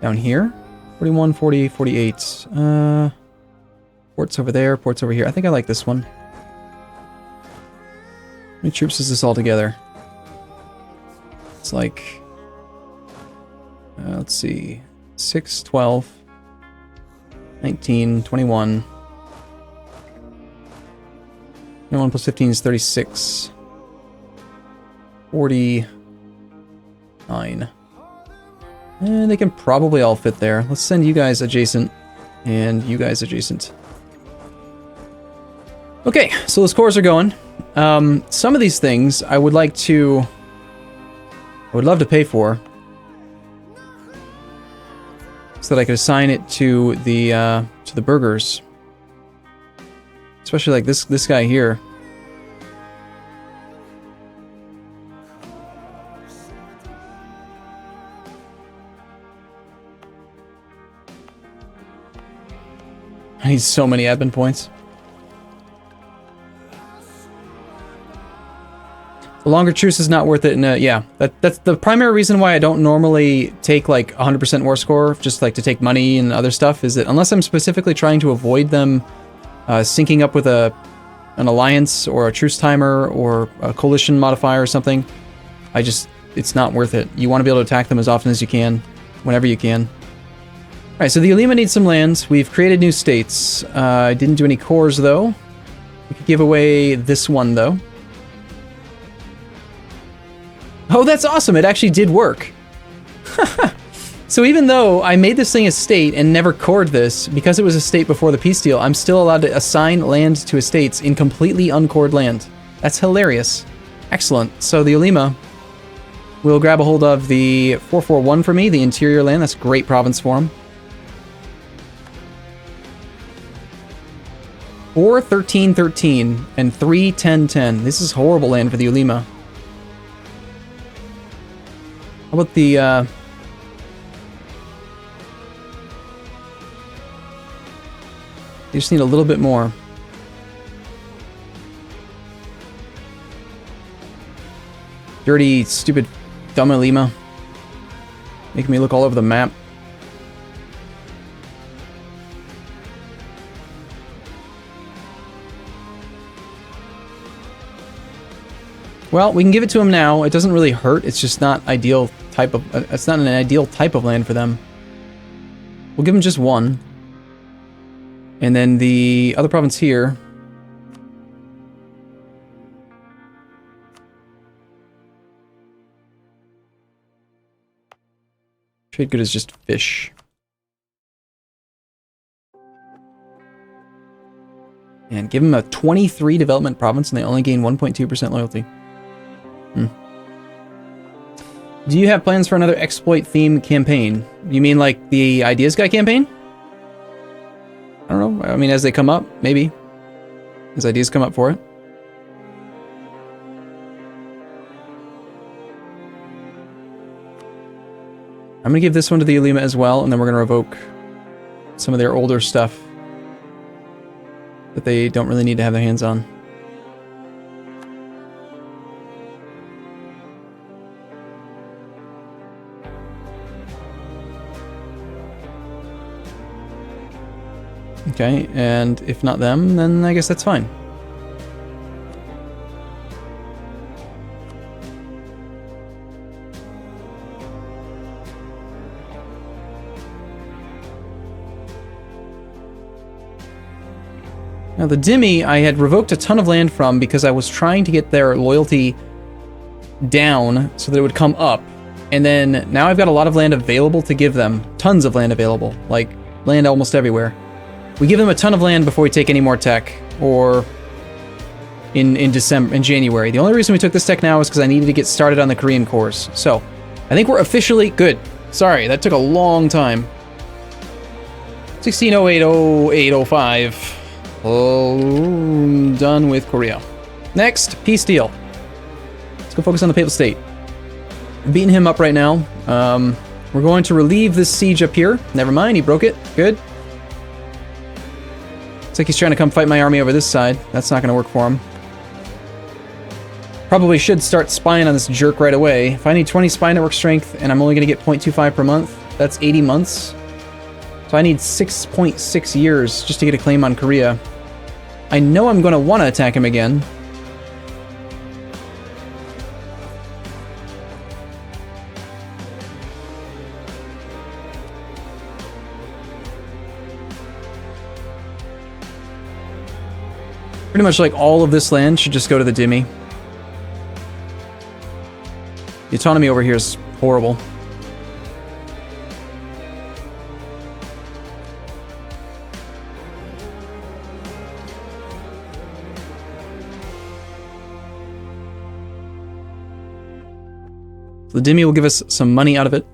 down here. 41, 40, 48. Ports over there, ports over here. I think I like this one. How many troops is this all together? It's like... let's see, 6, 12, 19, 21. 21 plus 15 is 36. 49. And they can probably all fit there. Let's send you guys adjacent, and you guys adjacent. Okay, so those cores are going. Some of these things I would love to pay for, so that I could assign it to the burgers. Especially like this guy here. I need so many admin points. The longer truce is not worth it, and yeah, that's the primary reason why I don't normally take like 100% war score, just like to take money and other stuff, is that unless I'm specifically trying to avoid them syncing up with an alliance or a truce timer or a coalition modifier or something, it's not worth it. You want to be able to attack them as often as you can, whenever you can. Alright, so the Ulema needs some land. We've created new states. I didn't do any cores though. We could give away this one though. Oh, that's awesome! It actually did work! So even though I made this thing a state and never cored this, because it was a state before the peace deal, I'm still allowed to assign land to estates in completely uncored land. That's hilarious. Excellent. So the Ulema will grab a hold of the 441 for me, the interior land. That's a great province for him. 4, 13, 13, and 3, 10, 10. This is horrible land for the Ulema. How about the, they just need a little bit more. Dirty, stupid, dumb Ulema. Making me look all over the map. Well, we can give it to him now. It doesn't really hurt. It's just not ideal type of. It's not an ideal type of land for them. We'll give him just one, and then the other province here. Trade good is just fish. And give him a 23 development province, and they only gain 1.2% loyalty. Do you have plans for another exploit theme campaign? You mean like the Ideas Guy campaign? I don't know. I mean, as they come up, maybe. As ideas come up for it. I'm going to give this one to the Ulema as well, and then we're going to revoke some of their older stuff that they don't really need to have their hands on. Okay, and if not them, then I guess that's fine. Now the Dhimmi, I had revoked a ton of land from because I was trying to get their loyalty down so that it would come up. And then now I've got a lot of land available to give them. Tons of land available. Like, land almost everywhere. We give them a ton of land before we take any more tech, or in January. The only reason we took this tech now is because I needed to get started on the Korean cores. So, I think we're officially good. Sorry, that took a long time. 1608-0805. Oh, done with Korea. Next, peace deal. Let's go focus on the Papal State. I'm beating him up right now. We're going to relieve this siege up here. Never mind, he broke it. Good. Looks like he's trying to come fight my army over this side. That's not going to work for him. Probably should start spying on this jerk right away. If I need 20 spy network strength and I'm only going to get 0.25 per month, that's 80 months. So I need 6.6 years just to get a claim on Korea. I know I'm going to want to attack him again. Pretty much like all of this land should just go to the Dhimmi. The autonomy over here is horrible. So the Dhimmi will give us some money out of it.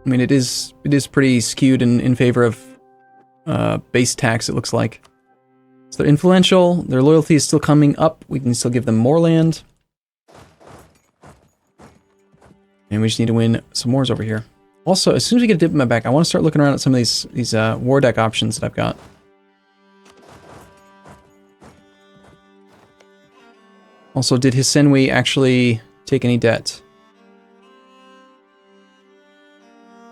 I mean, it is pretty skewed in favor of base tax, it looks like. So they're influential, their loyalty is still coming up, we can still give them more land. And we just need to win some wars over here. Also, as soon as we get a diplomat back, I want to start looking around at some of these war deck options that I've got. Also, did Hisenwi actually take any debt?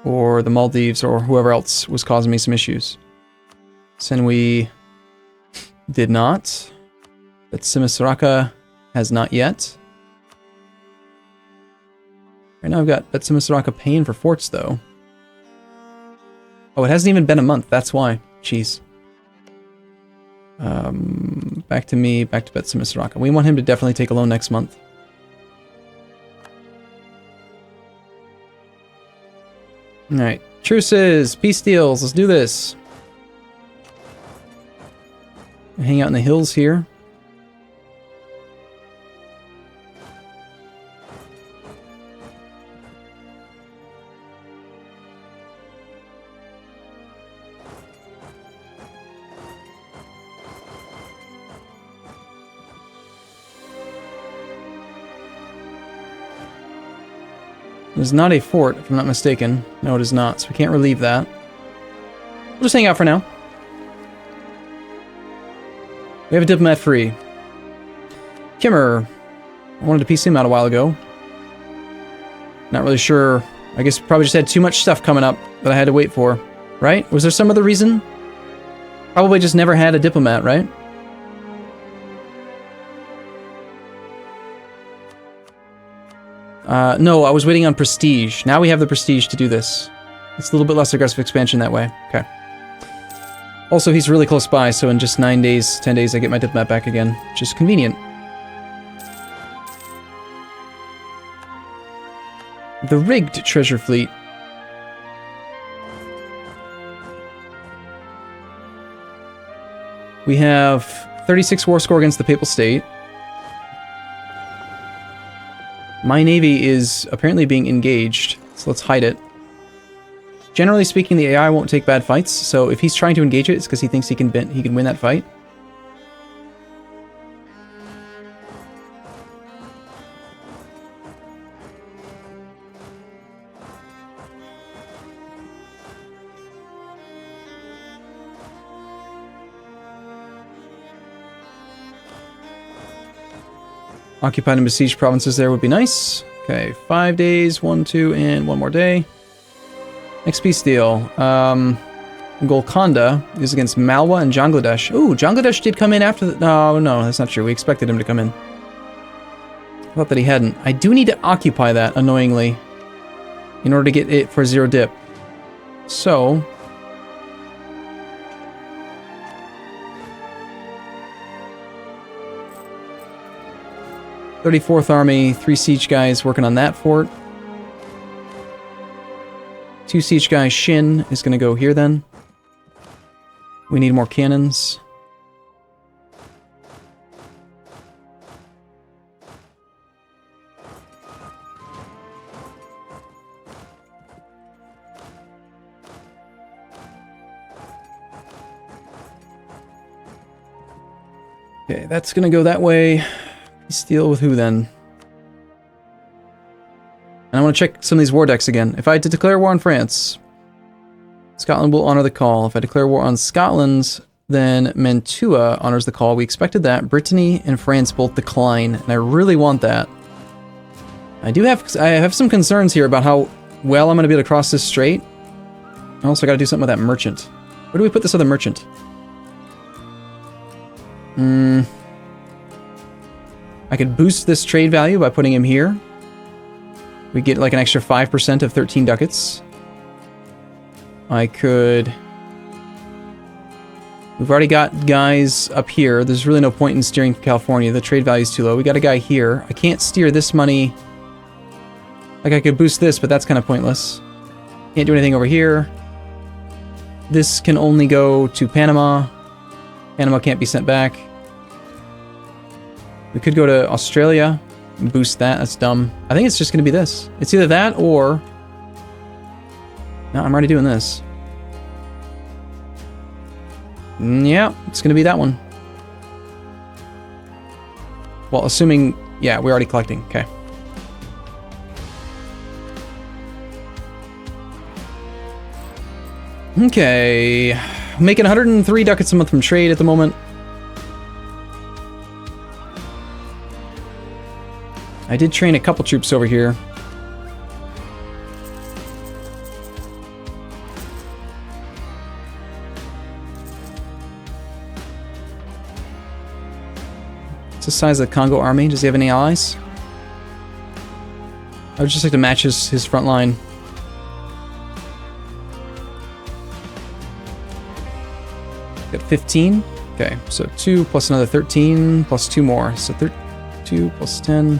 Or the Maldives or whoever else was causing me some issues? Hisenwi did not. But Simisaraka has not yet. Right now I've got Betsimisaraka paying for forts, though. Oh, it hasn't even been a month. That's why. Jeez. Back to me. Back to Betsimisaraka. We want him to definitely take a loan next month. Alright. Truces. Peace deals. Let's do this. Hang out in the hills here. It is not a fort, if I'm not mistaken. No, it is not, so we can't relieve that. We'll just hang out for now. We have a diplomat free. Kimmer. I wanted to piece him out a while ago. Not really sure. I guess probably just had too much stuff coming up that I had to wait for. Right? Was there some other reason? Probably just never had a diplomat, right? No, I was waiting on prestige. Now we have the prestige to do this. It's a little bit less aggressive expansion that way. Okay. Also, he's really close by, so in just 9 days, 10 days, I get my diplomat back again, which is convenient. The rigged treasure fleet. We have 36 war score against the Papal State. My navy is apparently being engaged, so let's hide it. Generally speaking, the AI won't take bad fights, so if he's trying to engage it, it's because he thinks he can win that fight. Occupied and besieged provinces there would be nice. Okay, 5 days, 1, 2, and 1 more day. Next peace deal. Golconda is against Malwa and Bangladesh. Ooh, Bangladesh did come in after the... No, that's not true. We expected him to come in. I thought that he hadn't. I do need to occupy that, annoyingly, in order to get it for 0 dip. So... ...34th Army, 3 siege guys working on that fort. 2 siege guys, Shin is going to go here then. We need more cannons. Okay, that's gonna go that way. Peace deal with who then? And I want to check some of these war decks again. If I had to declare war on France, Scotland will honor the call. If I declare war on Scotland, then Mantua honors the call. We expected that. Brittany and France both decline, and I really want that. I have some concerns here about how well I'm going to be able to cross this strait. I also got to do something with that merchant. Where do we put this other merchant? I could boost this trade value by putting him here. We get like an extra 5% of 13 ducats. I could... We've already got guys up here. There's really no point in steering California. The trade value is too low. We got a guy here. I can't steer this money. Like, I could boost this, but that's kind of pointless. Can't do anything over here. This can only go to Panama. Panama can't be sent back. We could go to Australia and boost that. That's dumb. I think it's just going to be this. It's either that or... No, I'm already doing this. Yeah, it's going to be that one. Well, assuming... Yeah, we're already collecting. Okay. Okay. Making 103 ducats a month from trade at the moment. I did train a couple troops over here. What's the size of the Congo army? Does he have any allies? I would just like to match his front line. Got 15. Okay, so 2 plus another 13 plus 2 more. So 2 plus 10.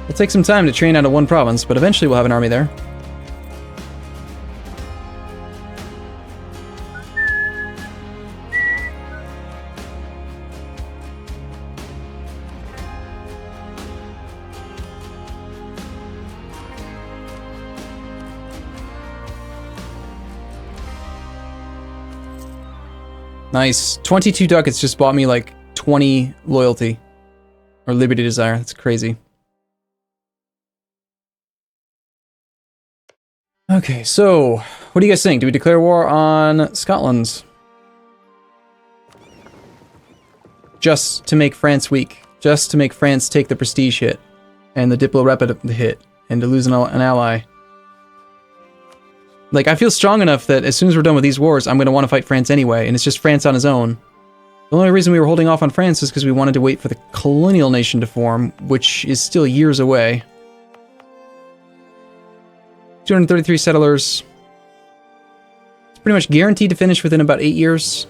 It'll take some time to train out of one province, but eventually we'll have an army there. Nice. 22 ducats just bought me like 20 loyalty. Or liberty desire. That's crazy. Okay, so what do you guys think? Do we declare war on Scotland? Just to make France weak. Just to make France take the prestige hit. And the Diplo Rapid hit. And to lose an ally. Like, I feel strong enough that as soon as we're done with these wars, I'm going to want to fight France anyway, and it's just France on his own. The only reason we were holding off on France is because we wanted to wait for the colonial nation to form, which is still years away. 233 settlers. It's pretty much guaranteed to finish within about 8 years.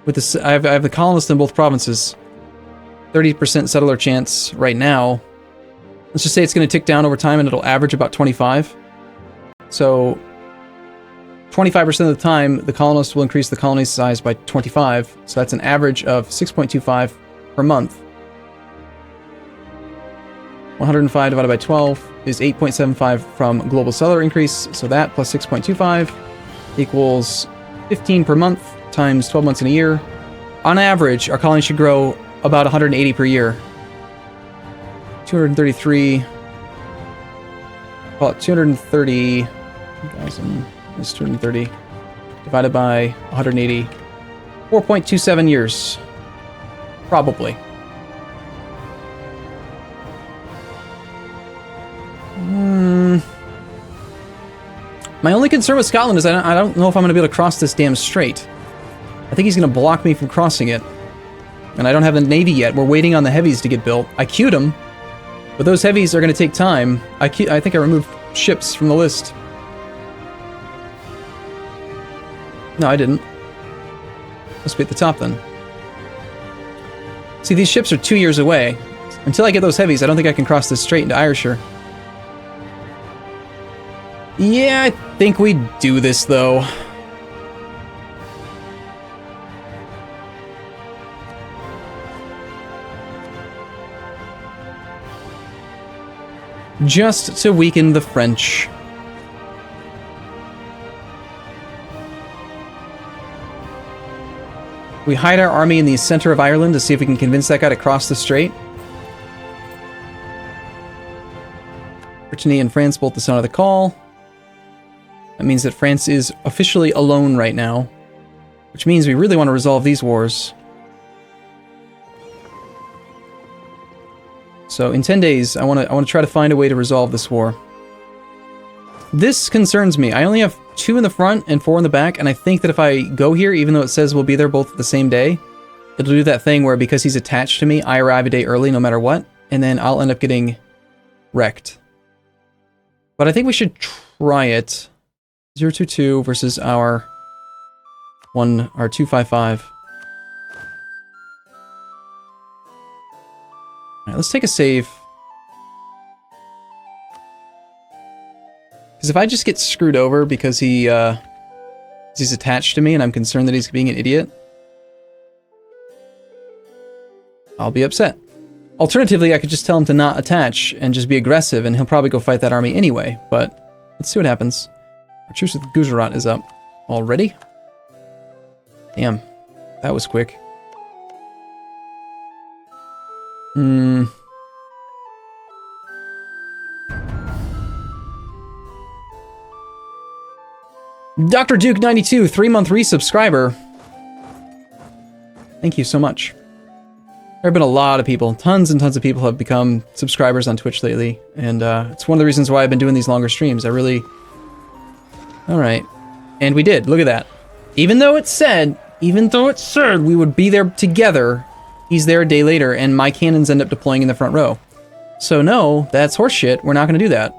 With this, I have the colonists in both provinces. 30% settler chance right now. Let's just say it's going to tick down over time and it'll average about 25. So 25% of the time, the colonists will increase the colony size by 25. So that's an average of 6.25 per month. 105 divided by 12 is 8.75 from global settler increase. So that plus 6.25 equals 15 per month times 12 months in a year. On average, our colony should grow about 180 per year. 233. Call it 230. Guys, it's 230 divided by 180. 4.27 years. Probably. My only concern with Scotland is I don't know if I'm going to be able to cross this damn strait. I think he's going to block me from crossing it. And I don't have the navy yet. We're waiting on the heavies to get built. I queued them, but those heavies are going to take time. I think I removed ships from the list. No, I didn't. Must be at the top then. See, these ships are 2 years away. Until I get those heavies, I don't think I can cross this strait into Ayrshire. Yeah, I think we do this, though. Just to weaken the French. We hide our army in the center of Ireland to see if we can convince that guy to cross the strait. Brittany and France both the sound of the call. That means that France is officially alone right now, which means we really want to resolve these wars. So in 10 days, I want to try to find a way to resolve this war. This concerns me. I only have 2 in the front and 4 in the back, and I think that if I go here, even though it says we'll be there both the same day, it'll do that thing where because he's attached to me, I arrive a day early no matter what, and then I'll end up getting wrecked. But I think we should try it. 022 versus our 255. Alright, let's take a save. Because if I just get screwed over because he's attached to me and I'm concerned that he's being an idiot, I'll be upset. Alternatively, I could just tell him to not attach and just be aggressive, and he'll probably go fight that army anyway, but let's see what happens. Our truce with Gujarat is up already. Damn, that was quick. Dr. Duke 92, 3-month resubscriber. Thank you so much. There have been a lot of people, tons and tons of people have become subscribers on Twitch lately, and it's one of the reasons why I've been doing these longer streams. Alright. And we did, look at that. Even though it said we would be there together, he's there a day later, and my cannons end up deploying in the front row. So no, that's horseshit, we're not gonna do that.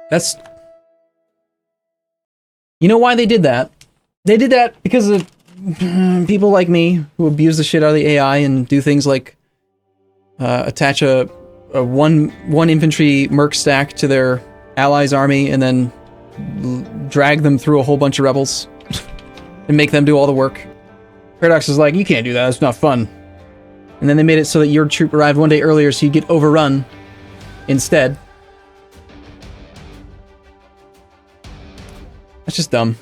That's... You know why they did that? They did that because of people like me who abuse the shit out of the AI and do things like attach a one infantry merc stack to their allies' army and then drag them through a whole bunch of rebels and make them do all the work. Paradox is like, you can't do that, it's not fun. And then they made it so that your troop arrived one day earlier so you get overrun instead. That's just dumb.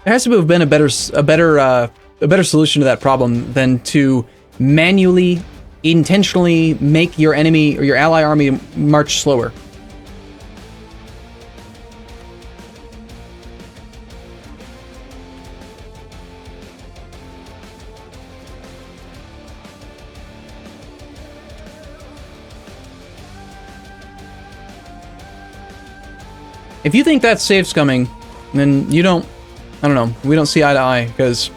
There has to have been a better solution to that problem than to manually, intentionally make your enemy or your ally army march slower. If you think that's safe scumming, then you don't... I don't know. We don't see eye to eye, because...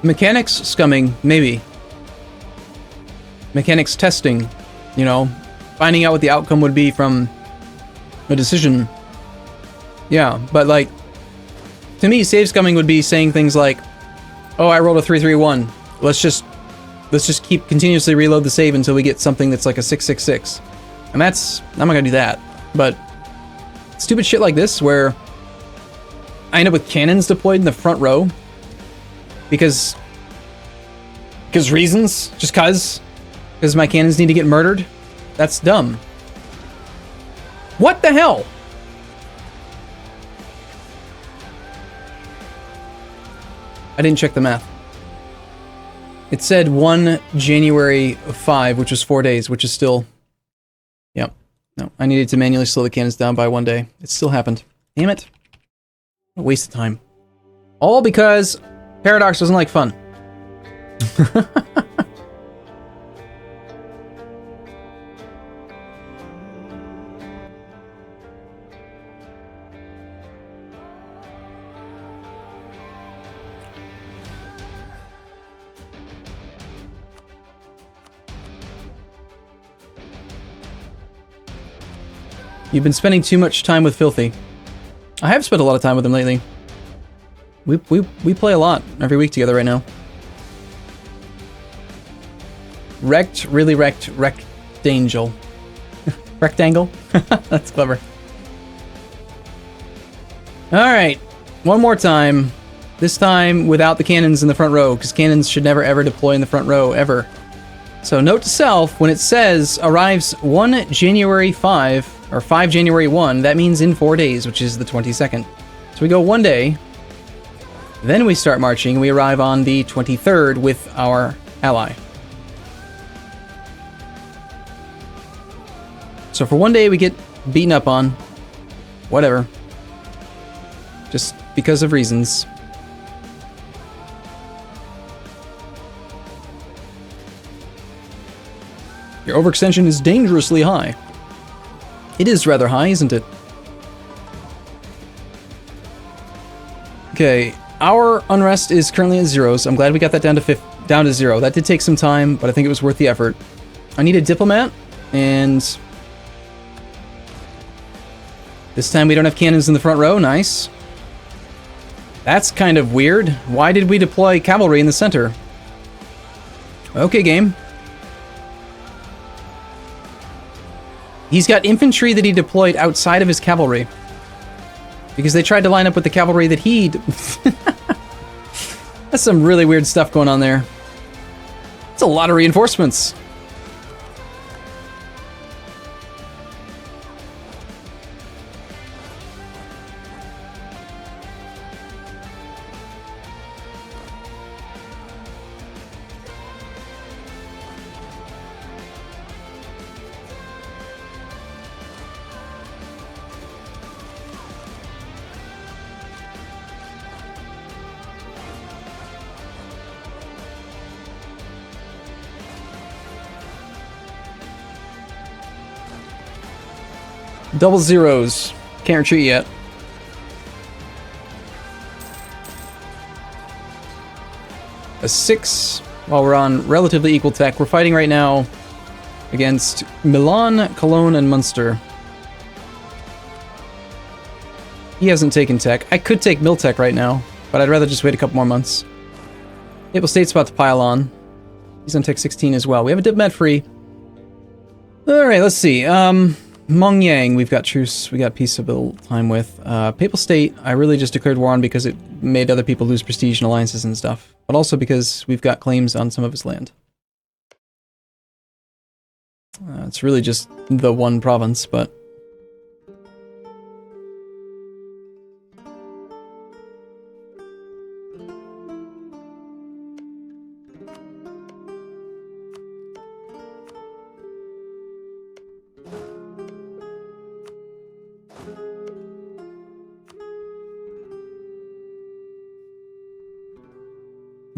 Mechanics scumming, maybe. Mechanics testing, you know? Finding out what the outcome would be from a decision. Yeah, but like... To me, save scumming would be saying things like, oh, I rolled a 331. Let's just keep continuously reload the save until we get something that's like a 666. And that's... I'm not gonna do that. But stupid shit like this where I end up with cannons deployed in the front row because reasons, just cause my cannons need to get murdered. That's dumb. What the hell? I didn't check the math. It said 1 January 5, which was 4 days, which is still... Yep. No, I needed to manually slow the cannons down by 1 day. It still happened. Damn it. A waste of time. All because Paradox doesn't like fun. You've been spending too much time with Filthy. I have spent a lot of time with him lately. We play a lot every week together right now. Wrecked, really wrecked, rectangle. Rectangle? That's clever. Alright, one more time. This time without the cannons in the front row, because cannons should never ever deploy in the front row, ever. So note to self, when it says arrives 1 January 5, or 5 January 1, that means in 4 days, which is the 22nd. So we go 1 day, then we start marching, and we arrive on the 23rd with our ally. So for 1 day we get beaten up on. Whatever. Just because of reasons. Your overextension is dangerously high. It is rather high, isn't it? Okay, our unrest is currently at zeros. I'm glad we got that down to 0. That did take some time, but I think it was worth the effort. I need a diplomat, and this time we don't have cannons in the front row. Nice. That's kind of weird. Why did we deploy cavalry in the center? Okay, game. He's got infantry that he deployed outside of his cavalry. Because they tried to line up with the cavalry that he... That's some really weird stuff going on there. It's a lot of reinforcements. Double zeros. Can't retreat yet. A 6 while we're on relatively equal tech. We're fighting right now against Milan, Cologne, and Munster. He hasn't taken tech. I could take Miltech right now, but I'd rather just wait a couple more months. Maple State's about to pile on. He's on tech 16 as well. We have a diplomat free. Alright, let's see. Mongyang, we've got truce, we got peaceable time with. Papal State, I really just declared war on because it made other people lose prestige and alliances and stuff. But also because we've got claims on some of his land. It's really just the one province, but...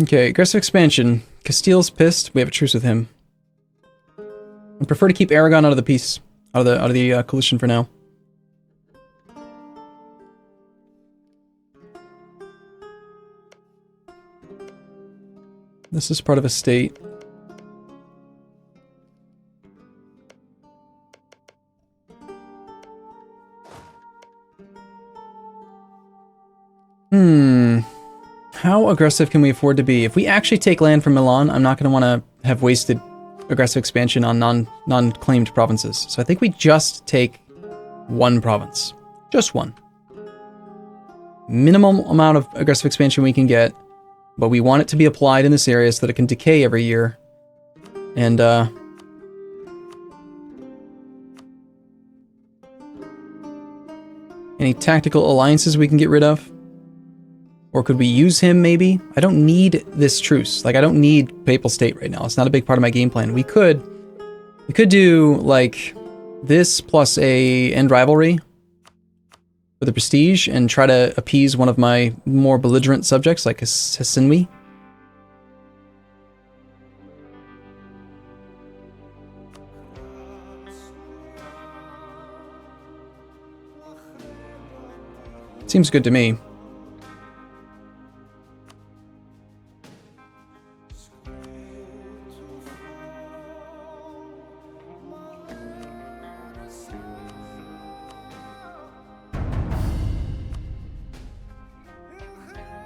Okay, aggressive expansion. Castile's pissed. We have a truce with him. I prefer to keep Aragon out of the peace, out of the coalition for now. This is part of a state. How aggressive can we afford to be? If we actually take land from Milan, I'm not going to want to have wasted aggressive expansion on non-claimed provinces. So I think we just take one province. Just one. Minimum amount of aggressive expansion we can get, but we want it to be applied in this area so that it can decay every year. And, any tactical alliances we can get rid of? Or could we use him, maybe? I don't need this truce. Like, I don't need Papal State right now. It's not a big part of my game plan. We could do, like, this plus a end rivalry for the prestige and try to appease one of my more belligerent subjects, like Hasinwi. Seems good to me.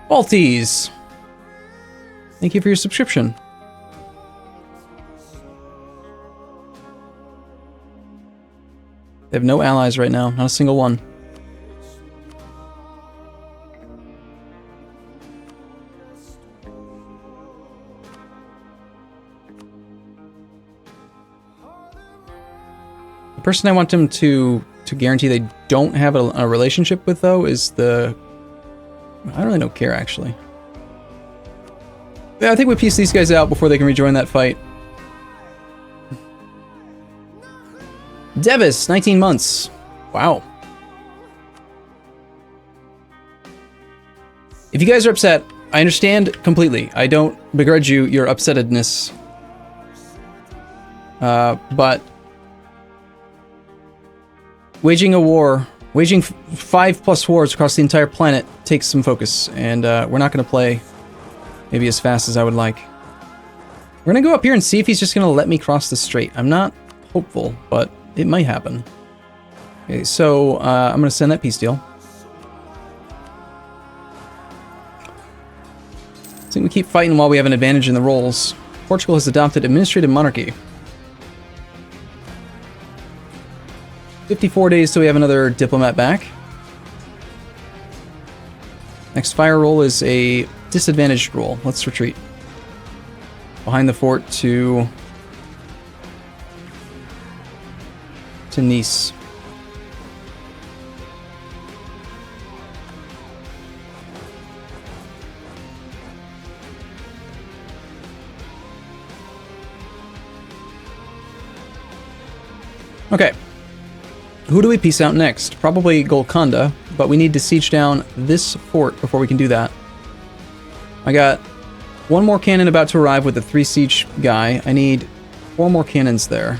Balties! Thank you for your subscription. They have no allies right now, not a single one. The person I want them to guarantee they don't have a relationship with, though, is the... I don't really don't care, actually. Yeah, I think we piece these guys out before they can rejoin that fight. Devis, 19 months. Wow. If you guys are upset, I understand completely. I don't begrudge you your upsettedness. But waging a war, waging 5+ wars across the entire planet takes some focus, and we're not going to play maybe as fast as I would like. We're going to go up here and see if he's just going to let me cross the strait. I'm not hopeful, but it might happen. Okay, so I'm going to send that peace deal. I think we keep fighting while we have an advantage in the rolls. Portugal has adopted administrative monarchy. 54 days till we have another diplomat back. Next fire roll is a disadvantaged roll. Let's retreat. Behind the fort to Nice. Okay. Who do we peace out next? Probably Golconda, but we need to siege down this fort before we can do that. I got one more cannon about to arrive with the 3 siege guy. I need 4 more cannons there.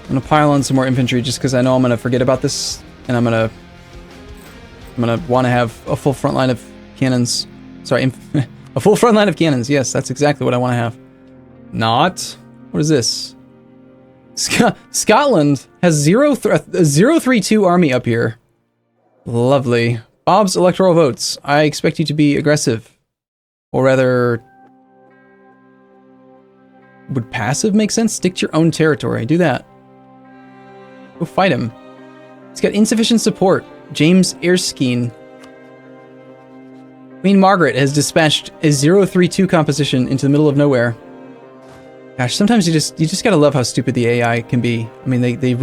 I'm gonna pile on some more infantry just because I know I'm gonna forget about this, and I'm gonna want to have a full front line of cannons. Sorry, a full front line of cannons. Yes, that's exactly what I want to have. Not. What is this? Scotland has 032 army up here. Lovely. Bob's electoral votes. I expect you to be aggressive, or rather, would passive make sense? Stick to your own territory. Do that. Go fight him. He's got insufficient support. James Erskine. Queen Margaret has dispatched a 032 composition into the middle of nowhere. Gosh, sometimes you just gotta love how stupid the AI can be. I mean, they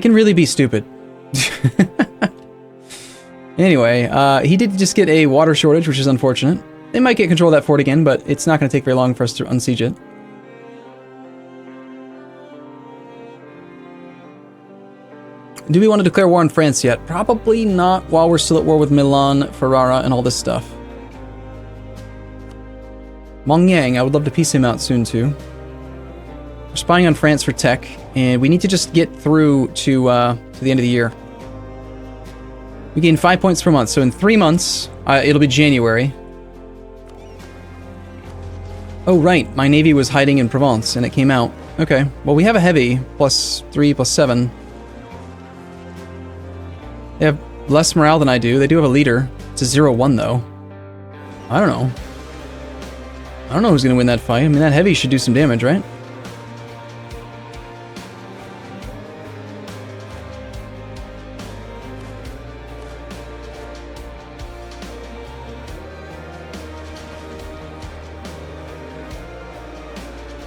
can really be stupid. Anyway, he did just get a water shortage, which is unfortunate. They might get control of that fort again, but it's not going to take very long for us to unsiege it. Do we want to declare war on France yet? Probably not while we're still at war with Milan, Ferrara, and all this stuff. Mong Yang, I would love to piece him out soon too. We're spying on France for tech, and we need to just get through to the end of the year. We gain 5 points per month, so in 3 months, it'll be January. Oh right, my navy was hiding in Provence, and it came out. Okay, well we have a heavy, +3, +7. They have less morale than I do. They do have a leader. It's a 0-1 though. I don't know. I don't know who's gonna win that fight. I mean, that heavy should do some damage, right?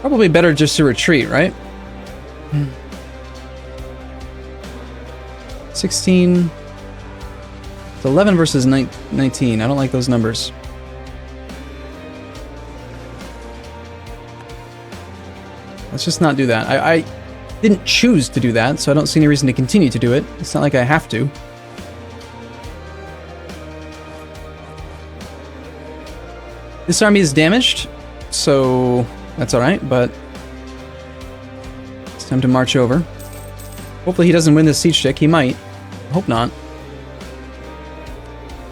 Probably better just to retreat, right? 16... It's 11 versus 19. I don't like those numbers. Let's just not do that. I didn't choose to do that, so I don't see any reason to continue to do it. It's not like I have to. This army is damaged, so that's alright, but it's time to march over. Hopefully he doesn't win this siege stick. He might. Hope not.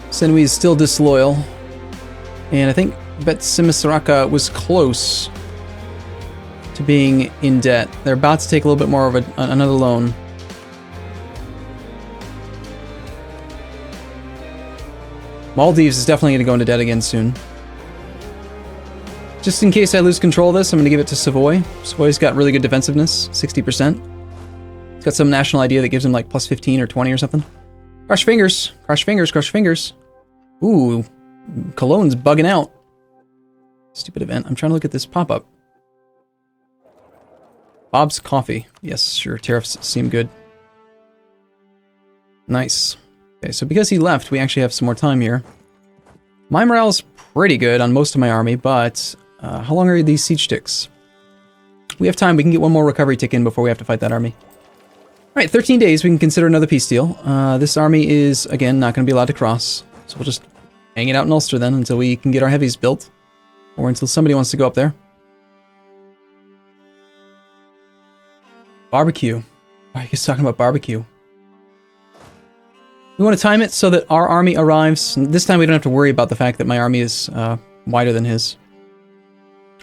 Senwi is still disloyal, and I think Betsimisaraka was close to being in debt. They're about to take a little bit more of another loan. Maldives is definitely going to go into debt again soon. Just in case I lose control of this, I'm going to give it to Savoy. Savoy's got really good defensiveness, 60%. It's got some national idea that gives him like plus 15 or 20 or something. Crush fingers, crush fingers, crush fingers. Ooh, Cologne's bugging out. Stupid event. I'm trying to look at this pop-up. Bob's Coffee. Yes, sure. Tariffs seem good. Nice. Okay, so because he left, we actually have some more time here. My morale's pretty good on most of my army, but how long are these siege ticks? We have time. We can get one more recovery tick in before we have to fight that army. Alright, 13 days. We can consider another peace deal. This army is, again, not going to be allowed to cross. So we'll just hang it out in Ulster then until we can get our heavies built. Or until somebody wants to go up there. Barbecue. Why are you guys talking about barbecue? We want to time it so that our army arrives. This time we don't have to worry about the fact that my army is wider than his.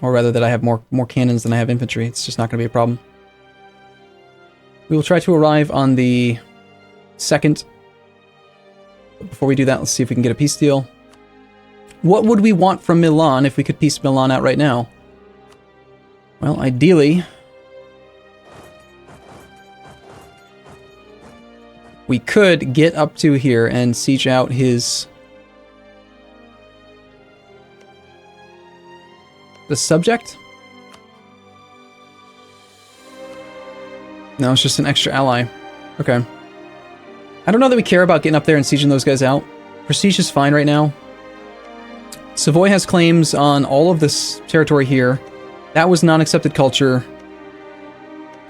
Or rather that I have more cannons than I have infantry. It's just not going to be a problem. We will try to arrive on the 2nd. But before we do that, let's see if we can get a peace deal. What would we want from Milan if we could peace Milan out right now? Well, ideally, we could get up to here and siege out his... the subject? No, it's just an extra ally. Okay. I don't know that we care about getting up there and sieging those guys out. Prestige is fine right now. Savoy has claims on all of this territory here. That was non-accepted culture.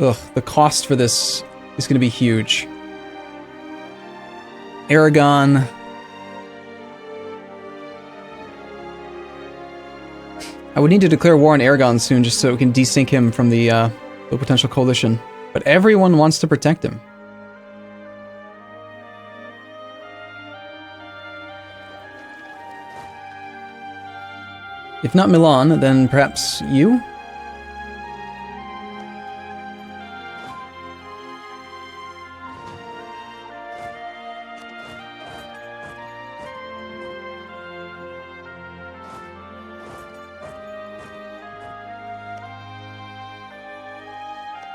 Ugh, the cost for this is going to be huge. Aragon. I would need to declare war on Aragon soon just so we can desync him from the potential coalition. But everyone wants to protect him. If not Milan, then perhaps you?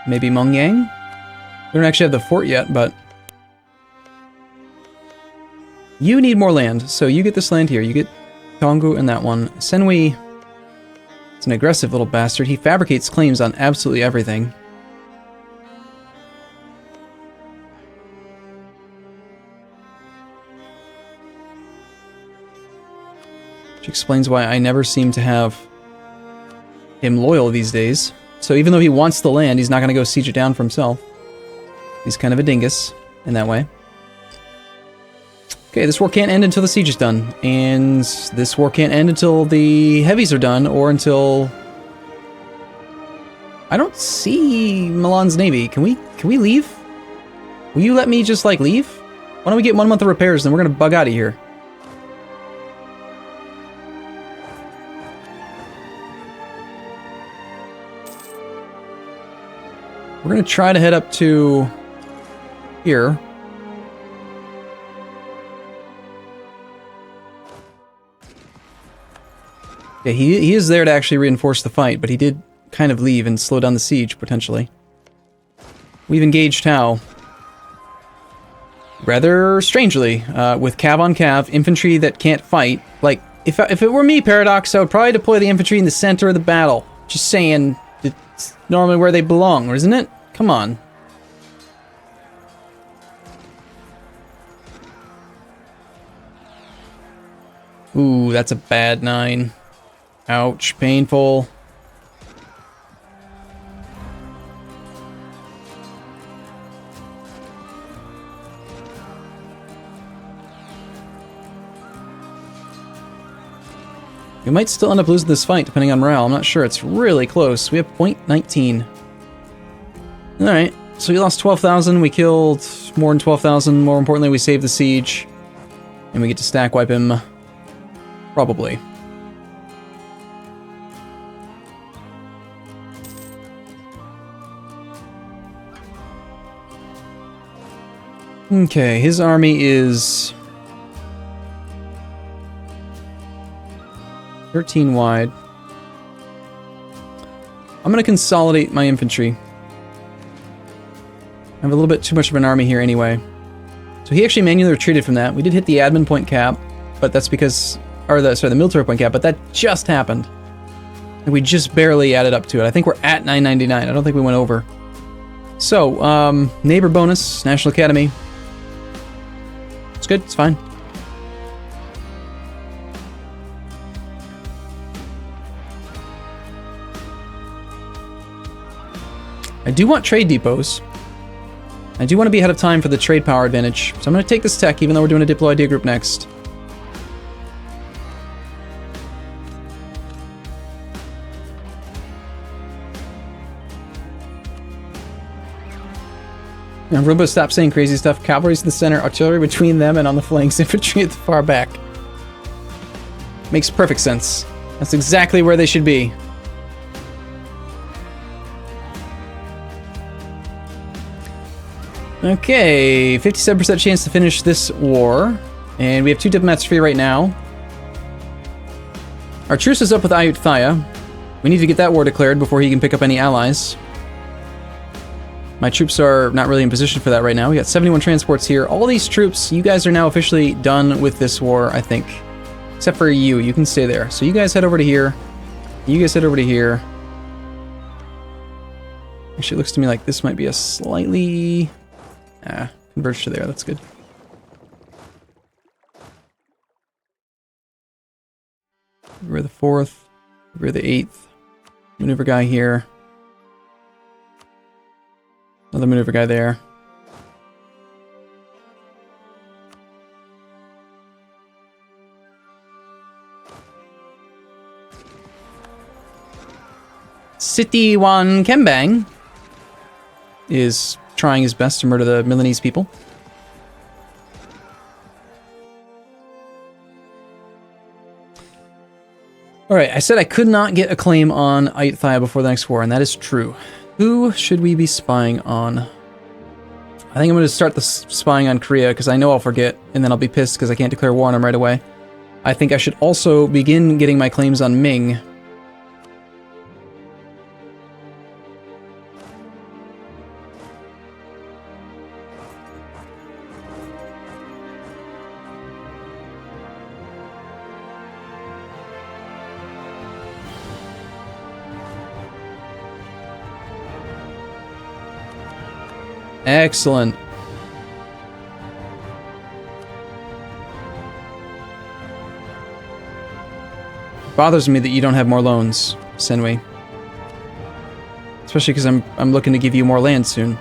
Maybe Mongyang? We don't actually have the fort yet, but... You need more land, so you get this land here. You get Tongu and that one. Senwi... It's an aggressive little bastard. He fabricates claims on absolutely everything. Which explains why I never seem to have him loyal these days. So even though he wants the land, he's not going to go siege it down for himself. He's kind of a dingus in that way. Okay, this war can't end until the siege is done. And this war can't end until the heavies are done, or until... I don't see Milan's navy. Can we leave? Will you let me just, like, leave? Why don't we get 1 month of repairs, and we're going to bug out of here. We're going to try to head up to here. Yeah, he is there to actually reinforce the fight, but he did kind of leave and slow down the siege, potentially. We've engaged Tau. Rather strangely, with cav on cav, infantry that can't fight. Like, if it were me, Paradox, I would probably deploy the infantry in the center of the battle. Just saying, it's normally where they belong, isn't it? Come on. Ooh, that's a bad 9. Ouch, painful. We might still end up losing this fight, depending on morale. I'm not sure. It's really close. We have .19. Alright, so we lost 12,000. We killed more than 12,000. More importantly, we saved the siege. And we get to stack wipe him. Probably. Okay, his army is 13 wide. I'm going to consolidate my infantry. I have a little bit too much of an army here anyway. So he actually manually retreated from that. We did hit the admin point cap, but that's because... Or the military point cap, but that just happened. And we just barely added up to it. I think we're at 999. I don't think we went over. So, neighbor bonus, National Academy. It's good, it's fine. I do want trade depots. I do want to be ahead of time for the trade power advantage. So I'm going to take this tech, even though we're doing a Diplo idea group next. Now, Arumba, stop saying crazy stuff. Cavalry's in the center, artillery between them, and on the flanks, infantry at the far back. Makes perfect sense. That's exactly where they should be. Okay, 57% chance to finish this war. And we have 2 diplomats free right now. Our truce is up with Ayutthaya. We need to get that war declared before he can pick up any allies. My troops are not really in position for that right now. We got 71 transports here. All these troops, you guys are now officially done with this war, I think. Except for you. You can stay there. So you guys head over to here. You guys head over to here. Actually, it looks to me like this might be a slightly... converge to there. That's good. We're the 4th. We're the 8th. Maneuver guy here. Another maneuver guy there. City Wan Kembang is trying his best to murder the Milanese people. Alright, I said I could not get a claim on Ayutthaya before the next war, and that is true. Who should we be spying on? I think I'm going to start the spying on Korea, because I know I'll forget, and then I'll be pissed because I can't declare war on them right away. I think I should also begin getting my claims on Ming. Excellent. It bothers me that you don't have more loans, Senway. Especially because I'm looking to give you more land soon.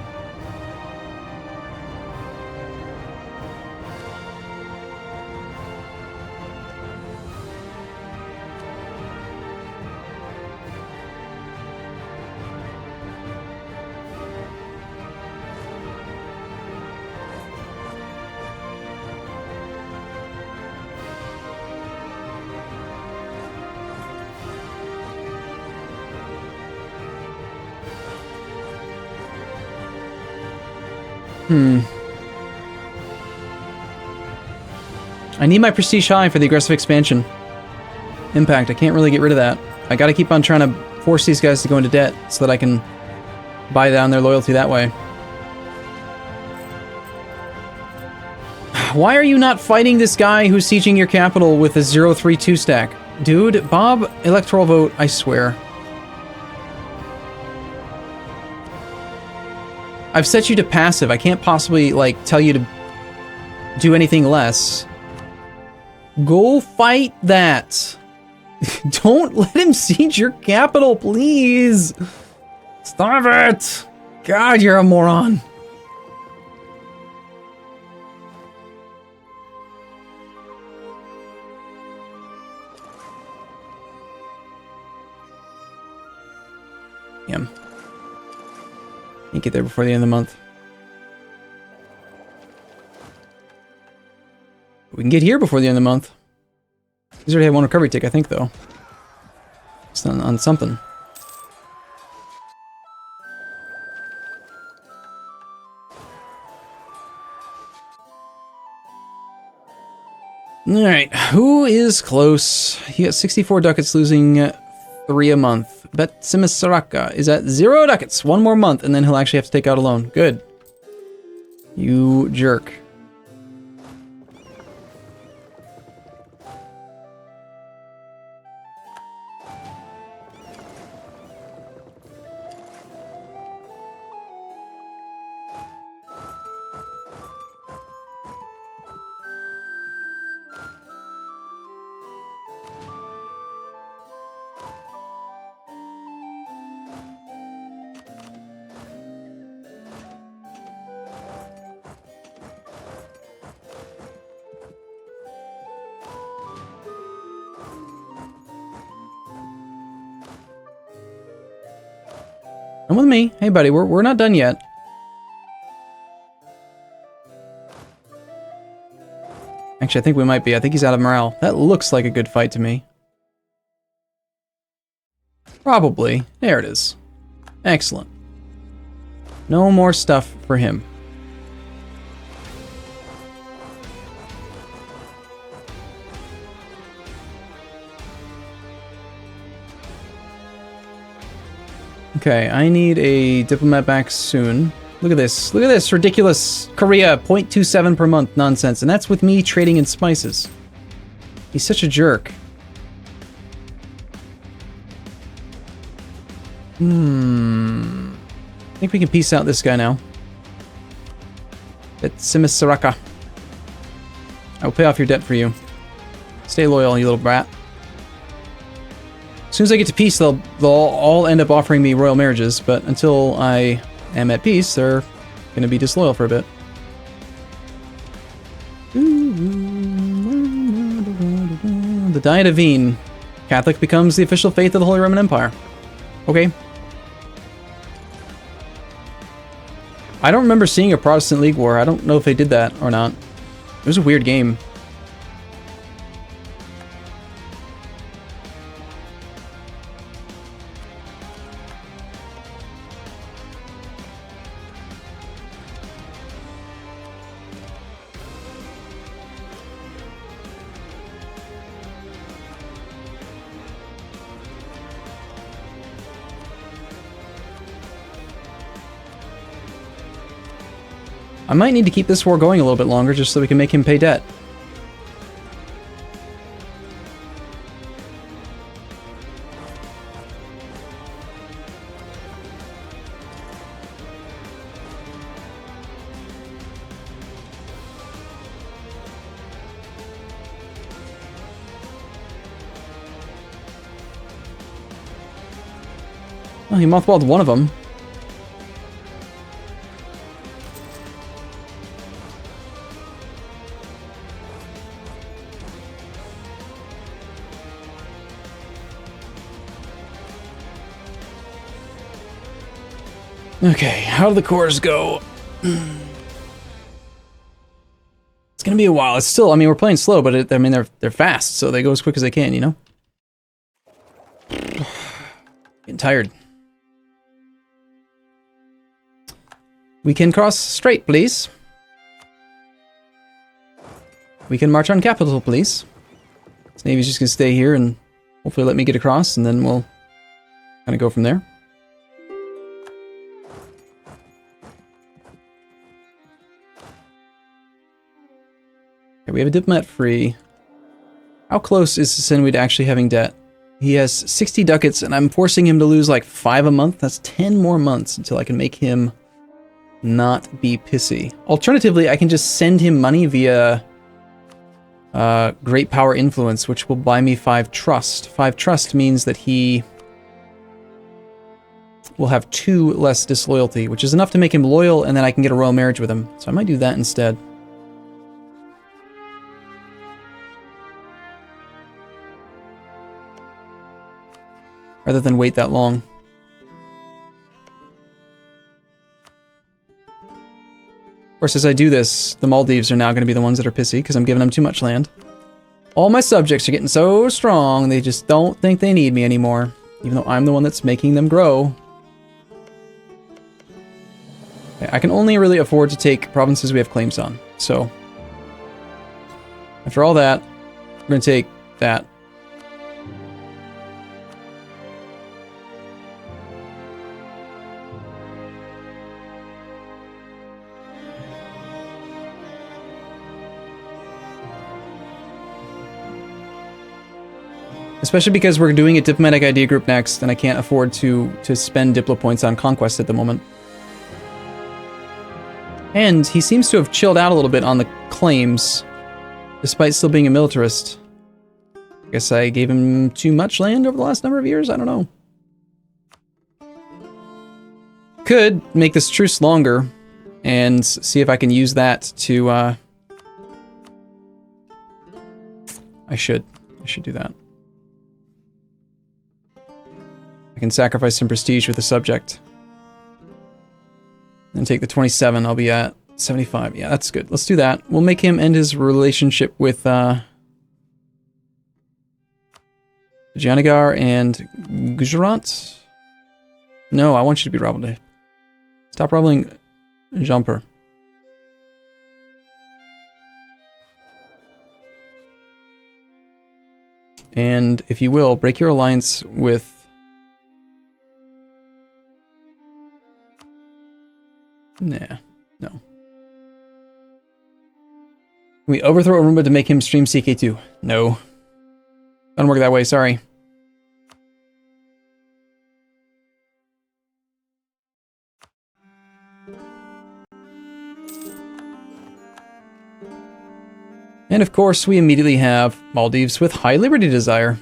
I need my prestige high for the aggressive expansion. Impact, I can't really get rid of that. I gotta keep on trying to force these guys to go into debt so that I can buy down their loyalty that way. Why are you not fighting this guy who's sieging your capital with a 032 stack? Dude, Bob, electoral vote, I swear. I've set you to passive. I can't possibly, like, tell you to do anything less. Go fight that. Don't let him siege your capital, please. Stop it. God, you're a moron. Yeah. Can't get there before the end of the month. We can get here before the end of the month. He's already had one recovery tick, I think, though. It's on something. Alright, who is close? He got 64 ducats, losing 3 a month. Bet Simisaraka is at 0 ducats. 1 more month, and then he'll actually have to take out a loan. Good. You jerk. Come with me. Hey, buddy, we're not done yet. Actually, I think we might be. I think he's out of morale. That looks like a good fight to me. Probably. There it is. Excellent. No more stuff for him. Okay, I need a diplomat back soon. Look at this. Look at this ridiculous Korea 0.27 per month nonsense. And that's with me trading in spices. He's such a jerk. I think we can peace out this guy now. It's Simisaraka. I will pay off your debt for you. Stay loyal, you little brat. As soon as I get to peace, they'll all end up offering me royal marriages, but until I am at peace, they're going to be disloyal for a bit. The Diet of Veen. Catholic becomes the official faith of the Holy Roman Empire. Okay. I don't remember seeing a Protestant League war. I don't know if they did that or not. It was a weird game. I might need to keep this war going a little bit longer just so we can make him pay debt. Well, he mothballed one of them. Okay, how do the cores go? It's gonna be a while. It's still, I mean, we're playing slow, but I mean, they're fast, so they go as quick as they can, you know? Getting tired. We can cross straight, please. We can march on capital, please. This Navy's just gonna stay here and hopefully let me get across, and then we'll kind of go from there. Okay, we have a diplomat free. How close is Senwi to actually having debt? He has 60 ducats, and I'm forcing him to lose like 5 a month. That's 10 more months until I can make him not be pissy. Alternatively, I can just send him money via Great Power Influence, which will buy me 5 trust. 5 trust means that he will have 2 less disloyalty, which is enough to make him loyal, and then I can get a royal marriage with him. So I might do that instead. Rather than wait that long. Of course, as I do this, the Maldives are now going to be the ones that are pissy because I'm giving them too much land. All my subjects are getting so strong, they just don't think they need me anymore, even though I'm the one that's making them grow. Okay, I can only really afford to take provinces we have claims on, so after all that, We're gonna take that. Especially because we're doing a diplomatic idea group next, and I can't afford to spend Diplo points on Conquest at the moment. And he seems to have chilled out a little bit on the claims, despite still being a militarist. I guess I gave him too much land over the last number of years? I don't know. Could make this truce longer, and see if I can use that to, I should do that. I can sacrifice some prestige with the subject. And take the 27, I'll be at 75. Yeah, that's good. Let's do that. We'll make him end his relationship with Janagar and Gujarat. No, I want you to be rivaled. Stop rivaling Jumper. And if you will, break your alliance with nah, no. Can we overthrow Arumba to make him stream CK2? No. Doesn't work that way, sorry. And of course, we immediately have Maldives with high liberty desire.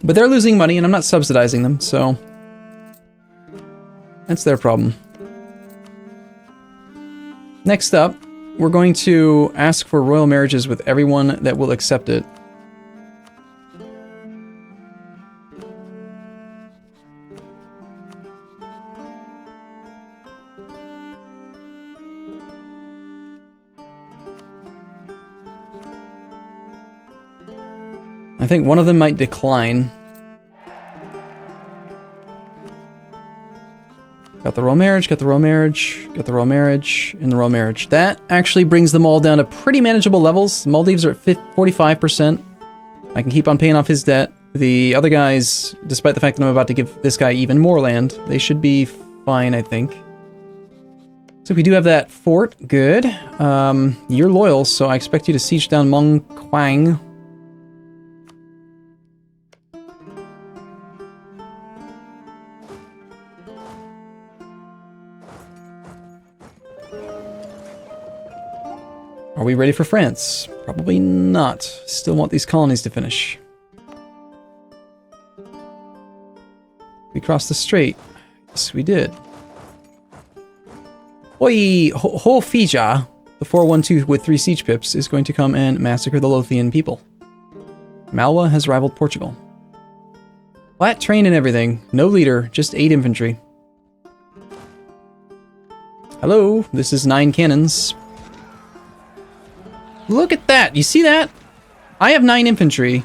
But they're losing money and I'm not subsidizing them, so that's their problem. Next up, we're going to ask for royal marriages with everyone that will accept it. I think one of them might decline. Got the royal marriage, got the royal marriage, got the royal marriage, and the royal marriage. That actually brings them all down to pretty manageable levels. Maldives are at 45%. I can keep on paying off his debt. The other guys, despite the fact that I'm about to give this guy even more land, they should be fine, I think. So we do have that fort. Good. You're loyal, so I expect you to siege down Mong Quang. Are we ready for France? Probably not. Still want these colonies to finish. We crossed the strait. Yes, we did. Oi, Ho Fija, the 412 with 3 siege pips, is going to come and massacre the Lothian people. Malwa has rivaled Portugal. Flat train and everything. No leader, just 8 infantry. Hello, this is 9 cannons. Look at that! You see that? I have 9 infantry.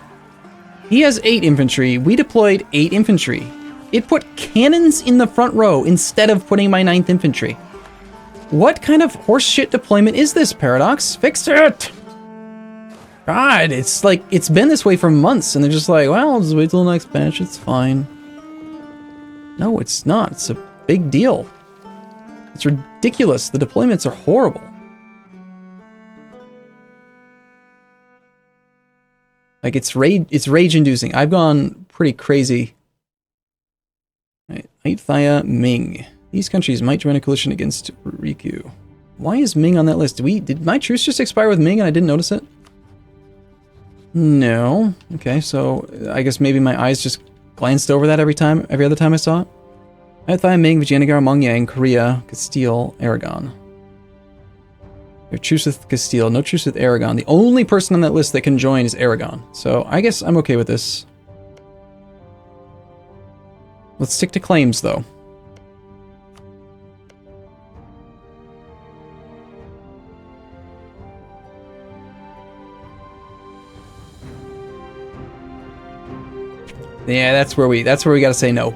He has 8 infantry. We deployed 8 infantry. It put cannons in the front row instead of putting my 9th infantry. What kind of horseshit deployment is this, Paradox? Fix it! God, it's like, it's been this way for months, and they're just like, well, I'll just wait till the next patch, it's fine. No, it's not. It's a big deal. It's ridiculous. The deployments are horrible. Like, it's rage-inducing. I've gone pretty crazy. Right. Aithaya, Ming. These countries might join a coalition against Ryukyu. Why is Ming on that list? Did my truce just expire with Ming and I didn't notice it? No. Okay, so I guess maybe my eyes just glanced over that every other time I saw it. Aithaya, Ming, Vijayanagar, Mongyang, Korea, Castile, Aragon. We have truce with Castile, no truce with Aragon. The only person on that list that can join is Aragon. So I guess I'm okay with this. Let's stick to claims, though. Yeah, that's where we gotta say no.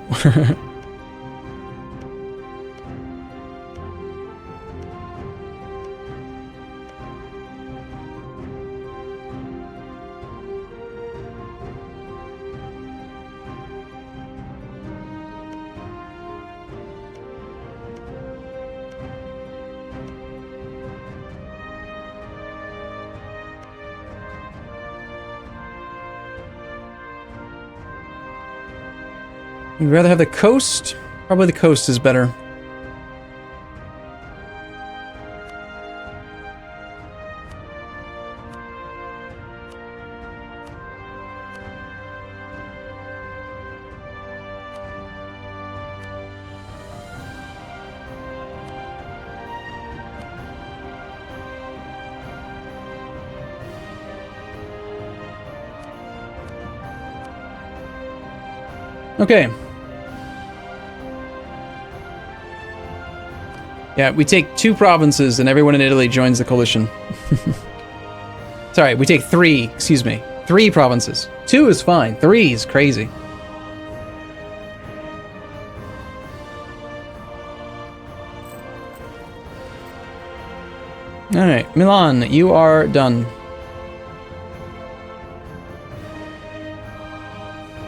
We'd rather have the coast. Probably the coast is better. Okay. Yeah, we take 2 provinces and everyone in Italy joins the coalition. Sorry, we take 3, excuse me. 3 provinces. 2 is fine. 3 is crazy. Alright, Milan, you are done.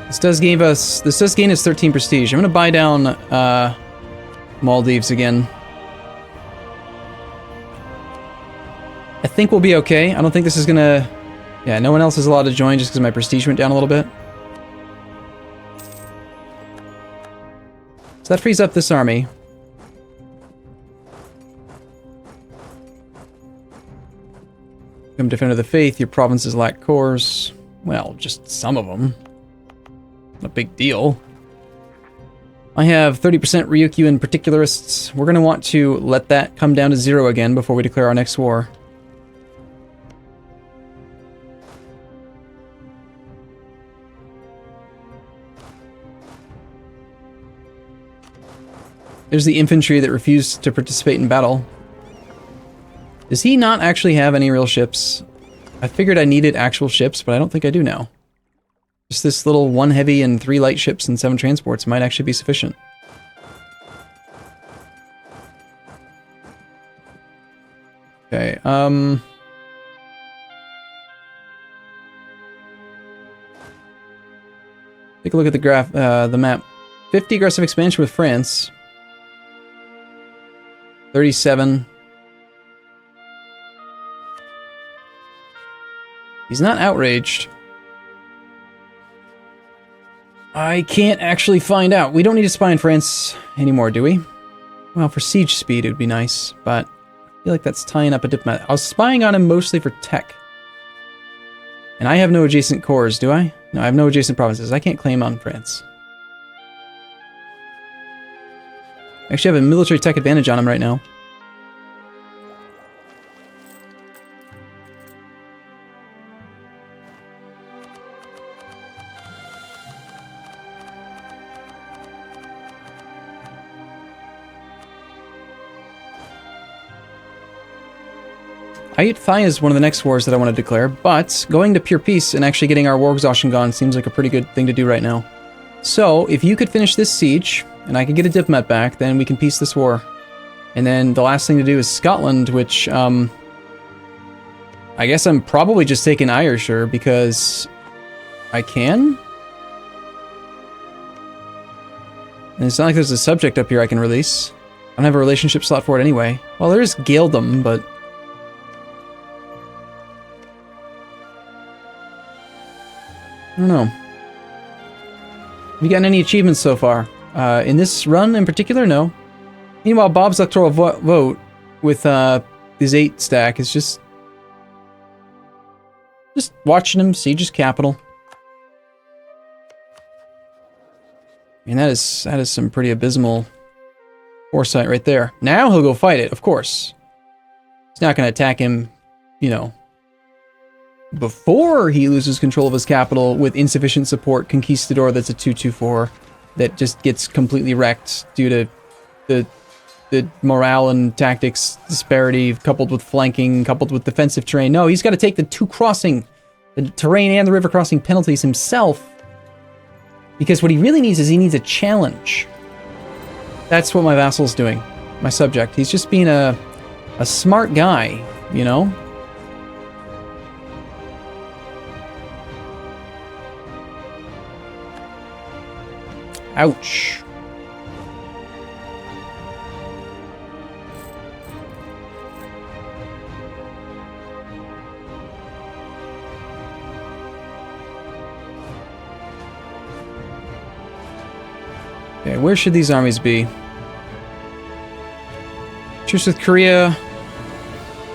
This does gain us 13 prestige. I'm gonna buy down Maldives again. I think we'll be okay. I don't think this is gonna... Yeah, no one else is allowed to join just because my prestige went down a little bit. So that frees up this army. Become Defender of the Faith. Your provinces lack cores. Well, just some of them. Not a big deal. I have 30% Ryukyu and Particularists. We're going to want to let that come down to 0 again before we declare our next war. There's the infantry that refused to participate in battle. Does he not actually have any real ships? I figured I needed actual ships, but I don't think I do now. Just this little 1 heavy and 3 light ships and 7 transports might actually be sufficient. Okay, take a look at the map. 50 aggressive expansion with France. 37. He's not outraged. I can't actually find out. We don't need to spy in France anymore, do we? Well, for siege speed it would be nice, but I feel like that's tying up a diplomat. I was spying on him mostly for tech. And I have no adjacent cores, do I? No, I have no adjacent provinces. I can't claim on France. I actually have a military tech advantage on him right now. Thai is one of the next wars that I want to declare, but going to pure peace and actually getting our war exhaustion gone seems like a pretty good thing to do right now. So, if you could finish this siege, and I can get a diplomat back, then we can peace this war. And then the last thing to do is Scotland, which, I guess I'm probably just taking Ayrshire because I can? And it's not like there's a subject up here I can release. I don't have a relationship slot for it anyway. Well, there is Gaeldom, but... I don't know. Have you gotten any achievements so far? In this run in particular, no. Meanwhile, Bob's electoral vote with his 8 stack is just watching him siege his capital. I mean, that is some pretty abysmal foresight right there. Now he'll go fight it, of course. He's not going to attack him, you know, before he loses control of his capital with insufficient support conquistador that's a 2-2-4 that just gets completely wrecked due to the morale and tactics disparity coupled with flanking, coupled with defensive terrain. No, he's got to take the 2 crossing, the terrain and the river crossing penalties himself, because what he really needs is he needs a challenge. That's what my vassal's doing, my subject. He's just being a smart guy, you know? Ouch. Okay, where should these armies be? Truce with Korea.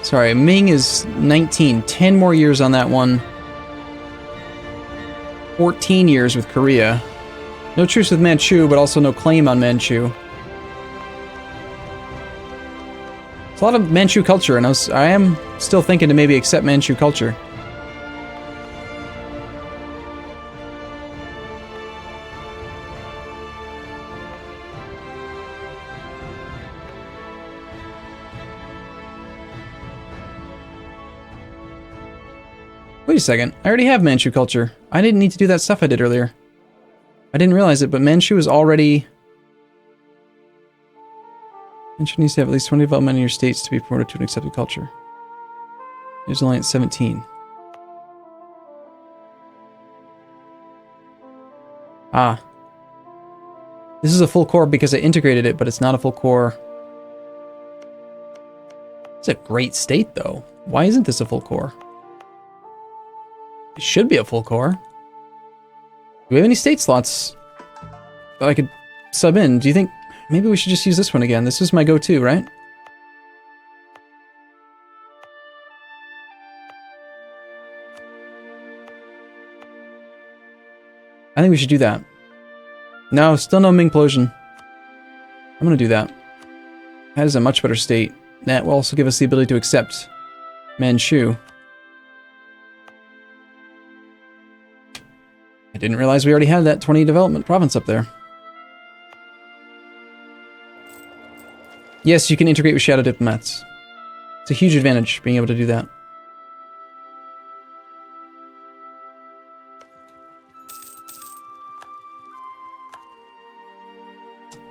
Sorry, Ming is 19. 10 more years on that one. 14 years with Korea. No truce with Manchu, but also no claim on Manchu. It's a lot of Manchu culture, and I am still thinking to maybe accept Manchu culture. Wait a second, I already have Manchu culture. I didn't need to do that stuff I did earlier. I didn't realize it, but Manchu is already... Manchu needs to have at least 20 development in your states to be promoted to an accepted culture. There's only at 17. Ah. This is a full core because I integrated it, but it's not a full core. It's a great state, though. Why isn't this a full core? It should be a full core. Do we have any state slots that I could sub in? Do you think maybe we should just use this one again? This is my go-to, right? I think we should do that. No, still no Mingplosion. I'm gonna do that. That is a much better state. That will also give us the ability to accept Manchu. I didn't realize we already had that 20 development province up there. Yes, you can integrate with shadow diplomats. It's a huge advantage being able to do that.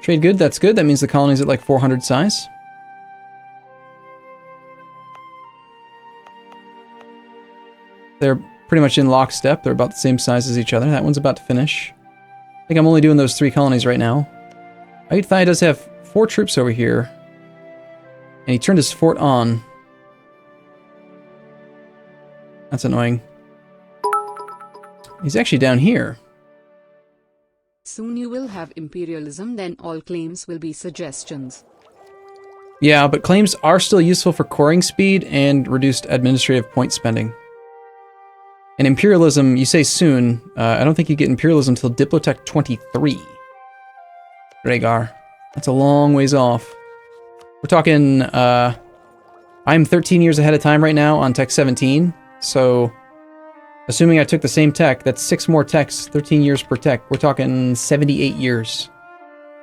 Trade good, that's good. That means the colony's at like 400 size. They're pretty much in lockstep. They're about the same size as each other. That one's about to finish. I think I'm only doing those 3 colonies right now. Ayutthaya does have 4 troops over here. And he turned his fort on. That's annoying. He's actually down here. Soon you will have imperialism, then all claims will be suggestions. Yeah, but claims are still useful for coring speed and reduced administrative point spending. And imperialism, you say soon. I don't think you get imperialism until Diplotech 23. Rhaegar. That's a long ways off. We're talking, I'm 13 years ahead of time right now on Tech 17, so assuming I took the same tech, that's 6 more techs, 13 years per tech. We're talking 78 years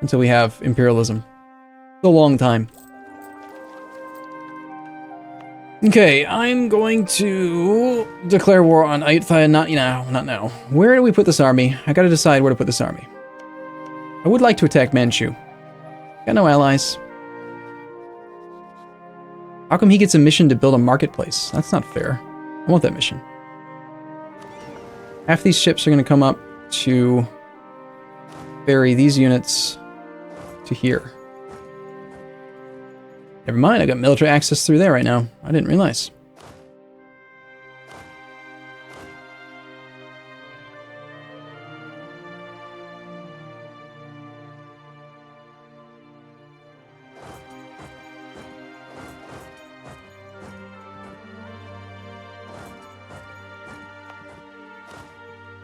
until we have imperialism. It's a long time. Okay, I'm going to declare war on Ayutthaya, not now. Where do we put this army? I gotta decide where to put this army. I would like to attack Manchu. Got no allies. How come he gets a mission to build a marketplace? That's not fair. I want that mission. Half these ships are going to come up to ferry these units to here. Never mind, I got military access through there right now. I didn't realize.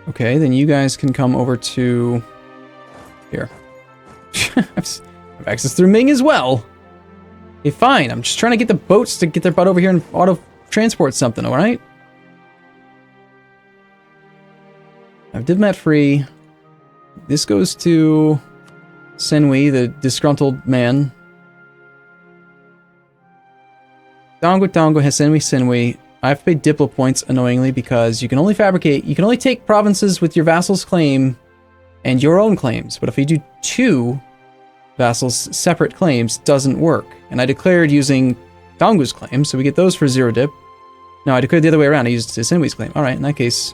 Okay, then you guys can come over to here. I have access through Ming as well. Okay, fine. I'm just trying to get the boats to get their butt over here and auto-transport something, alright? I have diplomat free. This goes to Senwi, the disgruntled man. Dongo has Senwi. I have to pay Diplo points, annoyingly, because you can only fabricate, you can only take provinces with your vassal's claim and your own claims. But if you do 2 vassals' separate claims, doesn't work. And I declared using Dongu's claim, so we get those for 0 dip. No, I declared the other way around. I used Senwi's claim. Alright, in that case,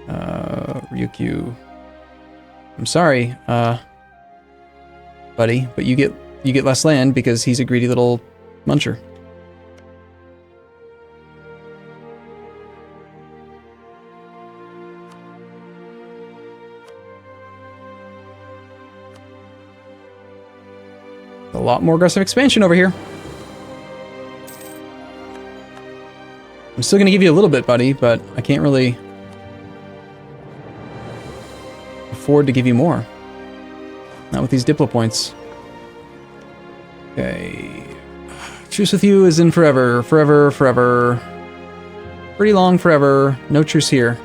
Ryukyu. I'm sorry, buddy, but you get less land because he's a greedy little muncher. A lot more aggressive expansion over here. I'm still going to give you a little bit, buddy, but I can't really afford to give you more. Not with these Diplo points. Okay. Truce with you is in forever. Forever, forever. Pretty long forever. No truce here.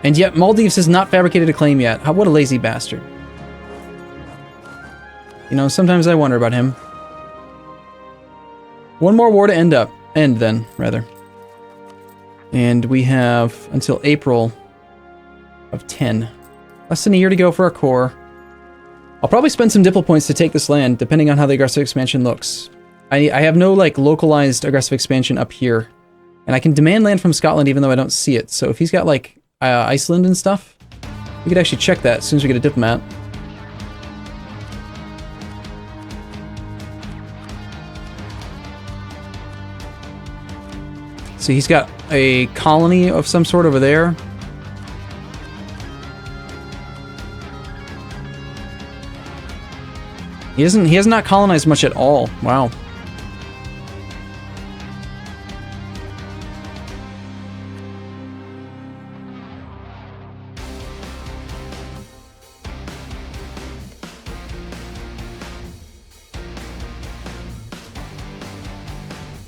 And yet, Maldives has not fabricated a claim yet. What a lazy bastard. You know, sometimes I wonder about him. One more war to end then, rather. And we have until April of 10. Less than a year to go for our core. I'll probably spend some Diplo points to take this land, depending on how the aggressive expansion looks. I have no, like, localized aggressive expansion up here. And I can demand land from Scotland even though I don't see it. So if he's got, like, Iceland and stuff, we could actually check that as soon as we get a diplomat. So he's got a colony of some sort over there. He has not colonized much at all. Wow.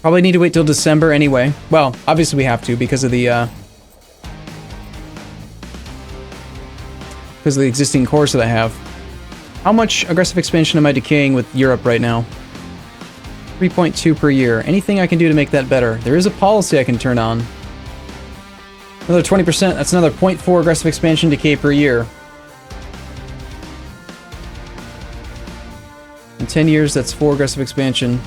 Probably need to wait till December anyway. Well, obviously we have to because of the existing cores that I have. How much aggressive expansion am I decaying with Europe right now? 3.2 per year. Anything I can do to make that better? There is a policy I can turn on. Another 20%, that's another 0.4 aggressive expansion decay per year. In 10 years, that's 4 aggressive expansion.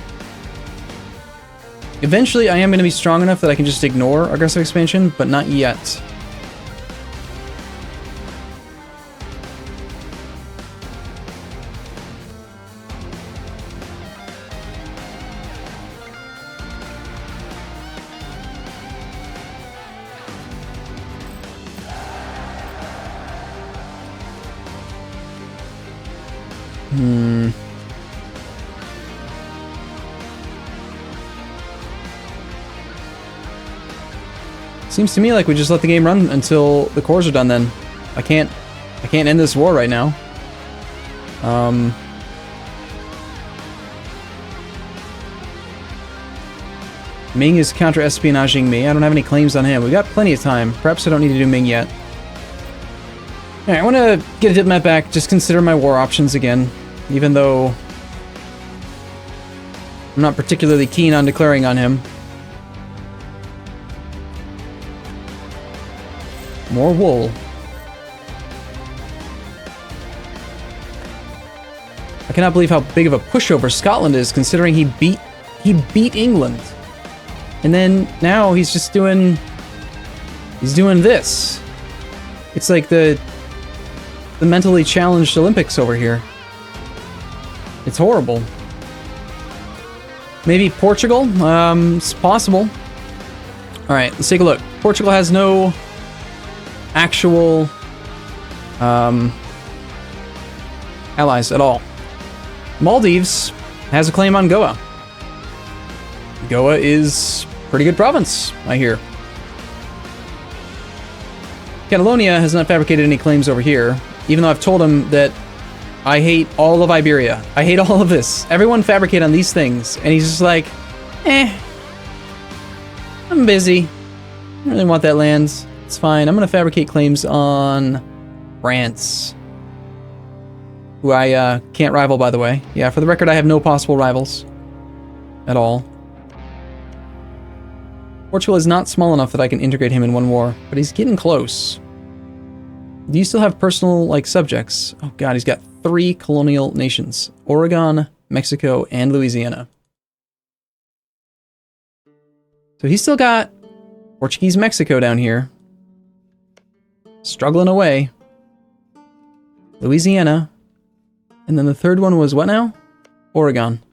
Eventually, I am going to be strong enough that I can just ignore aggressive expansion, but not yet. Seems to me like we just let the game run until the cores are done then. I can't end this war right now. Ming is counter-espionaging me. I don't have any claims on him. We got plenty of time. Perhaps I don't need to do Ming yet. Alright, I want to get a diplomat back. Just consider my war options again. Even though I'm not particularly keen on declaring on him. More wool. I cannot believe how big of a pushover Scotland is, considering he beat England. And then now he's just doing this. It's like the mentally challenged Olympics over here. It's horrible. Maybe Portugal? It's possible. Alright, let's take a look. Portugal has no actual allies at all. Maldives has a claim on Goa. Goa is a pretty good province, I hear. Catalonia has not fabricated any claims over here, even though I've told him that I hate all of Iberia. I hate all of this. Everyone fabricate on these things, and he's just like, I'm busy. I don't really want that land. It's fine. I'm going to fabricate claims on France, who I can't rival, by the way. Yeah, for the record, I have no possible rivals at all. Portugal is not small enough that I can integrate him in one war, but he's getting close. Do you still have personal, like, subjects? Oh god, he's got 3 colonial nations. Oregon, Mexico, and Louisiana. So he's still got Portuguese Mexico down here. Struggling away. Louisiana. And then the third one was what now? Oregon.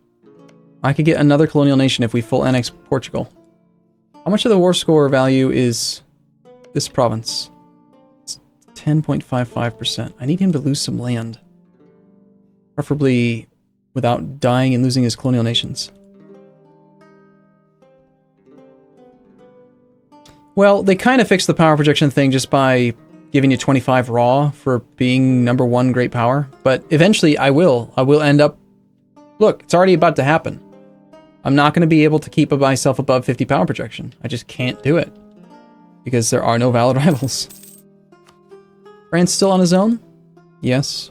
I could get another colonial nation if we full annex Portugal. How much of the war score value is this province? It's 10.55%. I need him to lose some land. Preferably without dying and losing his colonial nations. Well, they kind of fixed the power projection thing just by giving you 25 raw for being #1 great power. But eventually I will end up... Look, it's already about to happen. I'm not going to be able to keep myself above 50 power projection. I just can't do it. Because there are no valid rivals. France still on his own? Yes.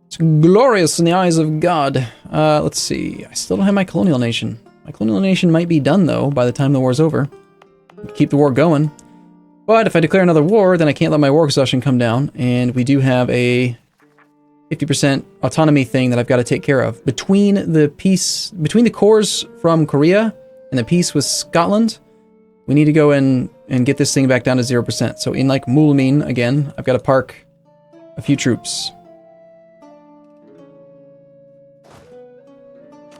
It's glorious in the eyes of God. Let's see. I still don't have my colonial nation. My colonial nation might be done, though, by the time the war's over. Keep the war going. But if I declare another war, then I can't let my war exhaustion come down. And we do have a 50% autonomy thing that I've got to take care of. Between the cores from Korea and the peace with Scotland, we need to go in and get this thing back down to 0%. So in like Mulmin, again, I've got to park a few troops.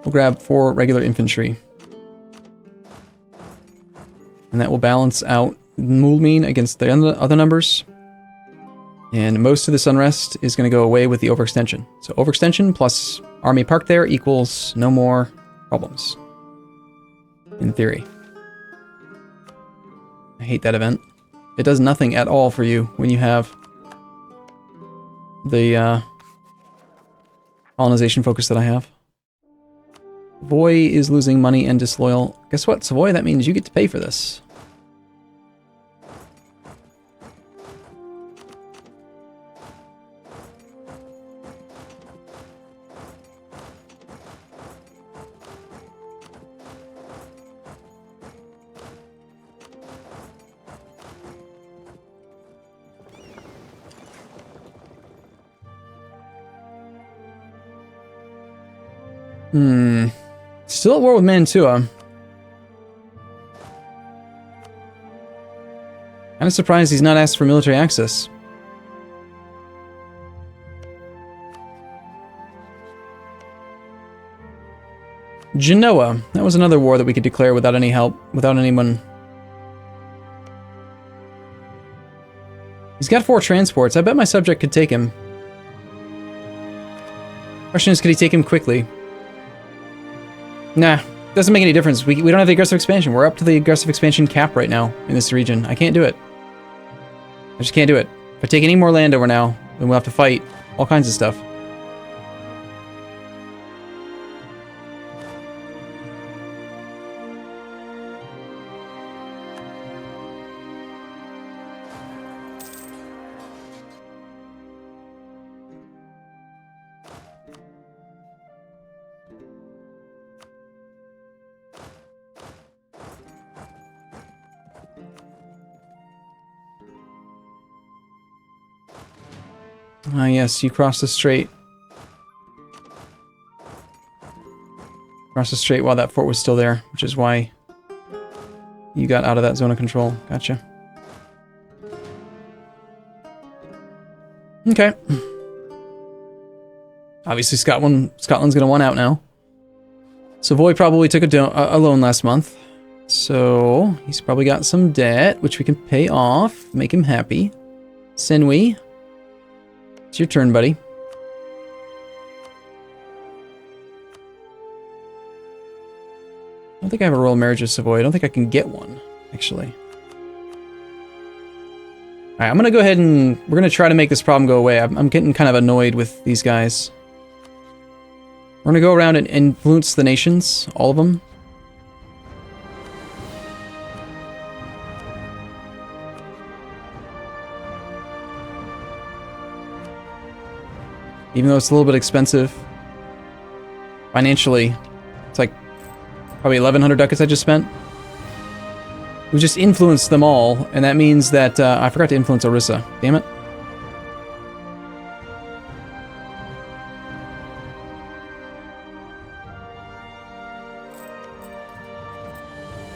We'll grab 4 regular infantry. And that will balance out Mulmin against the other numbers. And most of this unrest is going to go away with the overextension. So overextension plus army parked there equals no more problems. In theory. I hate that event. It does nothing at all for you when you have the colonization focus that I have. Savoy is losing money and disloyal. Guess what, Savoy? That means you get to pay for this. Still at war with Mantua. Kind of surprised he's not asked for military access. Genoa. That was another war that we could declare without any help, without anyone. He's got 4 transports. I bet my subject could take him. Question is, could he take him quickly? Nah, doesn't make any difference. We don't have the aggressive expansion. We're up to the aggressive expansion cap right now in this region. I can't do it. I just can't do it. If I take any more land over now, then we'll have to fight all kinds of stuff. Ah, yes, you crossed the strait. Crossed the strait while that fort was still there, which is why you got out of that zone of control. Gotcha. Okay. Obviously, Scotland's gonna want out now. Savoy probably took a loan last month. So, he's probably got some debt, which we can pay off, make him happy. Senwi. It's your turn, buddy. I don't think I have a royal marriage with Savoy. I don't think I can get one, actually. Alright, I'm gonna go ahead and... We're gonna try to make this problem go away. I'm getting kind of annoyed with these guys. We're gonna go around and influence the nations, all of them. Even though it's a little bit expensive. Financially, it's like probably 1,100 ducats I just spent. We just influenced them all, and that means that I forgot to influence Orissa. Damn it.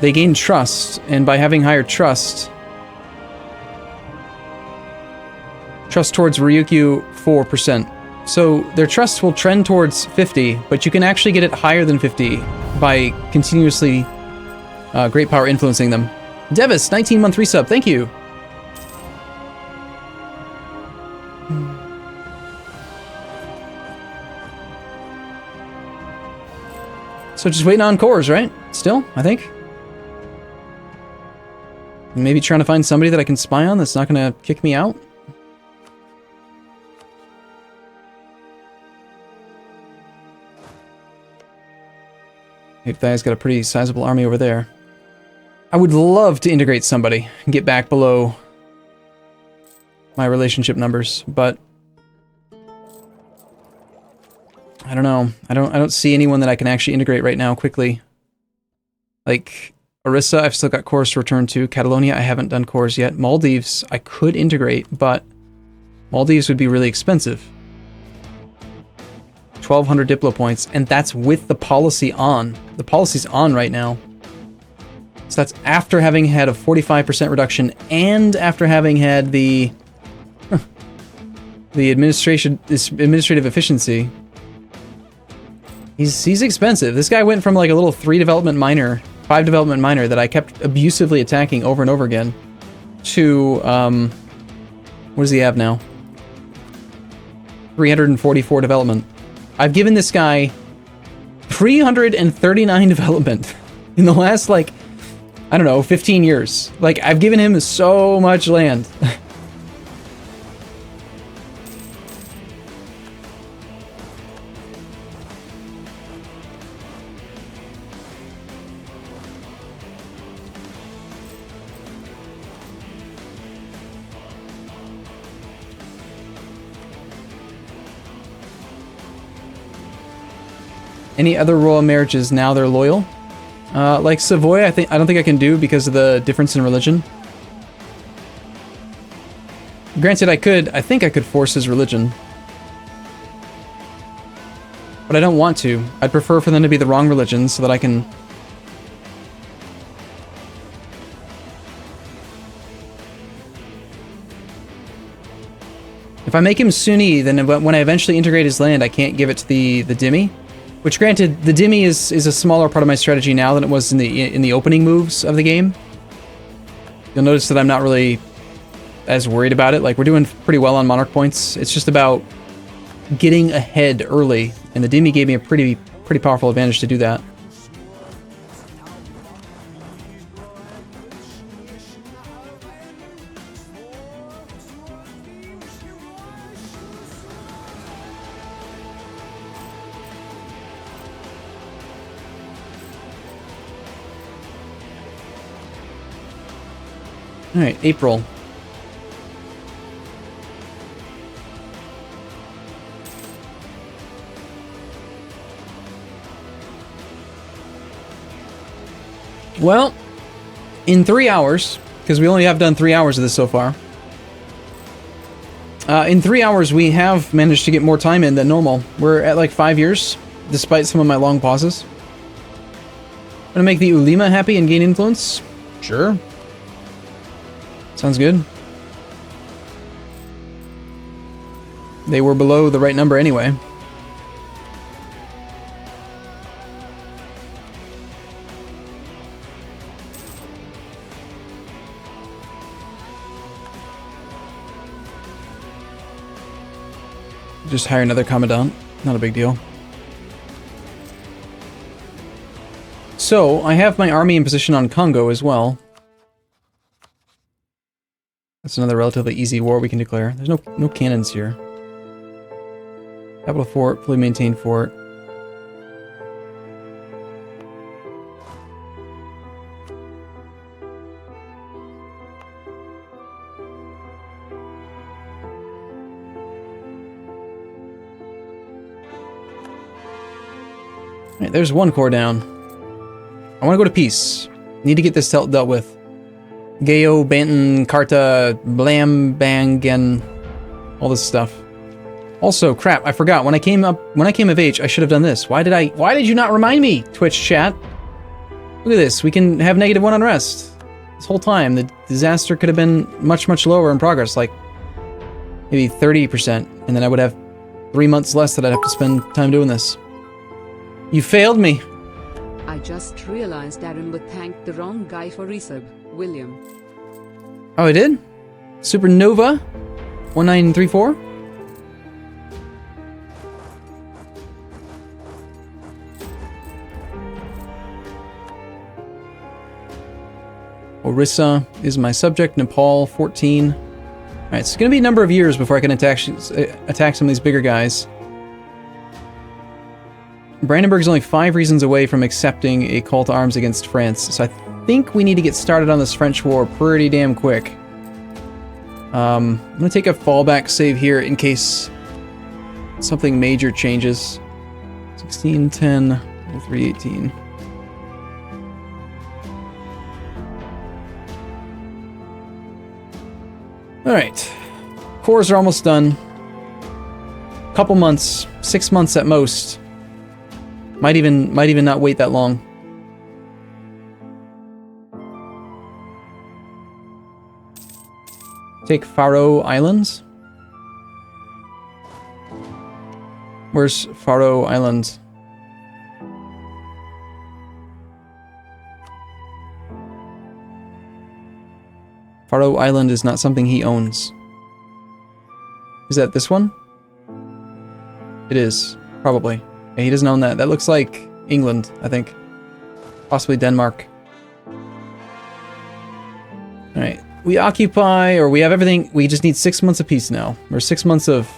They gain trust, and by having higher trust towards Ryukyu 4%. So their trust will trend towards 50, but you can actually get it higher than 50 by continuously great power influencing them. Devis, 19-month resub, thank you. So just waiting on cores, right? Still, I think. Maybe trying to find somebody that I can spy on that's not going to kick me out. That guy's got a pretty sizable army over there. I would love to integrate somebody and get back below my relationship numbers, but I don't know. I don't see anyone that I can actually integrate right now quickly. Like Orissa, I've still got cores to return to. Catalonia, I haven't done cores yet. Maldives, I could integrate, but Maldives would be really expensive. 1,200 Diplo points, and that's with the policy on. The policy's on right now. So that's after having had a 45% reduction and after having had the administrative efficiency. He's expensive. This guy went from like a little 5 development miner that I kept abusively attacking over and over again to what does he have now? 344 development. I've given this guy 339 development in the last, like, I don't know, 15 years. Like, I've given him so much land. Any other royal marriages now they're loyal? Like Savoy, I don't think I can do because of the difference in religion. Granted, I think I could force his religion. But I don't want to. I'd prefer for them to be the wrong religion so that I can... If I make him Sunni, then when I eventually integrate his land, I can't give it to the dhimmi. Which, granted, the dhimmi is a smaller part of my strategy now than it was in the opening moves of the game. You'll notice that I'm not really as worried about it. Like, we're doing pretty well on monarch points. It's just about getting ahead early, and the dhimmi gave me a pretty powerful advantage to do that. Alright, April. Well, in 3 hours, because we only have done 3 hours of this so far. In 3 hours, we have managed to get more time in than normal. We're at like 5 years, despite some of my long pauses. Gonna make the Ulema happy and gain influence? Sure. Sounds good. They were below the right number anyway. Just hire another commandant. Not a big deal. So, I have my army in position on Congo as well. That's another relatively easy war we can declare. There's no cannons here. Capital fort, fully maintained fort. Alright, there's one core down. I want to go to peace. Need to get this dealt with. Gayo, Banton, Karta, Blam, Bang, and all this stuff. Also, crap, I forgot. When I came of age, I should have done this. Why did you not remind me, Twitch chat? Look at this. We can have -1 unrest. This whole time, the disaster could have been much, much lower in progress, like maybe 30%, and then I would have 3 months less that I'd have to spend time doing this. You failed me. I just realized Arumba thanked the wrong guy for resub. William. Oh, I did? Supernova? 1934? Orissa is my subject. Nepal, 14. Alright, so it's going to be a number of years before I can attack some of these bigger guys. Brandenburg's only 5 reasons away from accepting a call to arms against France, so I think we need to get started on this French war pretty damn quick. I'm going to take a fallback save here in case something major changes. 16, 10, 3, 18. Alright. Cores are almost done. Couple months. 6 months at most. Might even not wait that long. Take Faroe Islands. Where's Faroe Islands? Faroe Island is not something he owns. Is that this one? It is. Probably. Yeah, he doesn't own that. That looks like England, I think. Possibly Denmark. Alright. We occupy, or we have everything. We just need 6 months of peace now. Or 6 months of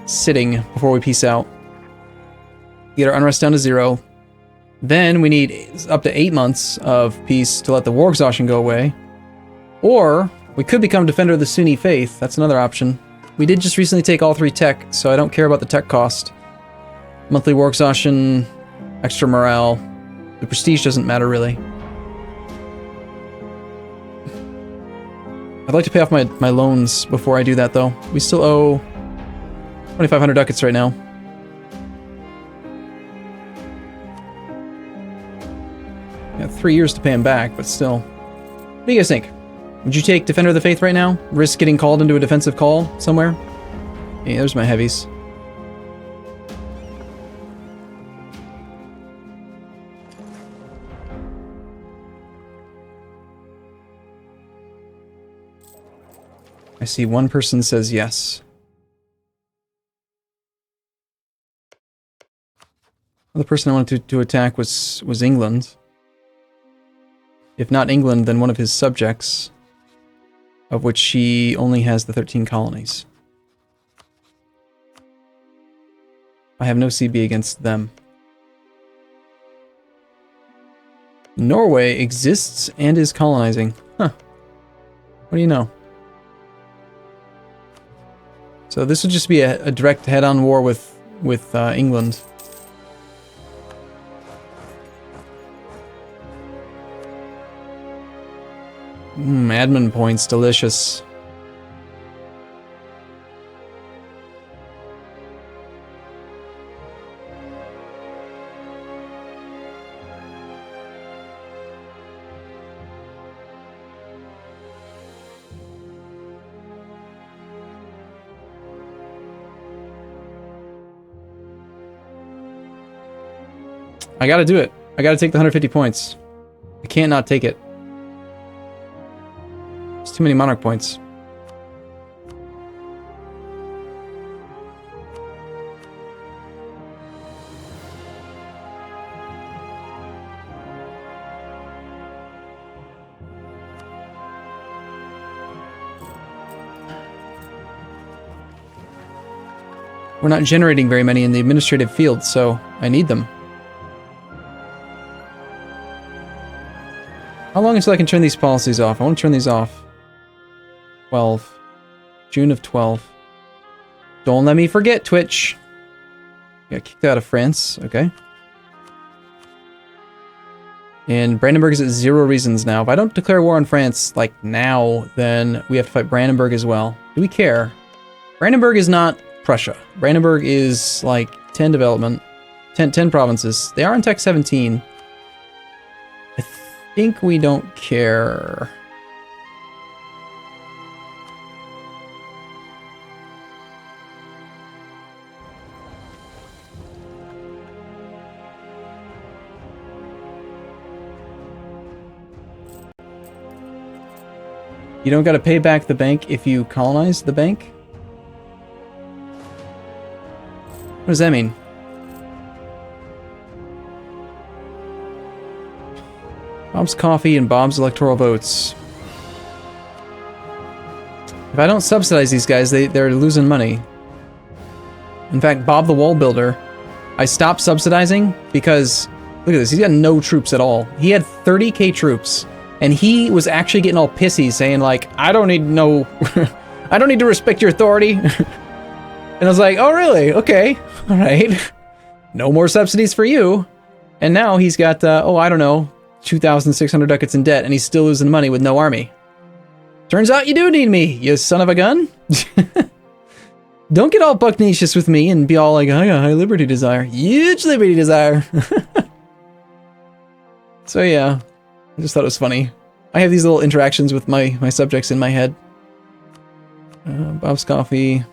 sitting before we peace out. Get our unrest down to 0. Then we need up to 8 months of peace to let the war exhaustion go away. Or we could become Defender of the Sunni Faith. That's another option. We did just recently take all 3 tech, so I don't care about the tech cost. Monthly war exhaustion, extra morale. The prestige doesn't matter really. I'd like to pay off my loans before I do that though. We still owe 2,500 ducats right now. Got 3 years to pay him back, but still. What do you guys think? Would you take Defender of the Faith right now? Risk getting called into a defensive call somewhere? Yeah, there's my heavies. I see one person says yes. The person I wanted to attack was England. If not England, then one of his subjects, of which he only has the 13 colonies. I have no CB against them. Norway exists and is colonizing. Huh. What do you know? So this would just be a direct head-on war with England. Admin points, delicious. I gotta do it. I gotta take the 150 points. I can't not take it. It's too many monarch points. We're not generating very many in the administrative field, so I need them. How long until I can turn these policies off? I want to turn these off. 12. June of 12. Don't let me forget, Twitch. Got kicked out of France. Okay. And Brandenburg is at 0 reasons now. If I don't declare war on France, like, now, then we have to fight Brandenburg as well. Do we care? Brandenburg is not Prussia. Brandenburg is, like, 10 development. 10 provinces. They are in Tech 17. I think we don't care. You don't gotta pay back the bank if you colonize the bank? What does that mean? Bob's coffee and Bob's electoral votes. If I don't subsidize these guys, they're losing money. In fact, Bob the Wall Builder, I stopped subsidizing because, look at this, he's got no troops at all. He had 30k troops, and he was actually getting all pissy, saying like, I don't need no, I don't need to respect your authority. And I was like, oh really? Okay, all right. No more subsidies for you. And now he's got, oh, I don't know, 2,600 ducats in debt, and he's still losing money with no army. Turns out you do need me, you son of a gun. Don't get all bucknicious with me and be all like, I got high liberty desire. Huge liberty desire. So yeah, I just thought it was funny. I have these little interactions with my subjects in my head. Bob's coffee.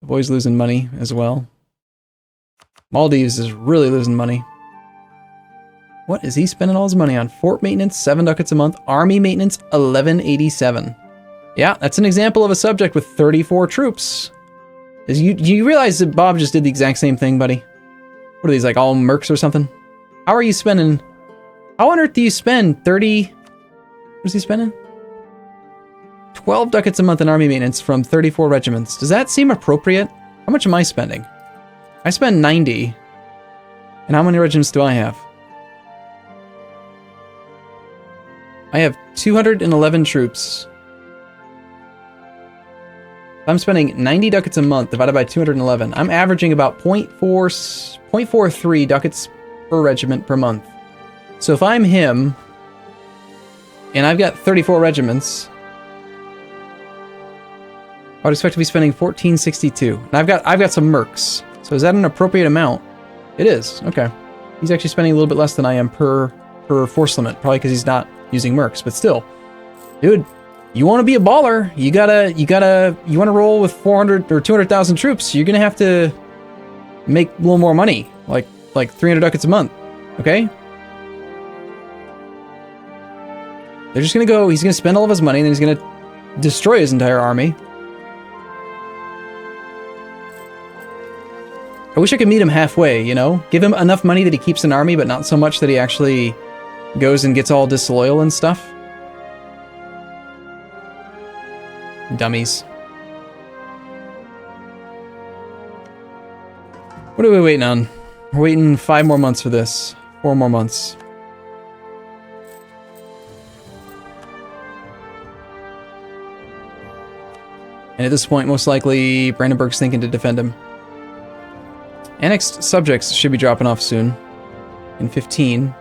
The boy's losing money as well. Maldives is really losing money. What is he spending all his money on? Fort maintenance, 7 ducats a month. Army maintenance, 1187. Yeah, that's an example of a subject with 34 troops. You realize that Bob just did the exact same thing, buddy? What are these, like all mercs or something? How are you spending? How on earth do you spend 30... What is he spending? 12 ducats a month in army maintenance from 34 regiments. Does that seem appropriate? How much am I spending? I spend 90. And how many regiments do I have? I have 211 troops. I'm spending 90 ducats a month divided by 211. I'm averaging about 0.43 ducats per regiment per month. So if I'm him, and I've got 34 regiments, I would expect to be spending 1462. And I've got some mercs. So is that an appropriate amount? It is. Okay. He's actually spending a little bit less than I am per force limit, probably because he's not using mercs, but still. Dude, you want to be a baller, you want to roll with 400 or 200,000 troops, you're going to have to make a little more money, like 300 ducats a month, okay? They're just going to go, he's going to spend all of his money, and then he's going to destroy his entire army. I wish I could meet him halfway, you know? Give him enough money that he keeps an army, but not so much that he actually goes and gets all disloyal and stuff. Dummies. What are we waiting on? We're waiting 5 more months for this. 4 more months. And at this point, most likely, Brandenburg's thinking to defend him. Annexed subjects should be dropping off soon. In 15.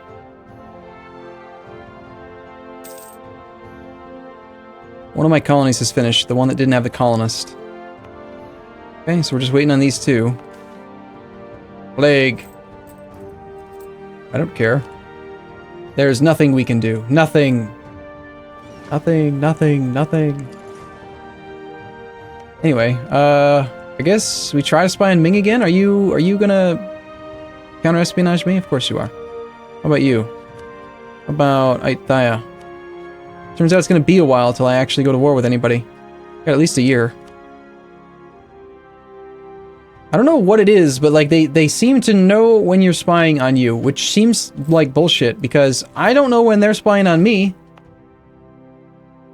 One of my colonies is finished, the one that didn't have the colonist. Okay, so we're just waiting on these 2. Plague. I don't care. There's nothing we can do. Nothing. Nothing. Anyway, I guess we try to spy on Ming again? Are you gonna counter-espionage me? Of course you are. How about you? How about Aitaya? Turns out it's gonna be a while till I actually go to war with anybody. Got at least a year. I don't know what it is, but like they seem to know when you're spying on you, which seems like bullshit, because I don't know when they're spying on me.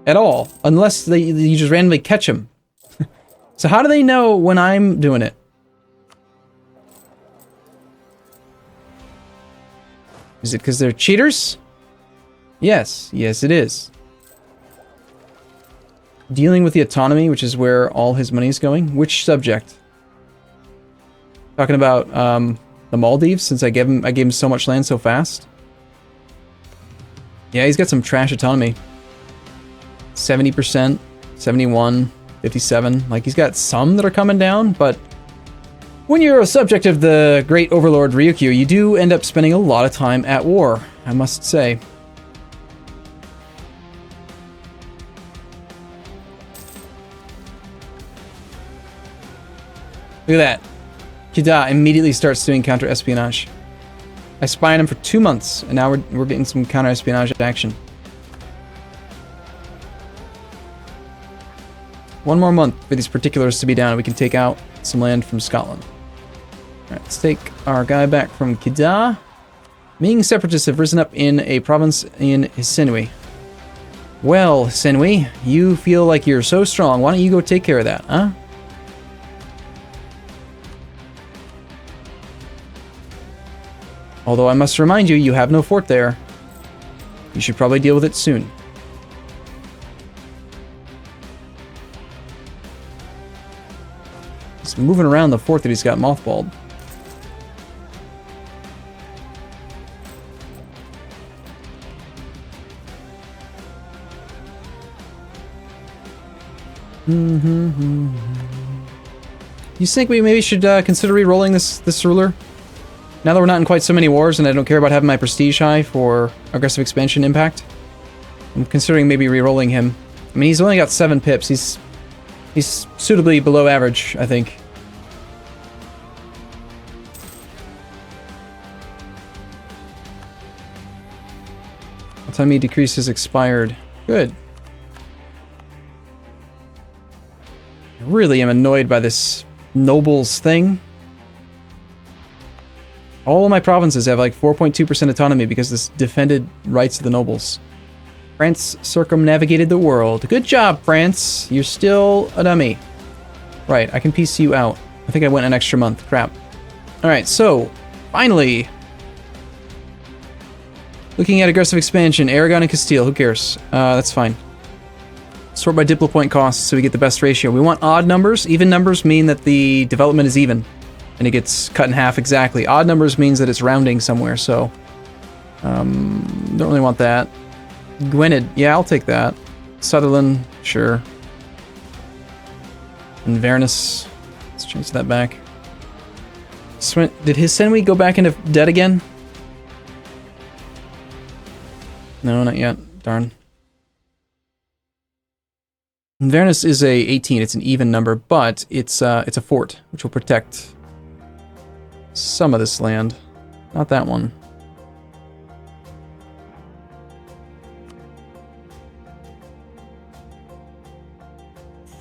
At all. Unless you just randomly catch them. So how do they know when I'm doing it? Is it because they're cheaters? Yes. Yes, it is. Dealing with the autonomy, which is where all his money is going. Which subject? Talking about the Maldives, since I gave him so much land so fast. Yeah, he's got some trash autonomy. 70%, 71, 57. Like, he's got some that are coming down, but when you're a subject of the great overlord Ryukyu, you do end up spending a lot of time at war, I must say. Look at that. Kida immediately starts doing counter-espionage. I spy on him for 2 months, and now we're getting some counter-espionage action. One more month for these particulars to be down, and we can take out some land from Scotland. Alright, let's take our guy back from Kedah. Ming separatists have risen up in a province in Hisenui. Well, Hisenui, you feel like you're so strong. Why don't you go take care of that, huh? Although I must remind you, you have no fort there. You should probably deal with it soon. He's moving around the fort that he's got mothballed. You think we maybe should consider re-rolling this ruler? Now that we're not in quite so many wars and I don't care about having my prestige high for aggressive expansion impact, I'm considering maybe re-rolling him. I mean, he's only got 7 pips. He's suitably below average, I think. Autonomy decrease has expired. Good. I really am annoyed by this nobles thing. All of my provinces have like 4.2% autonomy because this defended rights of the nobles. France circumnavigated the world. Good job, France. You're still a dummy. Right, I can piece you out. I think I went an extra month. Crap. Alright, so, finally. Looking at aggressive expansion, Aragon and Castile, who cares? That's fine. Sort by diplo point costs so we get the best ratio. We want odd numbers. Even numbers mean that the development is even. And it gets cut in half exactly. Odd numbers means that it's rounding somewhere, so... don't really want that. Gwynedd, yeah, I'll take that. Sutherland, sure. Inverness, let's change that back. Did Hisenui go back into debt again? No, not yet. Darn. Inverness is a 18. It's an even number, but it's a fort, which will protect some of this land. Not that one.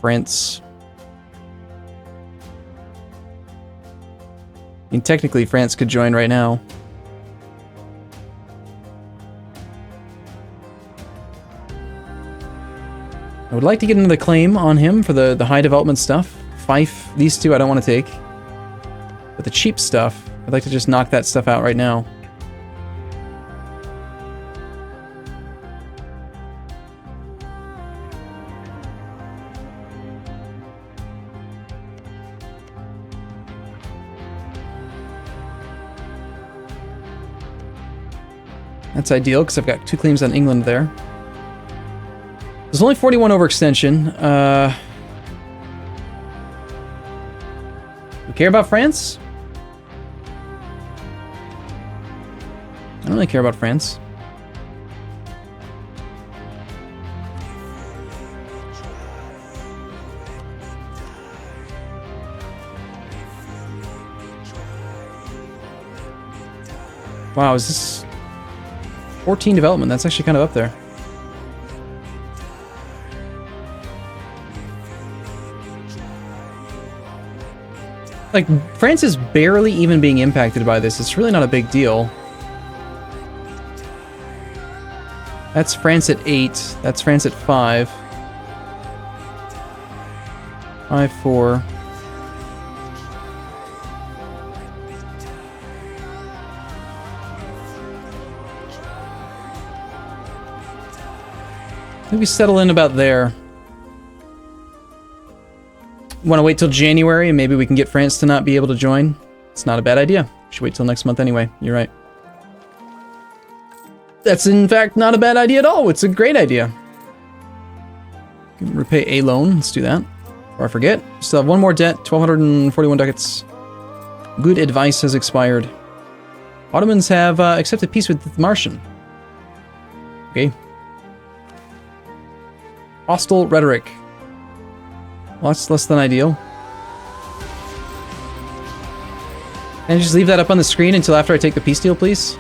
France. I mean, technically, France could join right now. I would like to get another claim on him for the high development stuff. Fife, these two I don't want to take. But the cheap stuff, I'd like to just knock that stuff out right now. That's ideal, because I've got 2 claims on England there. There's only 41 overextension. We care about France? I don't really care about France. Wow, is this 14 development? That's actually kind of up there. Like, France is barely even being impacted by this. It's really not a big deal. That's France at 8. That's France at 5. 5, 4. Maybe settle in about there. Want to wait till January and maybe we can get France to not be able to join? It's not a bad idea. We should wait till next month anyway. You're right. That's in fact not a bad idea at all. It's a great idea. Repay a loan. Let's do that. Or I forget. Still have one more debt. 1,241 ducats. Good advice has expired. Ottomans have accepted peace with the Martian. Okay. Hostile rhetoric. Well, that's less than ideal. Can I just leave that up on the screen until after I take the peace deal, please?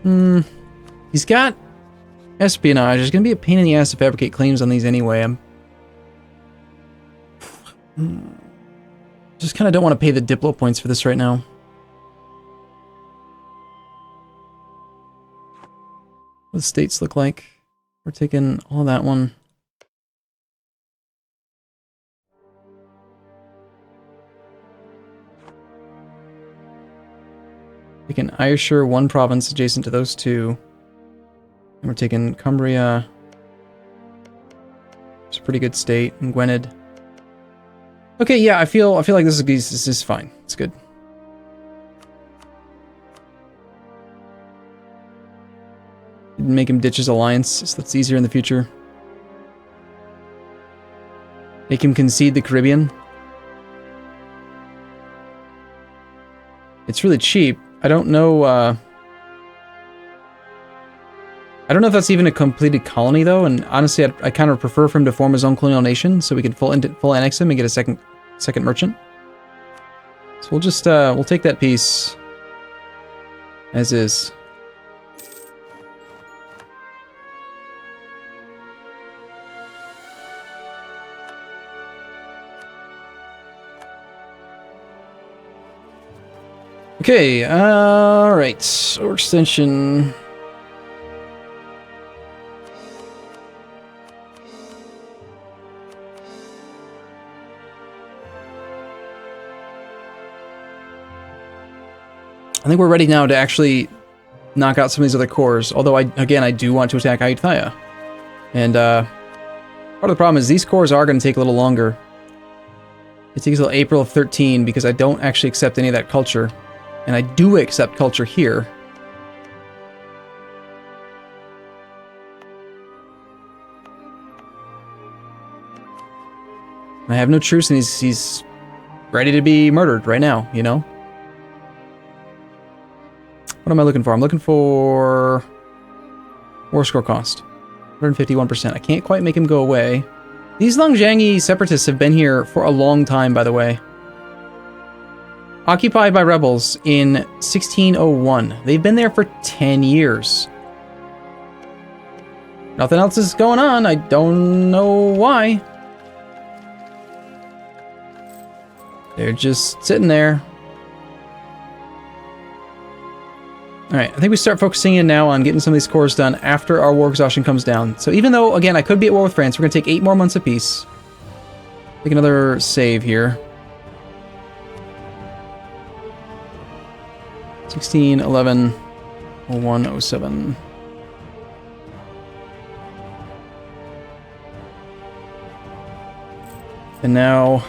He's got espionage. It's going to be a pain in the ass to fabricate claims on these anyway. Just kind of don't want to pay the Diplo points for this right now. What do the states look like? We're taking all that one. Taking Ayrshire, one province adjacent to those two. And we're taking Cumbria. It's a pretty good state. And Gwynedd. Okay, yeah, I feel like this is fine. It's good. Make him ditch his alliance, so that's easier in the future. Make him concede the Caribbean. It's really cheap. I don't know if that's even a completed colony, though, and honestly, I kind of prefer for him to form his own colonial nation, so we can full annex him and get a second merchant. So we'll just, we'll take that piece as is. Okay, alright, overextension. I think we're ready now to actually knock out some of these other cores, although I do want to attack Ayutthaya. And part of the problem is these cores are going to take a little longer. It takes until April of 13 because I don't actually accept any of that culture. And I do accept culture here. I have no truce, and he's ready to be murdered right now, you know? What am I looking for? I'm looking for war score cost. 151%. I can't quite make him go away. These Longzhangi separatists have been here for a long time, by the way. Occupied by rebels in 1601. They've been there for 10 years. Nothing else is going on. I don't know why. They're just sitting there. Alright, I think we start focusing in now on getting some of these cores done after our war exhaustion comes down. So even though, again, I could be at war with France, we're going to take 8 more months apiece. Take another save here. 16, 11, 01, 07. And now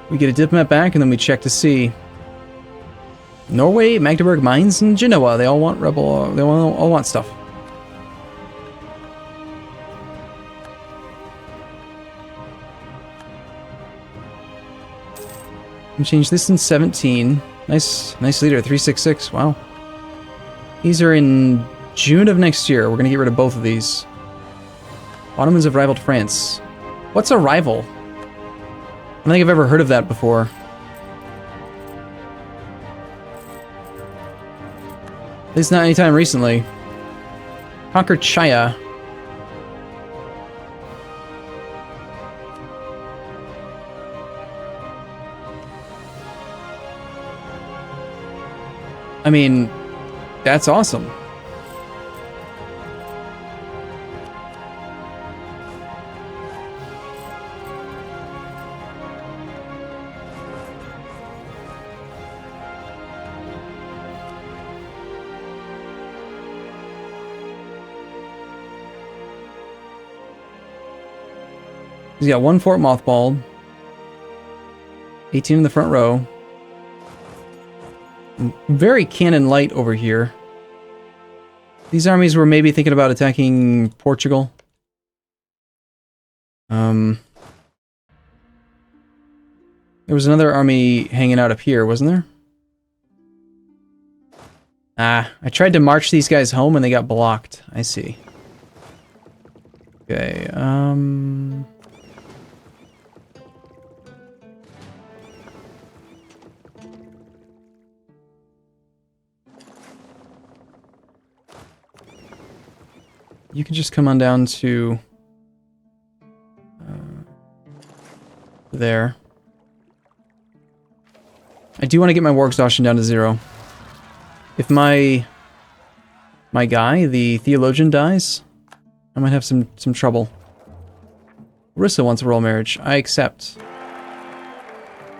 we get a diplomat back, and then we check to see. Norway, Magdeburg, Mainz, and Genoa. They all want rebel. They all want stuff. And change this in 17. Nice leader, 366. Wow. These are in June of next year. We're gonna get rid of both of these. Ottomans have rivaled France. What's a rival? I don't think I've ever heard of that before. At least not anytime recently. Conquered Chaya. I mean, that's awesome. He's got 1 fort mothballed. 18 in the front row. Very cannon light over here. These armies were maybe thinking about attacking Portugal. There was another army hanging out up here, wasn't there? Ah, I tried to march these guys home and they got blocked. I see. Okay, you can just come on down to there. I do want to get my war exhaustion down to 0. If my guy, the theologian, dies, I might have some trouble. Rissa wants a royal marriage. I accept.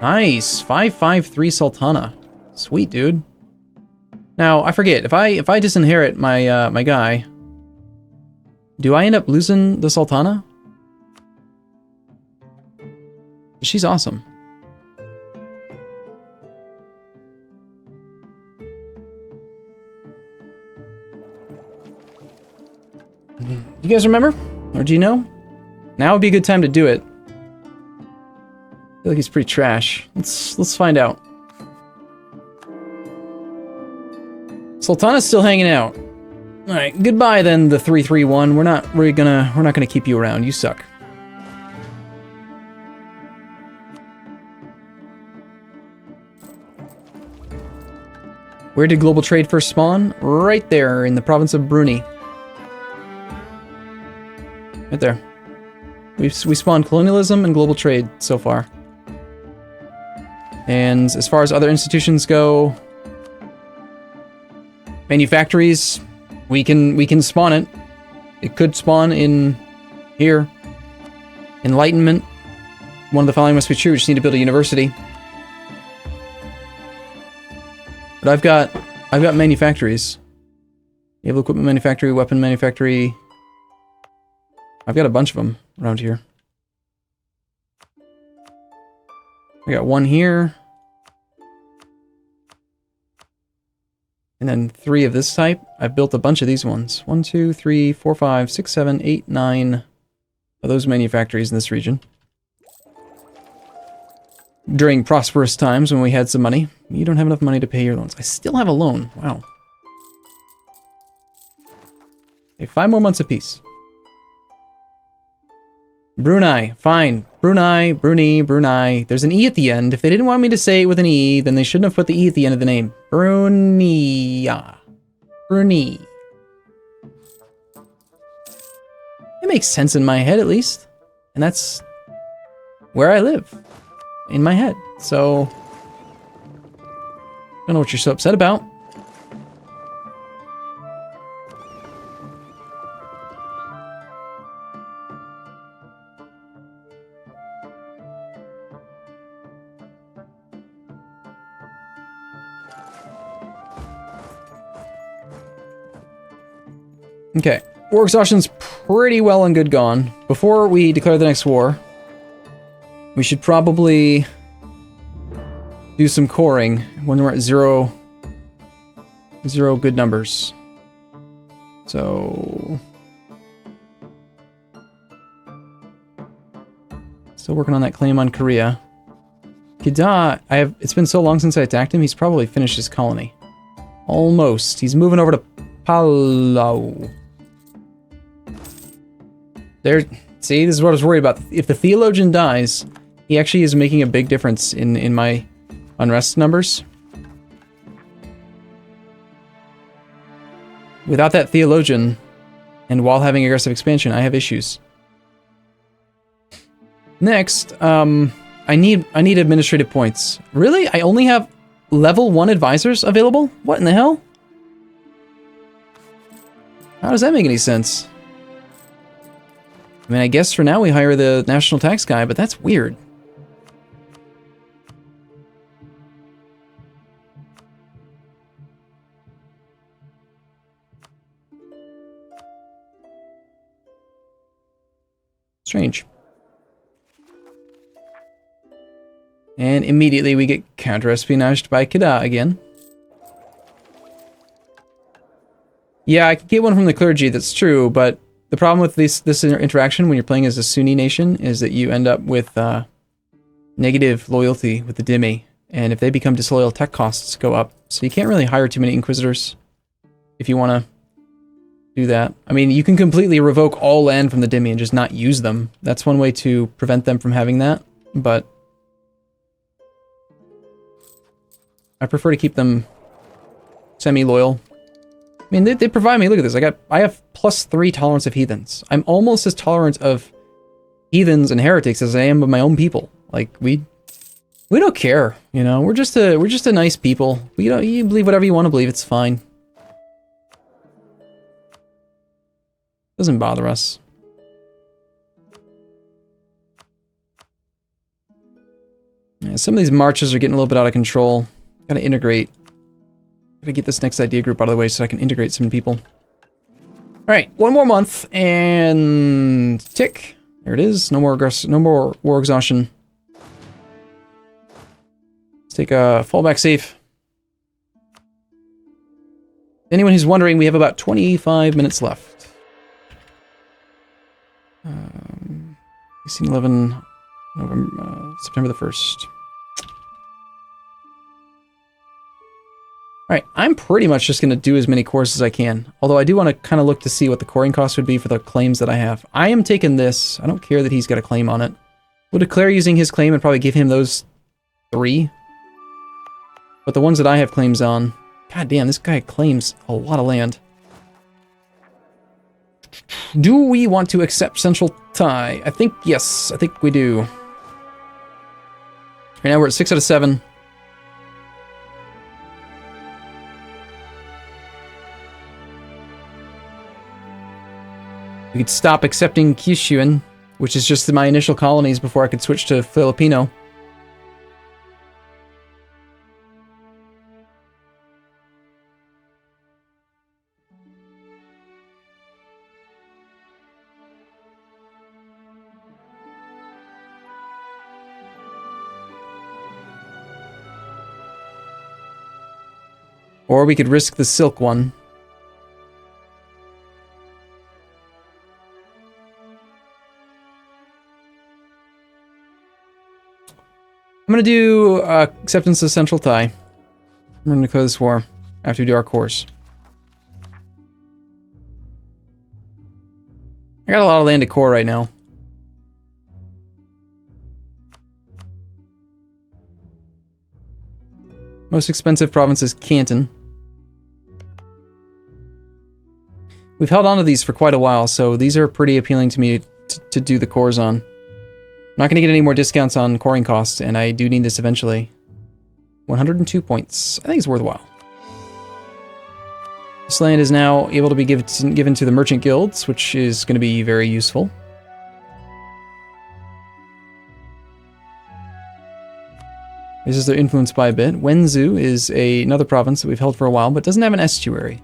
Nice, 553 Sultana. Sweet, dude. Now I forget if I disinherit my my guy, do I end up losing the Sultana? She's awesome. You guys remember? Or do you know? Now would be a good time to do it. I feel like he's pretty trash. Let's find out. Sultana's still hanging out. Alright, goodbye then, the 331. We're not gonna keep you around. You suck. Where did global trade first spawn? Right there in the province of Brunei. Right there. We spawned colonialism and global trade so far. And as far as other institutions go, manufactories, we can spawn it. It could spawn in here. Enlightenment. One of the following must be true. We just need to build a university. But I've got manufactories. Naval equipment manufactory, weapon manufactory. I've got a bunch of them around here. I got one here. And then 3 of this type. I've built a bunch of these ones. 1, 2, 3, 4, 5, 6, 7, 8, 9 of those manufactories in this region. During prosperous times when we had some money. You don't have enough money to pay your loans. I still have a loan. Wow. Okay, 5 more months apiece. Brunei. Fine. Brunei. There's an E at the end. If they didn't want me to say it with an E, then they shouldn't have put the E at the end of the name. Brunei. Brunei. It makes sense in my head, at least. And that's where I live. In my head. So, I don't know what you're so upset about. Okay, war exhaustion's pretty well and good gone. Before we declare the next war, we should probably do some coring when we're at zero good numbers. So, still working on that claim on Korea. Kedah, it's been so long since I attacked him, he's probably finished his colony. Almost. He's moving over to Palau. There, see, this is what I was worried about. If the theologian dies, he actually is making a big difference in my unrest numbers. Without that theologian, and while having aggressive expansion, I have issues. Next, I need administrative points. Really? I only have level 1 advisors available? What in the hell? How does that make any sense? I mean, I guess for now we hire the national tax guy, but that's weird. Strange. And immediately we get counter-espionaged by Kedah again. Yeah, I could get one from the clergy, that's true, but the problem with this interaction when you're playing as a Sunni nation is that you end up with negative loyalty with the dhimmi, and if they become disloyal, tech costs go up. So you can't really hire too many inquisitors if you want to do that. I mean, you can completely revoke all land from the dhimmi and just not use them. That's one way to prevent them from having that, but I prefer to keep them semi-loyal. mean, they provide me, look at this, I have +3 tolerance of heathens. I'm almost as tolerant of heathens and heretics as I am of my own people. Like, we don't care, you know, we're just a nice people. You believe whatever you want to believe, it's fine. Doesn't bother us. Yeah, some of these marches are getting a little bit out of control. Gotta integrate. Gotta get this next idea group out of the way so I can integrate some people. Alright, 1 more month, and tick. There it is. No more war exhaustion. Let's take a fallback safe. Anyone who's wondering, we have about 25 minutes left. 1611, September the 1st. Alright, I'm pretty much just going to do as many cores as I can. Although I do want to kind of look to see what the coring cost would be for the claims that I have. I am taking this. I don't care that he's got a claim on it. We'll declare using his claim and probably give him those 3. But the ones that I have claims on... God damn, this guy claims a lot of land. Do we want to accept Central Tie? I think, yes, I think we do. Right now we're at 6 out of 7. We could stop accepting Kyushuan, which is just my initial colonies before I could switch to Filipino. Or we could risk the silk one. I'm going to do acceptance of Central Tie. We're going to declare this war after we do our course. I got a lot of land to core right now. Most expensive province is Canton. We've held on to these for quite a while, so these are pretty appealing to me to do the cores on. I'm not going to get any more discounts on coring costs, and I do need this eventually. 102 points. I think it's worthwhile. This land is now able to be given to the merchant guilds, which is going to be very useful. This is their influence by a bit. Wenzhou is another province that we've held for a while, but doesn't have an estuary.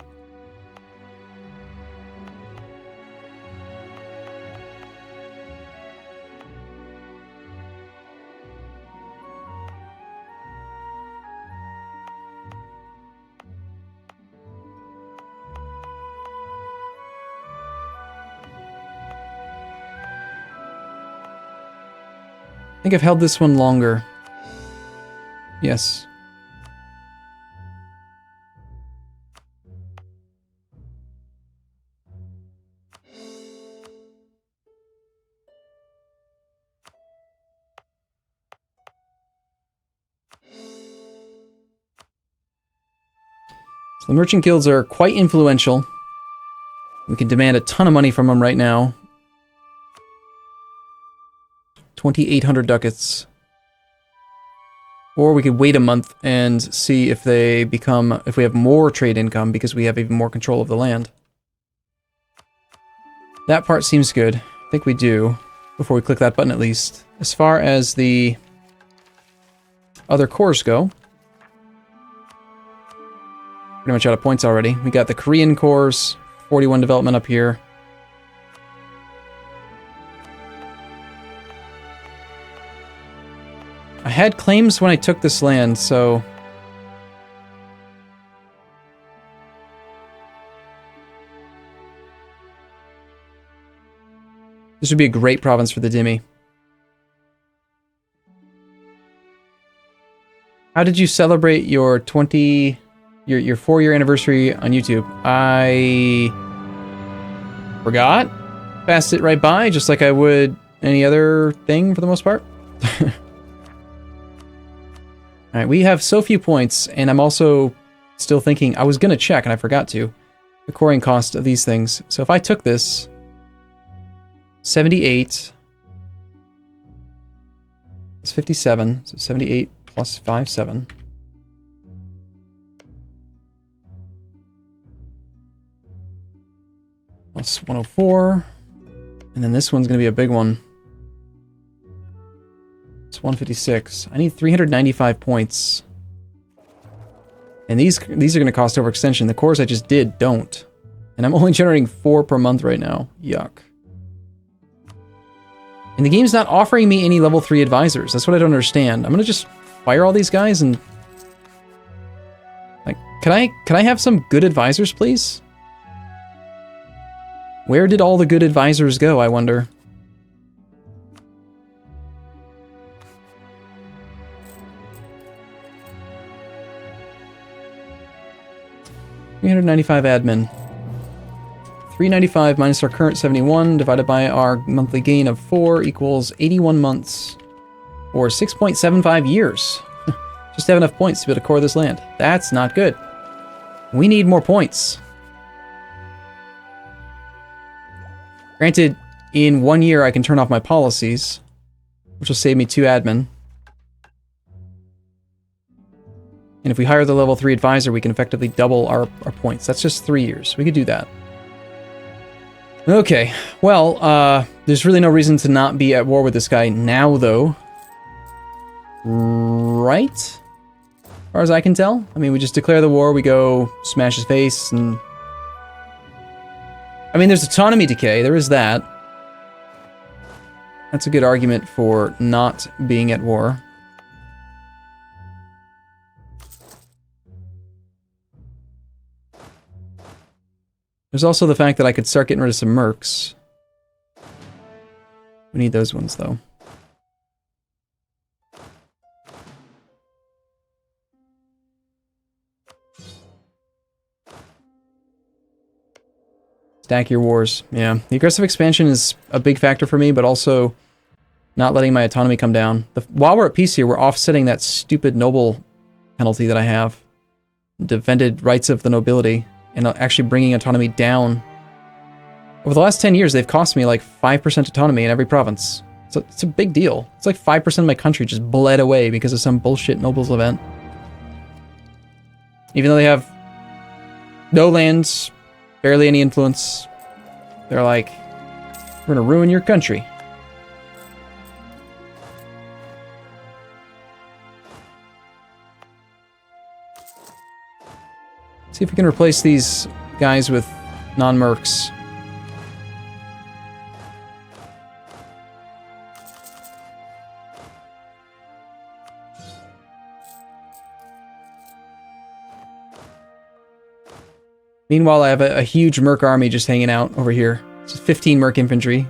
I think I've held this one longer. Yes. So the merchant guilds are quite influential. We can demand a ton of money from them right now. 2,800 ducats. Or we could wait a month and see if they become, if we have more trade income because we have even more control of the land. That part seems good. I think we do, before we click that button at least. As far as the other cores go, pretty much out of points already. We got the Korean cores, 41 development up here. I had claims when I took this land, so... This would be a great province for the Dhimmi. How did you celebrate your 4-year anniversary on YouTube? I... forgot? Passed it right by, just like I would any other thing for the most part. Alright, we have so few points, and I'm also still thinking, I was going to check, and I forgot to. the coring cost of these things. So if I took this, 78 plus 57, so 78 plus 57. Plus 104. And then this one's going to be a big one. It's 156. I need 395 points. And these are going to cost overextension. The cores I just did don't. And I'm only generating 4 per month right now. Yuck. And the game's not offering me any level 3 advisors. That's what I don't understand. I'm going to just fire all these guys and... Like, can I have some good advisors, please? Where did all the good advisors go, I wonder? $395 admin. 395 minus our current 71 divided by our monthly gain of 4 equals 81 months. Or 6.75 years. Just have enough points to be able to core this land. That's not good. We need more points. Granted, in 1 year I can turn off my policies, which will save me 2 admin. And if we hire the level 3 advisor, we can effectively double our points. That's just 3 years. We could do that. Okay, well, there's really no reason to not be at war with this guy now, though. Right? As far as I can tell. I mean, we just declare the war, we go smash his face, and... I mean, there's autonomy decay, there is that. That's a good argument for not being at war. There's also the fact that I could start getting rid of some mercs. We need those ones, though. Stack your wars. Yeah, the aggressive expansion is a big factor for me, but also not letting my autonomy come down. While we're at peace here, we're offsetting that stupid noble penalty that I have. Defended rights of the nobility, and actually bringing autonomy down. Over the last 10 years, they've cost me like 5% autonomy in every province. So it's a big deal. It's like 5% of my country just bled away because of some bullshit nobles event. Even though they have no lands, barely any influence, they're like, we're gonna ruin your country. See if we can replace these guys with non-mercs. Meanwhile, I have a huge merc army just hanging out over here. It's 15 merc infantry.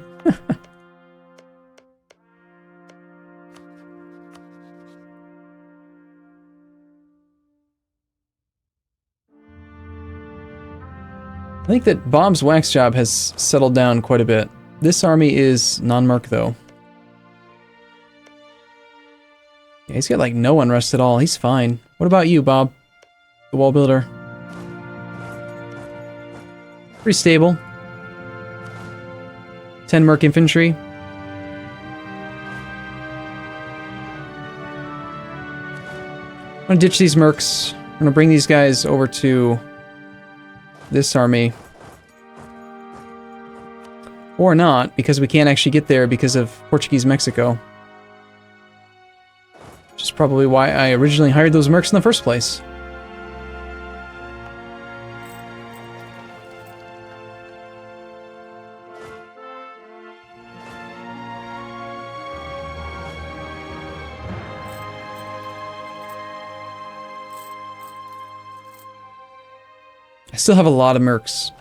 I think that Bob's wax job has settled down quite a bit. This army is non-merc, though. Yeah, he's got like no unrest at all. He's fine. What about you, Bob? The wall builder. Pretty stable. 10 merc infantry. I'm gonna ditch these mercs. I'm gonna bring these guys over to this army. Or not, because we can't actually get there because of Portuguese Mexico. Which is probably why I originally hired those mercs in the first place. I still have a lot of mercs.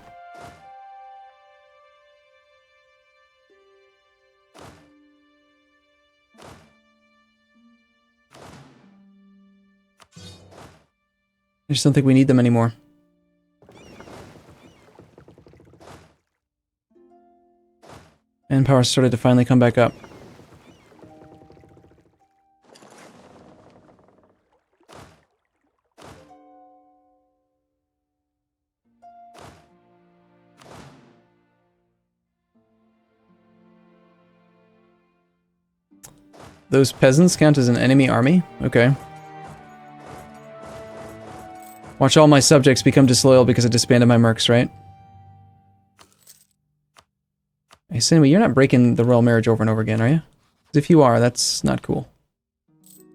I just don't think we need them anymore. Manpower started to finally come back up. Those peasants count as an enemy army? Okay. Watch all my subjects become disloyal because I disbanded my mercs, right? Hey, Cinema, you're not breaking the royal marriage over and over again, are you? 'Cause if you are, that's not cool.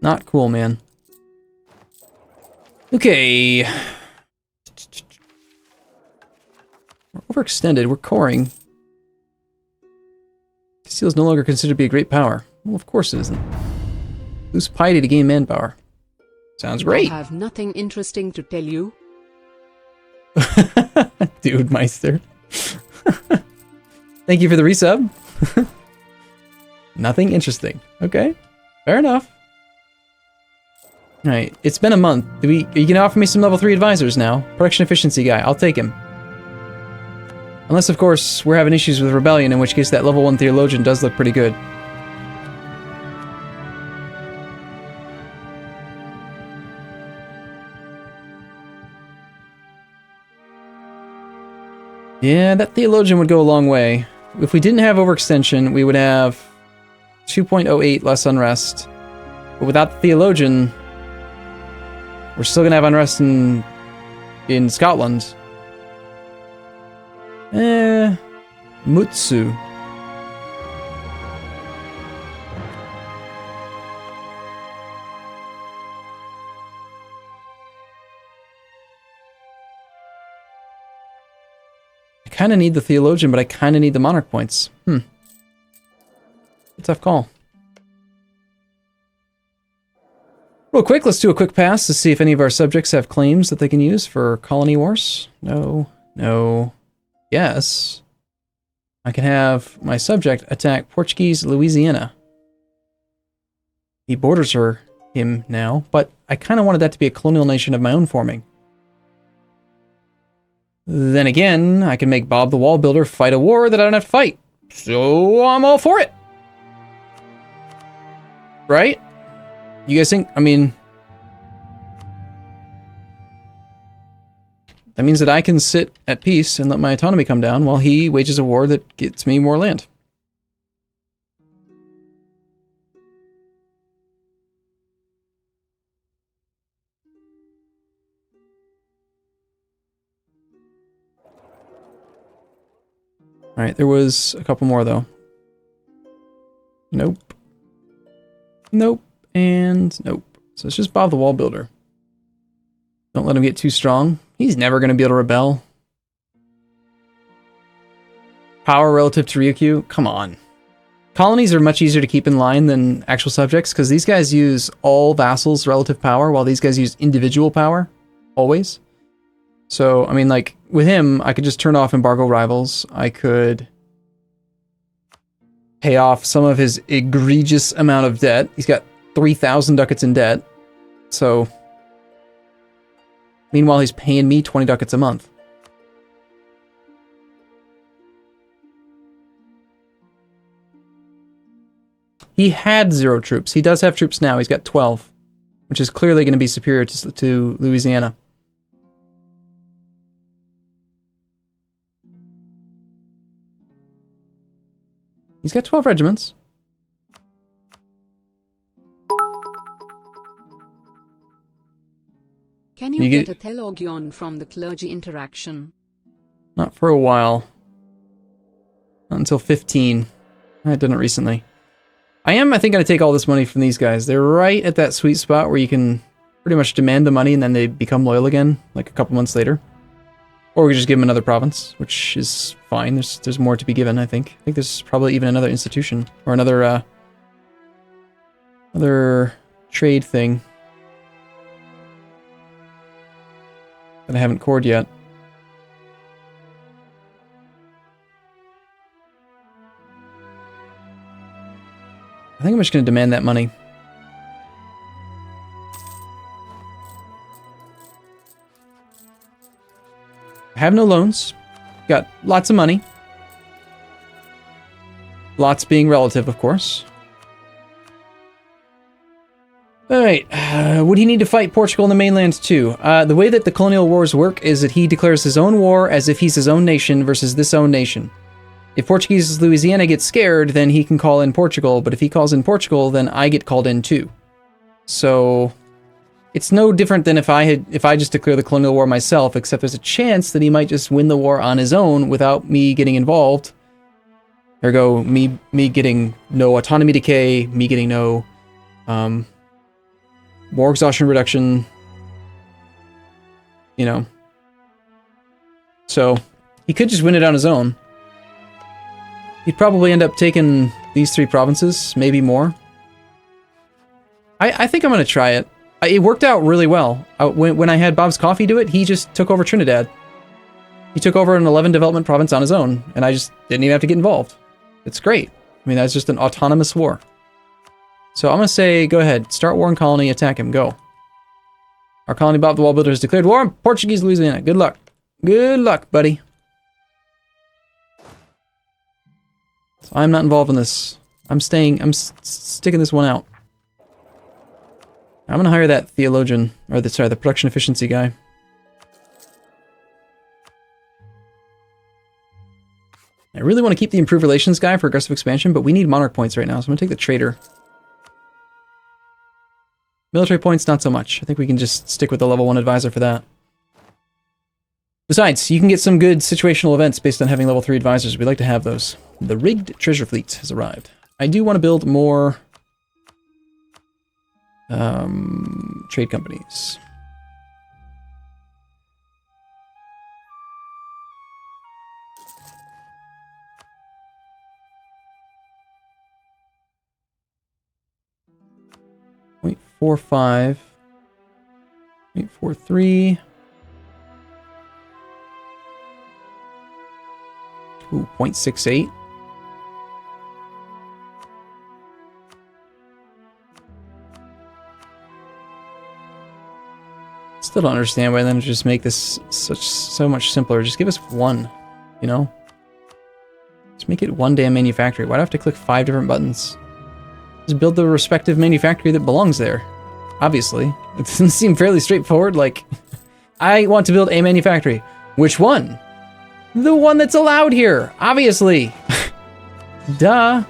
Not cool, man. Okay. We're overextended. We're coring. Castile is no longer considered to be a great power. Well, of course it isn't. Lose piety to gain manpower. Sounds great. I have nothing interesting to tell you. Dude, Meister. Thank you for the resub. Nothing interesting. Okay. Fair enough. Alright, it's been a month. You can offer me some level 3 advisors now. Production efficiency guy. I'll take him. Unless, of course, we're having issues with rebellion, in which case that level 1 theologian does look pretty good. Yeah, that theologian would go a long way. If we didn't have overextension, we would have 2.08 less unrest. But without the theologian, we're still gonna have unrest in Scotland. Mutsu. I kind of need the theologian, but I kind of need the monarch points. A tough call. Real quick, let's do a quick pass to see if any of our subjects have claims that they can use for colony wars. No, no, yes. I can have my subject attack Portuguese Louisiana. He borders him now, but I kind of wanted that to be a colonial nation of my own forming. Then again, I can make Bob the Wall Builder fight a war that I don't have to fight. So I'm all for it. Right? You guys think, I mean, that means that I can sit at peace and let my autonomy come down while he wages a war that gets me more land. Alright, there was a couple more though. Nope. Nope. And nope. So it's just Bob the Wall Builder. Don't let him get too strong. He's never going to be able to rebel. Power relative to Ryukyu? Come on. Colonies are much easier to keep in line than actual subjects, because these guys use all vassals' relative power, while these guys use individual power. Always. So, I mean, like, with him, I could just turn off embargo rivals. I could pay off some of his egregious amount of debt. He's got 3,000 ducats in debt. So, meanwhile, he's paying me 20 ducats a month. He had 0 troops. He does have troops now. He's got 12, which is clearly going to be superior to Louisiana. He's got 12 regiments. Can you get a theologion from the clergy interaction? Not for a while. Not until 15. I didn't recently. I think, going to take all this money from these guys. They're right at that sweet spot where you can pretty much demand the money and then they become loyal again, like a couple months later. Or we just give them another province, which is fine. There's more to be given, I think. I think there's probably even another institution or another trade thing that I haven't cored yet. I think I'm just going to demand that money. I have no loans. Got lots of money. Lots being relative, of course. Alright, would he need to fight Portugal in the mainland too? The way that the colonial wars work is that he declares his own war as if he's his own nation versus this own nation. If Portuguese Louisiana gets scared, then he can call in Portugal, but if he calls in Portugal, then I get called in too. So it's no different than if I just declare the colonial war myself, except there's a chance that he might just win the war on his own without me getting involved. Ergo, me getting no autonomy decay, me getting no war exhaustion reduction, you know. So he could just win it on his own. He'd probably end up taking these 3 provinces, maybe more. I think I'm going to try it. It worked out really well. When I had Bob's Coffee do it, he just took over Trinidad. He took over an 11 development province on his own, and I just didn't even have to get involved. It's great. I mean, that's just an autonomous war. So I'm going to say, go ahead. Start war and colony, attack him, go. Our colony Bob the Wall Builder has declared war on Portuguese Louisiana. Good luck. Good luck, buddy. So I'm not involved in this. I'm sticking this one out. I'm going to hire that theologian, or the production efficiency guy. I really want to keep the improved relations guy for aggressive expansion, but we need monarch points right now, so I'm going to take the trader. Military points, not so much. I think we can just stick with the level 1 advisor for that. Besides, you can get some good situational events based on having level 3 advisors. We'd like to have those. The rigged treasure fleet has arrived. I do want to build more trade companies. .45, .43. Ooh, 0.68. Still don't understand why then just make this so much simpler. Just give us 1, you know? Just make it 1 damn manufactory. Why do I have to click 5 different buttons? Just build the respective manufactory that belongs there. Obviously. It doesn't seem fairly straightforward. Like, I want to build a manufactory. Which one? The one that's allowed here, obviously. Duh.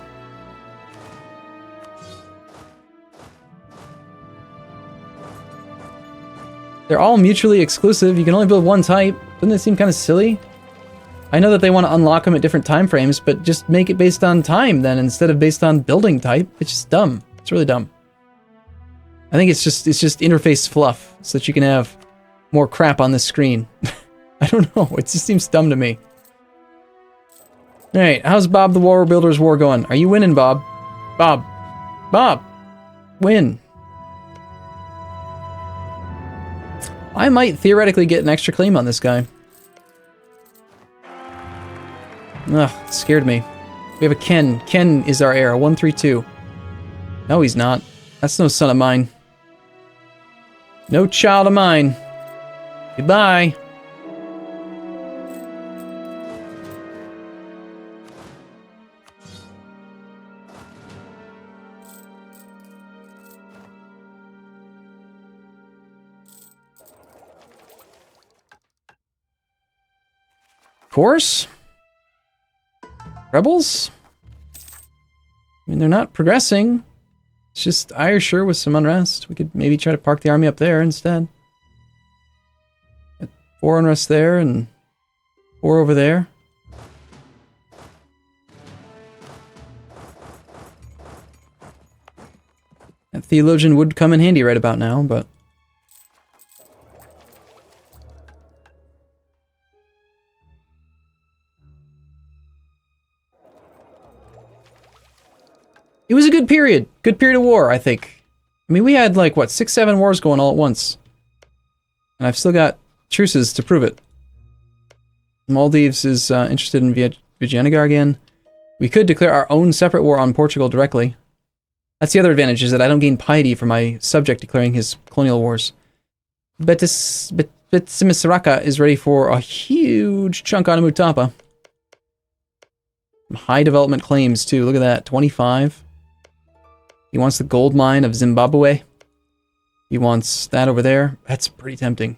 They're all mutually exclusive. You can only build 1 type. Doesn't it seem kind of silly? I know that they want to unlock them at different time frames, but just make it based on time then instead of based on building type. It's just dumb. It's really dumb. I think it's just interface fluff so that you can have more crap on this screen. I don't know. It just seems dumb to me. All right, how's Bob the War Builder's War going? Are you winning, Bob? Bob, win. I might theoretically get an extra claim on this guy. Ugh, it scared me. We have a Ken. Ken is our heir, 132. No, he's not. That's no son of mine. No child of mine. Goodbye. Course? Rebels? I mean, they're not progressing. It's just Ayrshire with some unrest. We could maybe try to park the army up there instead. 4 unrest there and 4 over there. That theologian would come in handy right about now, but... It was a good period. Good period of war, I think. I mean, we had, like, what, 6, 7 wars going all at once. And I've still got truces to prove it. Maldives is interested in Vijayanagar again. We could declare our own separate war on Portugal directly. That's the other advantage, is that I don't gain piety for my subject declaring his colonial wars. Simisaraka is ready for a huge chunk on Mutapa. High development claims, too. Look at that. 25. He wants the gold mine of Zimbabwe. He wants that over there. That's pretty tempting.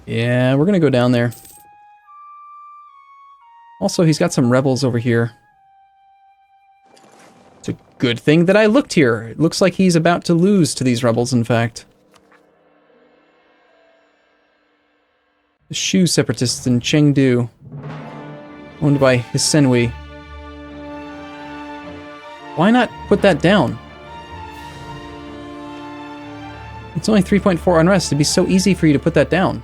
Yeah, we're gonna go down there. Also, he's got some rebels over here. It's a good thing that I looked here. It looks like he's about to lose to these rebels, in fact. The Shu separatists in Chengdu, owned by Hisenwi. Why not put that down? It's only 3.4 unrest. It'd be so easy for you to put that down.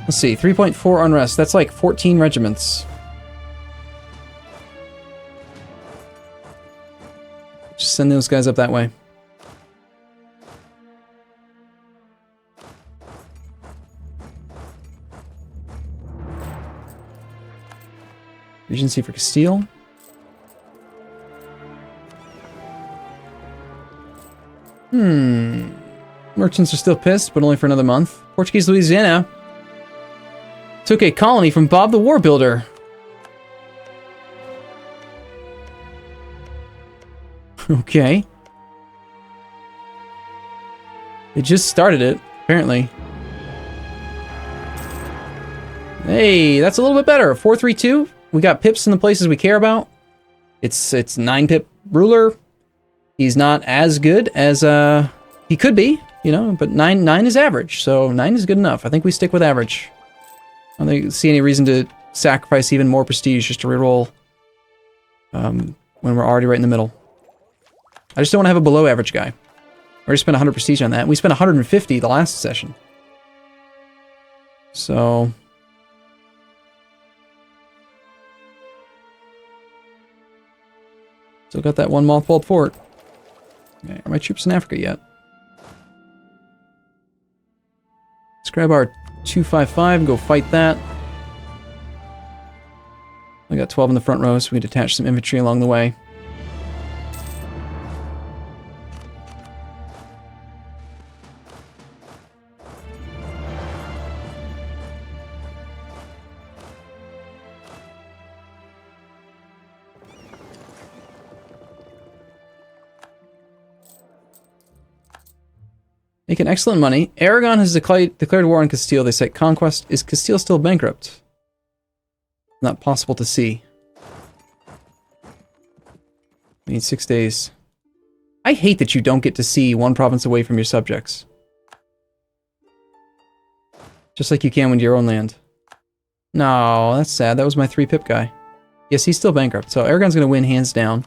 Let's see, 3.4 unrest. That's like 14 regiments. Just send those guys up that way. Regency for Castile. Merchants are still pissed, but only for another month. Portuguese Louisiana took a colony from Bob the War Builder. Okay. They just started it, apparently. Hey, that's a little bit better. 432. We got pips in the places we care about. It's 9 pip ruler. He's not as good as he could be, you know, but 9 is average, so 9 is good enough. I think we stick with average. I don't see any reason to sacrifice even more prestige just to reroll when we're already right in the middle. I just don't want to have a below average guy. We already spent 100 prestige on that. We spent 150 the last session. So still got that one mothballed fort. Okay, are my troops in Africa yet? Let's grab our 255 and go fight that. We got 12 in the front row, so we detach some infantry along the way. Making excellent money. Aragon has declared war on Castile. They say Conquest. Is Castile still bankrupt? Not possible to see. We need 6 days. I hate that you don't get to see one province away from your subjects. Just like you can with your own land. No, that's sad. That was my 3 pip guy. Yes, he's still bankrupt. So Aragon's going to win hands down.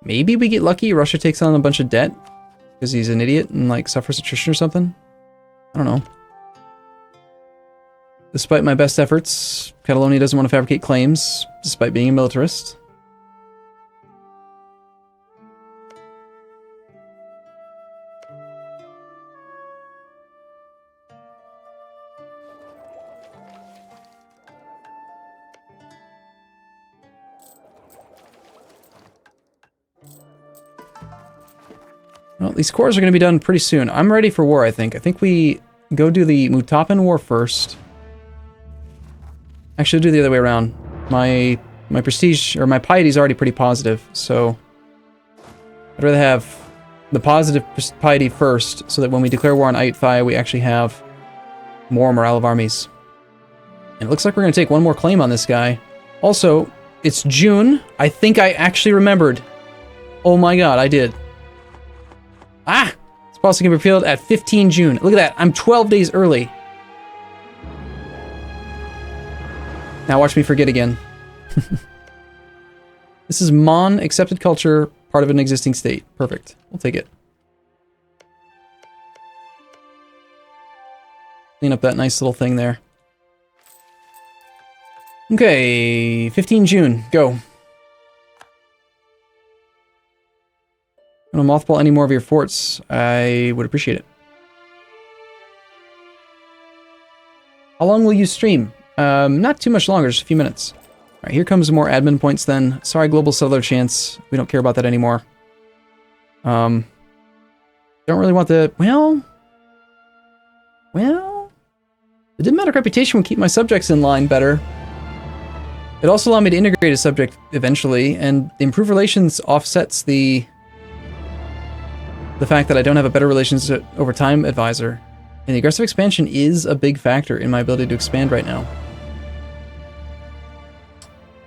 Maybe we get lucky. Russia takes on a bunch of debt because he's an idiot and like suffers attrition or something. I don't know. Despite my best efforts, Catalonia doesn't want to fabricate claims, despite being a militarist. Well, these cores are going to be done pretty soon. I'm ready for war, I think. I think we go do the Mutapan War first. Actually, I'll do the other way around. My prestige, or my piety is already pretty positive, so I'd rather have the positive piety first, so that when we declare war on Aitfai, we actually have more morale of armies. And it looks like we're going to take one more claim on this guy. Also, it's June. I think I actually remembered. Oh my god, I did. Ah! This policy can be repealed at 15 June. Look at that. I'm 12 days early. Now watch me forget again. This is Mon, accepted culture, part of an existing state. Perfect. We'll take it. Clean up that nice little thing there. Okay, 15 June. Go. Want to mothball any more of your forts? I would appreciate it. How long will you stream? Not too much longer, just a few minutes. Alright, here comes more admin points then. Sorry, Global Settler Chance. We don't care about that anymore. Don't really want the... Well... The diplomatic reputation will keep my subjects in line better. It also allowed me to integrate a subject eventually, and the improved relations offsets the fact that I don't have a better relations over time advisor. And the aggressive expansion is a big factor in my ability to expand right now.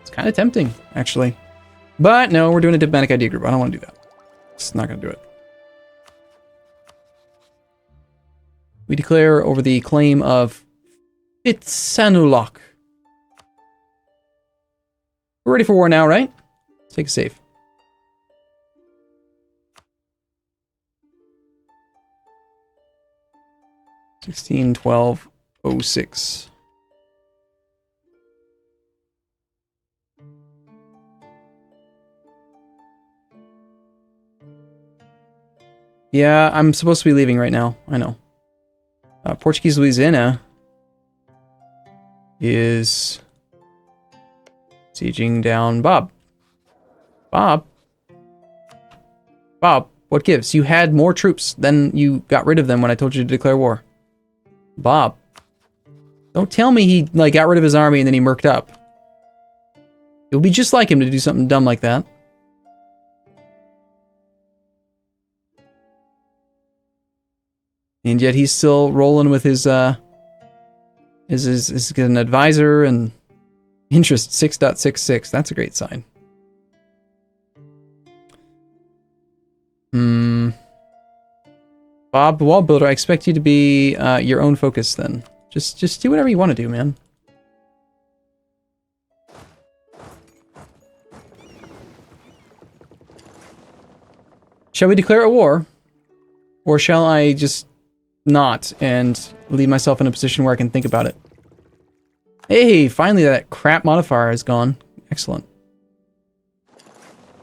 It's kind of tempting, actually. But no, we're doing a diplomatic idea group. I don't want to do that. Just not going to do it. We declare over the claim of Itsanulok. We're ready for war now, right? Let's take a save. (161206). Yeah, I'm supposed to be leaving right now. I know. Portuguese Louisiana is sieging down Bob. Bob, what gives? You had more troops than you got rid of them when I told you to declare war. Bob. Don't tell me he got rid of his army and then he murked up. It would be just like him to do something dumb like that. And yet he's still rolling with his an advisor and interest 6.66. That's a great sign. Bob the Wall Builder, I expect you to be your own focus then. Just do whatever you want to do, man. Shall we declare a war? Or shall I just not and leave myself in a position where I can think about it? Hey, finally that crap modifier is gone. Excellent.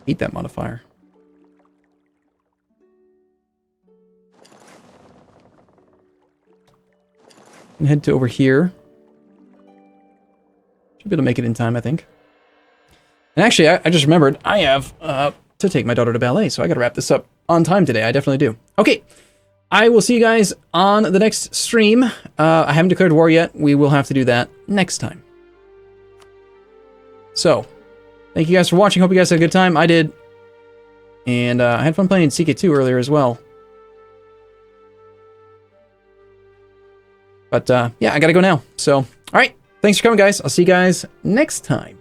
Hate that modifier. And head to over here. Should be able to make it in time, I think. And actually, I just remembered, I have to take my daughter to ballet, so I gotta wrap this up on time today. I definitely do. Okay, I will see you guys on the next stream. I haven't declared war yet. We will have to do that next time. So, thank you guys for watching. Hope you guys had a good time. I did. And I had fun playing CK2 earlier as well. But yeah, I gotta go now. So, alright. Thanks for coming, guys. I'll see you guys next time.